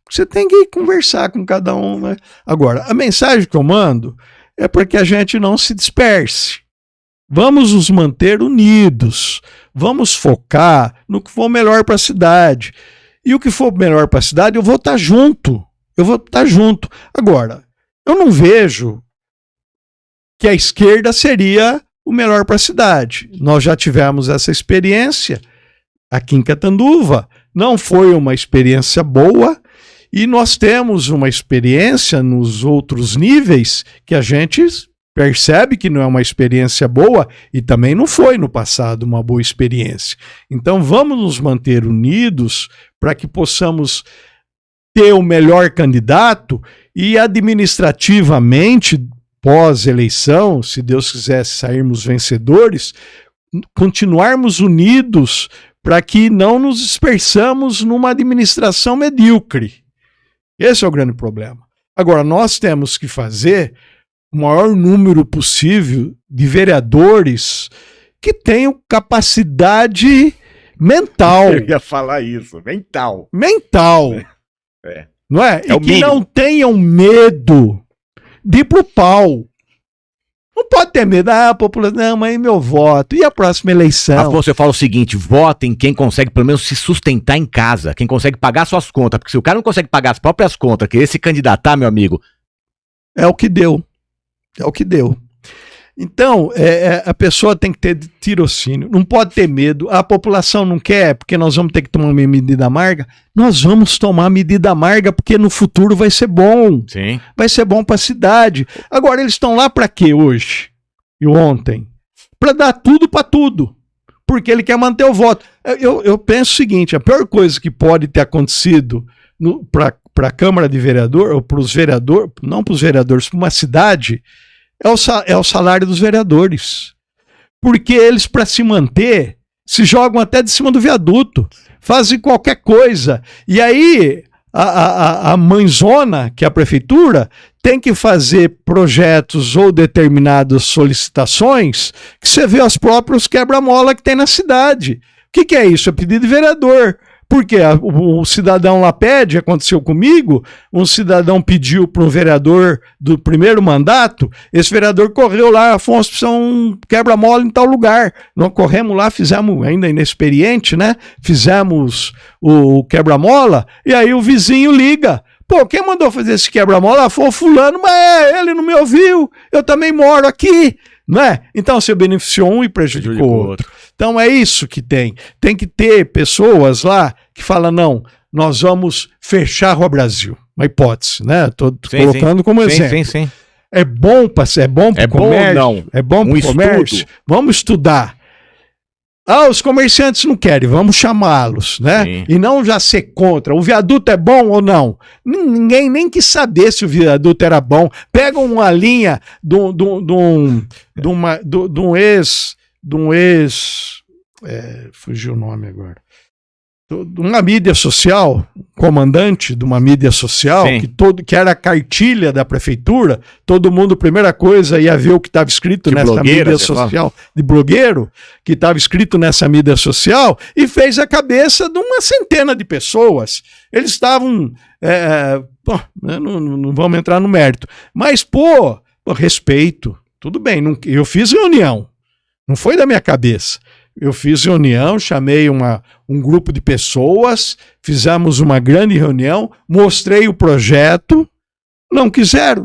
Você tem que conversar com cada um, né? Agora, a mensagem que eu mando é para que a gente não se disperse. Vamos nos manter unidos. Vamos focar no que for melhor para a cidade. E o que for melhor para a cidade, eu vou estar junto. Agora, eu não vejo que a esquerda seria o melhor para a cidade. Nós já tivemos essa experiência aqui em Catanduva. Não foi uma experiência boa e nós temos uma experiência nos outros níveis que a gente percebe que não é uma experiência boa e também não foi no passado uma boa experiência. Então vamos nos manter unidos para que possamos ter o melhor candidato e administrativamente, pós-eleição, se Deus quiser sairmos vencedores, continuarmos unidos para que não nos dispersamos numa administração medíocre. Esse é o grande problema. Agora, nós temos que fazer o maior número possível de vereadores que tenham capacidade mental. Eu ia falar isso, mental. Mental. Não é? E que não tenham medo de ir pro pau. Não pode ter medo. Ah, a população, não, mas é meu voto. E a próxima eleição? Afonso, eu falo o seguinte, votem quem consegue pelo menos se sustentar em casa, quem consegue pagar suas contas, porque se o cara não consegue pagar as próprias contas, querer se candidatar, meu amigo... É o que deu. É o que deu. Então, a pessoa tem que ter tirocínio, não pode ter medo. A população não quer, porque nós vamos ter que tomar uma medida amarga. Nós vamos tomar medida amarga, porque no futuro vai ser bom. Sim. Vai ser bom para a cidade. Agora, eles estão lá para quê hoje e ontem? Para dar tudo para tudo. Porque ele quer manter o voto. Eu penso o seguinte, a pior coisa que pode ter acontecido para a Câmara de Vereador, ou para os vereadores, não para os vereadores, para uma cidade... É o salário dos vereadores. Porque eles, para se manter, se jogam até de cima do viaduto, fazem qualquer coisa. E aí, a mãezona, que é a prefeitura, tem que fazer projetos ou determinadas solicitações que você vê os próprios quebra-mola que tem na cidade. O que é isso? É pedido de vereador. Porque o cidadão lá pede, aconteceu comigo, um cidadão pediu para um vereador do primeiro mandato, esse vereador correu lá, Afonso, precisa um quebra-mola em tal lugar. Nós corremos lá, fizemos, ainda inexperiente, né? Fizemos o quebra-mola, e aí o vizinho liga. Pô, quem mandou fazer esse quebra-mola? Foi o fulano, mas ele não me ouviu, eu também moro aqui. Não é? Então você beneficiou um e prejudicou o outro. Então é isso que tem. Tem que ter pessoas lá que falam, não, nós vamos fechar a Rua Brasil. Uma hipótese, né? Estou colocando como exemplo. Sim. É bom para o comércio? Não. É bom para o comércio? Vamos estudar. Ah, os comerciantes não querem, vamos chamá-los, né? Sim. E não já ser contra. O viaduto é bom ou não? Ninguém nem quis saber se o viaduto era bom. Pegam uma linha de um ex... fugiu o nome agora. De uma mídia social, comandante de uma mídia social, que era a cartilha da prefeitura, todo mundo, primeira coisa, ia ver o que estava escrito nessa mídia social, de blogueiro, que estava escrito nessa mídia social, e fez a cabeça de uma centena de pessoas. Eles estavam... não vamos entrar no mérito. Mas, respeito, tudo bem, eu fiz reunião, não foi da minha cabeça. Eu fiz reunião, chamei um grupo de pessoas, fizemos uma grande reunião, mostrei o projeto, não quiseram,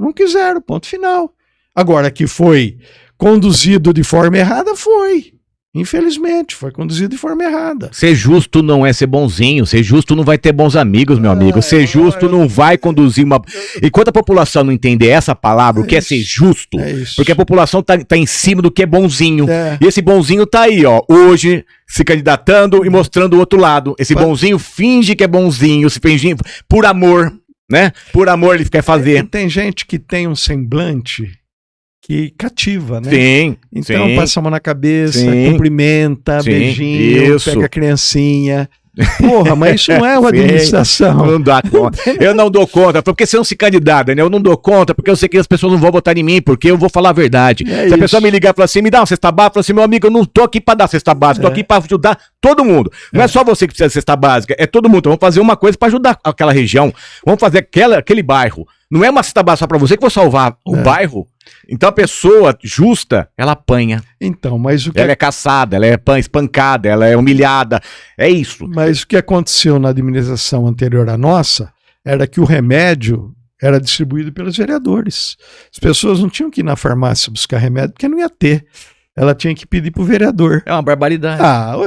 ponto final. Agora, que foi conduzido de forma errada, foi. Infelizmente, foi conduzido de forma errada. Ser justo não é ser bonzinho, ser justo não vai ter bons amigos, meu amigo. Ser justo não vai conduzir uma... Enquanto a população não entender essa palavra, o que é ser justo, porque a população tá em cima do que é bonzinho. E esse bonzinho tá aí, ó, hoje, se candidatando e mostrando o outro lado. Esse bonzinho finge que é bonzinho, se finge por amor, né? Por amor ele quer fazer. Tem gente que tem um semblante... que cativa, né? Sim. Então passa a mão na cabeça, cumprimenta, beijinho, pega a criancinha. Porra, mas isso não é uma administração. Não dá conta. Eu não dou conta, porque você não se candidata, né? Eu não dou conta, porque eu sei que as pessoas não vão votar em mim, porque eu vou falar a verdade. Se a pessoa me ligar e falar assim, me dá uma cesta básica, eu falo assim, meu amigo, eu não tô aqui pra dar cesta básica, tô aqui pra ajudar todo mundo. Não é só você que precisa de cesta básica, é todo mundo. Então, vamos fazer uma coisa pra ajudar aquela região, vamos fazer aquele bairro. Não é uma cesta básica só pra você que vai salvar o bairro. Então a pessoa justa, ela apanha. Então, mas ela é caçada, ela é espancada, ela é humilhada. É isso. Mas o que aconteceu na administração anterior à nossa era que o remédio era distribuído pelos vereadores. As pessoas não tinham que ir na farmácia buscar remédio porque não ia ter. Ela tinha que pedir pro vereador. É uma barbaridade.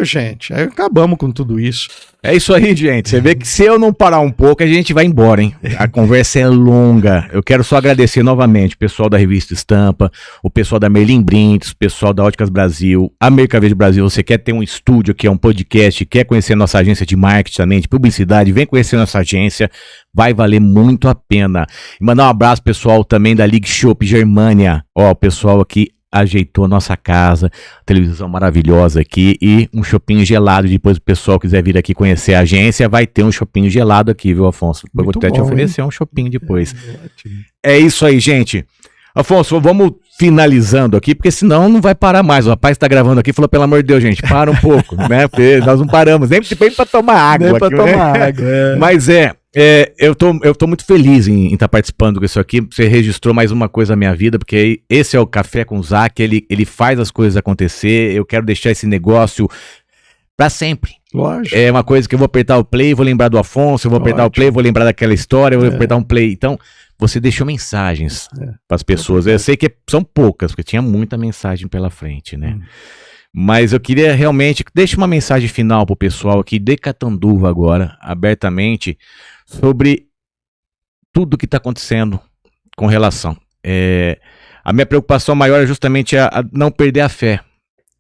Gente, aí acabamos com tudo isso. É isso aí, gente. Você vê que se eu não parar um pouco, a gente vai embora, hein? A conversa é longa. Eu quero só agradecer novamente o pessoal da Revista Estampa, o pessoal da Merlin Brindes, o pessoal da Óticas Brasil, a Mercaverde Brasil. Você quer ter um estúdio aqui, um podcast, quer conhecer nossa agência de marketing também, de publicidade, vem conhecer nossa agência. Vai valer muito a pena. E mandar um abraço, pessoal, também da League Shop Germânia. Ó, o pessoal aqui ajeitou a nossa casa, televisão maravilhosa aqui e um chopinho gelado. Depois o pessoal quiser vir aqui conhecer a agência, vai ter um chopinho gelado aqui, viu, Afonso? Eu vou até te oferecer um chopinho depois. É isso aí, gente. Afonso, vamos finalizando aqui, porque senão não vai parar mais. O rapaz está gravando aqui e falou, pelo amor de Deus, gente, para um pouco, né? Porque nós não paramos, nem para tomar água. Nem para tomar água. Mas eu tô muito feliz em estar participando com isso aqui. Você registrou mais uma coisa na minha vida, porque esse é o Café com o Zac, ele faz as coisas acontecer. Eu quero deixar esse negócio para sempre. Lógico. É uma coisa que eu vou apertar o play, vou lembrar do Afonso, eu vou apertar o play, vou lembrar daquela história, eu vou apertar um play. Então, você deixou mensagens para as pessoas. Eu sei que são poucas, porque tinha muita mensagem pela frente, né? Mas eu queria realmente, deixe uma mensagem final pro pessoal aqui de Catanduva agora, abertamente, sobre tudo que está acontecendo com relação. A minha preocupação maior é justamente a não perder a fé.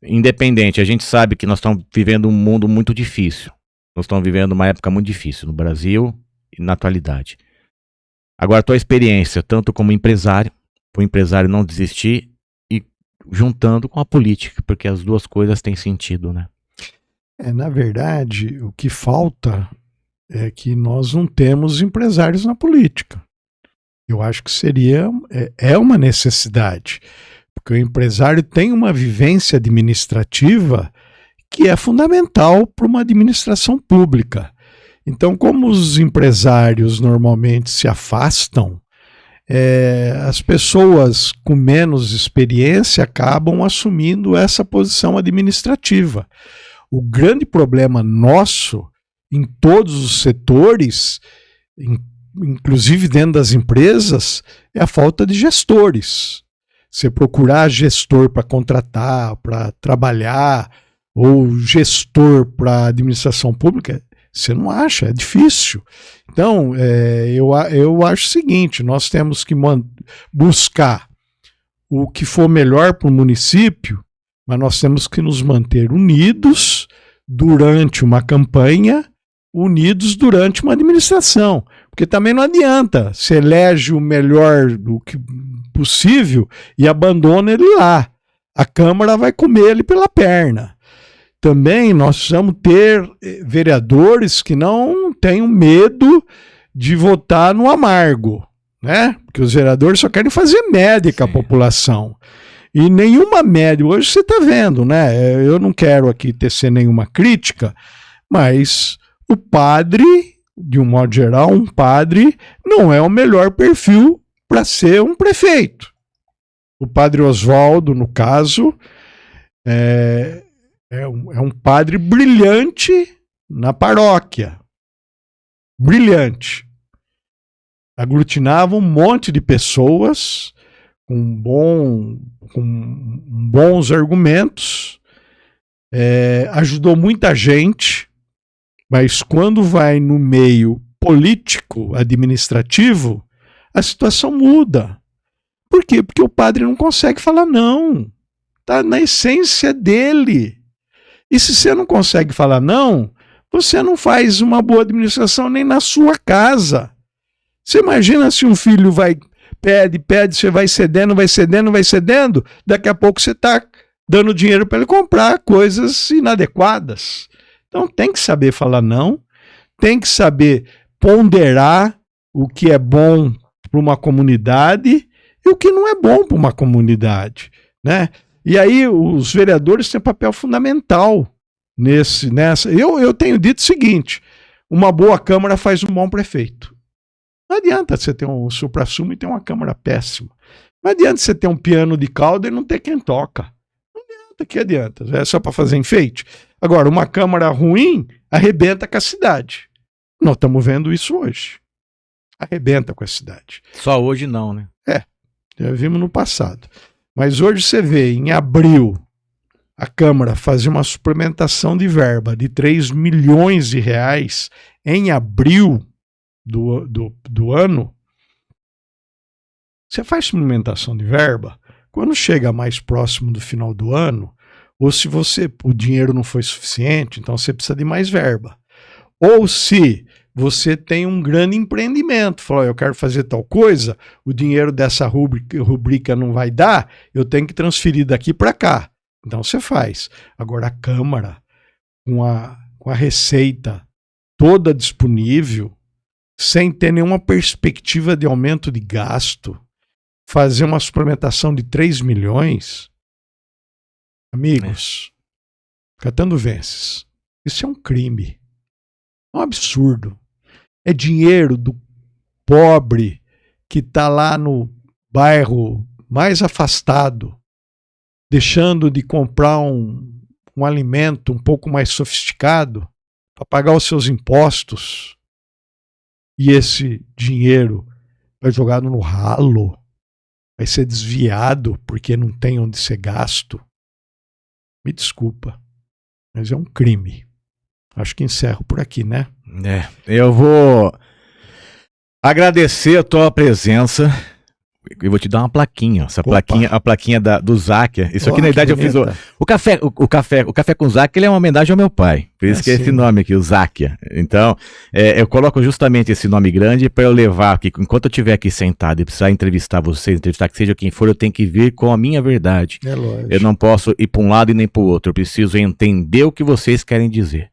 Independente, a gente sabe que nós estamos vivendo um mundo muito difícil. Nós estamos vivendo uma época muito difícil no Brasil e na atualidade. Agora, a tua experiência, tanto como empresário, para o empresário não desistir, e juntando com a política, porque as duas coisas têm sentido, né? Na verdade, o que falta é que nós não temos empresários na política. Eu acho que é uma necessidade, porque o empresário tem uma vivência administrativa que é fundamental para uma administração pública. Então, como os empresários normalmente se afastam, as pessoas com menos experiência acabam assumindo essa posição administrativa. O grande problema nosso, em todos os setores, inclusive dentro das empresas, é a falta de gestores. Você procurar gestor para contratar, para trabalhar, ou gestor para administração pública, você não acha, é difícil. Então, eu acho o seguinte, nós temos que buscar o que for melhor para o município, mas nós temos que nos manter unidos durante uma campanha, unidos durante uma administração. Porque também não adianta, você elege o melhor do que possível e abandona ele lá. A Câmara vai comer ele pela perna. Também nós precisamos ter vereadores que não tenham medo de votar no amargo, né? Porque os vereadores só querem fazer média com a população. E nenhuma média, hoje você está vendo, né? Eu não quero aqui tecer nenhuma crítica, mas o padre, de um modo geral, um padre não é o melhor perfil para ser um prefeito. O padre Oswaldo, no caso, é um padre brilhante na paróquia. Brilhante. Aglutinava um monte de pessoas com bons argumentos, ajudou muita gente, mas quando vai no meio político, administrativo, a situação muda. Por quê? Porque o padre não consegue falar não. Está na essência dele. E se você não consegue falar não, você não faz uma boa administração nem na sua casa. Você imagina se um filho pede, você vai cedendo, daqui a pouco você está dando dinheiro para ele comprar coisas inadequadas. Então tem que saber falar não, tem que saber ponderar o que é bom para uma comunidade e o que não é bom para uma comunidade, né? E aí os vereadores têm um papel fundamental nessa. Eu tenho dito o seguinte, uma boa Câmara faz um bom prefeito. Não adianta você ter um supra-sumo e ter uma Câmara péssima. Não adianta você ter um piano de cauda e não ter quem toca. Não adianta, que adianta? É só para fazer enfeite. Agora, uma Câmara ruim arrebenta com a cidade. Nós estamos vendo isso hoje. Arrebenta com a cidade. Só hoje não, né? Já vimos no passado. Mas hoje você vê, em abril, a Câmara fazia uma suplementação de verba de 3 milhões de reais em abril do ano. Você faz suplementação de verba, quando chega mais próximo do final do ano, ou se o dinheiro não foi suficiente, então você precisa de mais verba. Ou se você tem um grande empreendimento, falou, eu quero fazer tal coisa, o dinheiro dessa rubrica não vai dar, eu tenho que transferir daqui para cá. Então você faz. Agora a Câmara, com a receita toda disponível, sem ter nenhuma perspectiva de aumento de gasto, fazer uma suplementação de 3 milhões, amigos, catando vences. Isso é um crime. É um absurdo. É dinheiro do pobre que está lá no bairro mais afastado, deixando de comprar um alimento um pouco mais sofisticado para pagar os seus impostos. E esse dinheiro vai jogado no ralo, vai ser desviado porque não tem onde ser gasto. Me desculpa, mas é um crime. Acho que encerro por aqui, né? Eu vou agradecer a tua presença. Eu vou te dar uma plaquinha. Essa plaquinha, a plaquinha do Záquia. Isso aqui, na verdade, eu fiz o café com Záquia, ele é uma homenagem ao meu pai. Por isso que é esse nome aqui, o Záquia. Então, eu coloco justamente esse nome grande para eu levar aqui, enquanto eu estiver aqui sentado e precisar entrevistar vocês, entrevistar que seja quem for, eu tenho que vir com a minha verdade. É lógico. Eu não posso ir para um lado e nem para o outro. Eu preciso entender o que vocês querem dizer.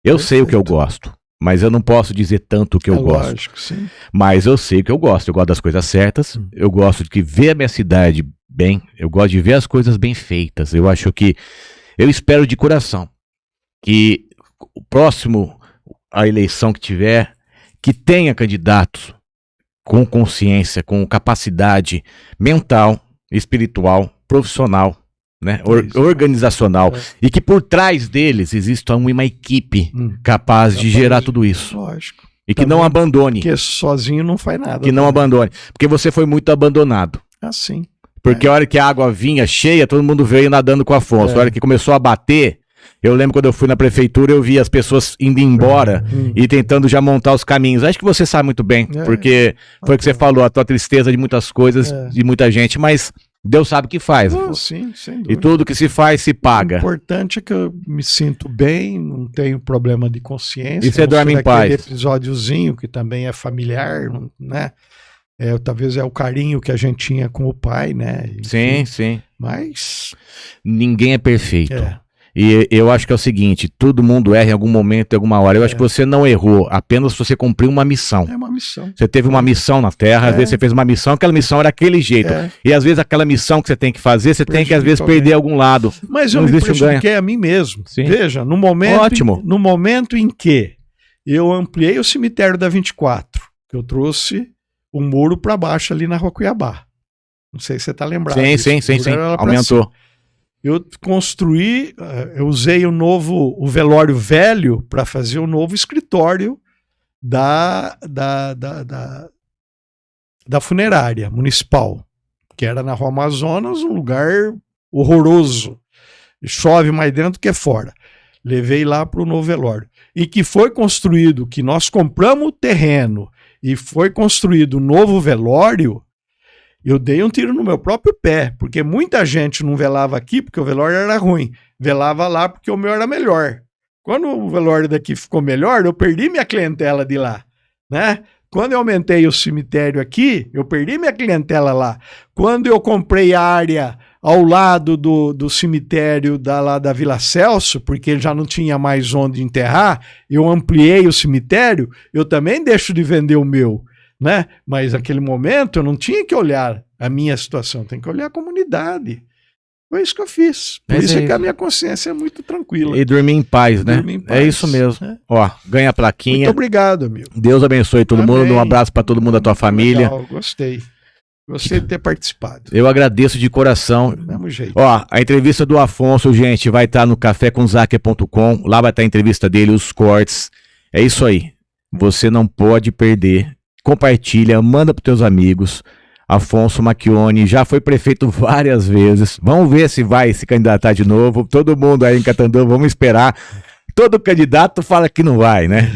Eu sei o que eu gosto, mas eu não posso dizer tanto o que eu gosto. Lógico, sim. Mas eu sei o que eu gosto. Eu gosto das coisas certas. Eu gosto de ver a minha cidade bem. Eu gosto de ver as coisas bem feitas. Eu acho que... Eu espero de coração que o próximo, a eleição que tiver, que tenha candidatos com consciência, com capacidade mental, espiritual, profissional, né, organizacional, e que por trás deles exista uma equipe capaz de gerar tudo isso. Lógico. E que não abandone. Porque sozinho não faz nada. Que não abandone. Porque você foi muito abandonado. Assim. Porque a hora que a água vinha cheia, todo mundo veio nadando com o Afonso. A hora que começou a bater, eu lembro quando eu fui na prefeitura, eu vi as pessoas indo embora e tentando já montar os caminhos. Acho que você sabe muito bem, porque foi o que você falou, a tua tristeza de muitas coisas, de muita gente, mas... Deus sabe o que faz. Sim, sem dúvida. E tudo que se faz, se paga. O importante é que eu me sinto bem, não tenho problema de consciência. E você dorme em paz. Aquele episódiozinho que também é familiar, né? Talvez é o carinho que a gente tinha com o pai, né? Enfim, sim. Mas... ninguém é perfeito. E eu acho que é o seguinte, todo mundo erra em algum momento, em alguma hora. Eu acho que você não errou, apenas você cumpriu uma missão. É uma missão. Você teve uma missão na Terra, às vezes você fez uma missão, aquela missão era aquele jeito. E às vezes aquela missão que você tem que fazer, você tem que às vezes perder algum lado. Mas eu me prejudiquei a mim mesmo. Sim. Veja, no momento em que eu ampliei o cemitério da 24, que eu trouxe o muro para baixo ali na Rua Cuiabá. Não sei se você está lembrado. Sim. Aumentou. Eu construí, eu usei o velório velho para fazer o novo escritório da funerária municipal, que era na Rua Amazonas, um lugar horroroso. Chove mais dentro que fora. Levei lá para o novo velório. E que foi construído, que nós compramos o terreno e foi construído o novo velório. Eu dei um tiro no meu próprio pé, porque muita gente não velava aqui porque o velório era ruim. Velava lá porque o meu era melhor. Quando o velório daqui ficou melhor, eu perdi minha clientela de lá, né? Quando eu aumentei o cemitério aqui, eu perdi minha clientela lá. Quando eu comprei a área ao lado do cemitério lá da Vila Celso, porque já não tinha mais onde enterrar, eu ampliei o cemitério, eu também deixo de vender o meu. Né? Mas naquele momento eu não tinha que olhar a minha situação, tem que olhar a comunidade. Foi isso que eu fiz. Por isso é que a minha consciência é muito tranquila. E dormir em paz, né? É isso mesmo. Ó, ganha a plaquinha. Muito obrigado, amigo. Deus abençoe todo mundo. Um abraço para todo mundo da tua família. Legal, gostei de ter participado. Eu agradeço de coração. Do mesmo jeito. Ó, a entrevista do Afonso, gente, vai estar no cafécomzaquia.com. Lá vai estar a entrevista dele, os cortes. É isso aí. Você não pode perder compartilha, manda para teus amigos. Afonso Macchione já foi prefeito várias vezes. Vamos ver se vai se candidatar de novo. Todo mundo aí em Catanduva, vamos esperar. Todo candidato fala que não vai, né?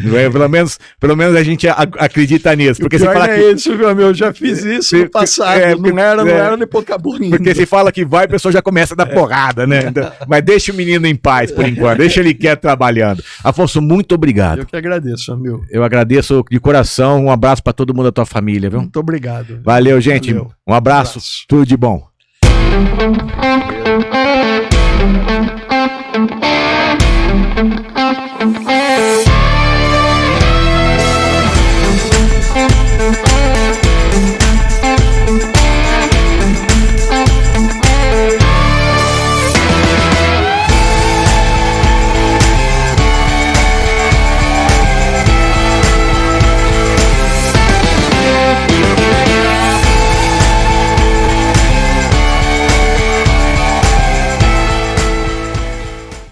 Pelo menos a gente acredita nisso. Porque o pior se fala é que... isso, meu amigo. Eu já fiz isso no passado. Não era de pouca burrinha. Porque se fala que vai, a pessoa já começa a dar porrada, né? Mas deixa o menino em paz por enquanto. Deixa ele quieto trabalhando. Afonso, muito obrigado. Eu que agradeço, amigo. Eu agradeço de coração. Um abraço para todo mundo da tua família, viu? Muito obrigado. Valeu, gente. Um abraço. Tudo de bom.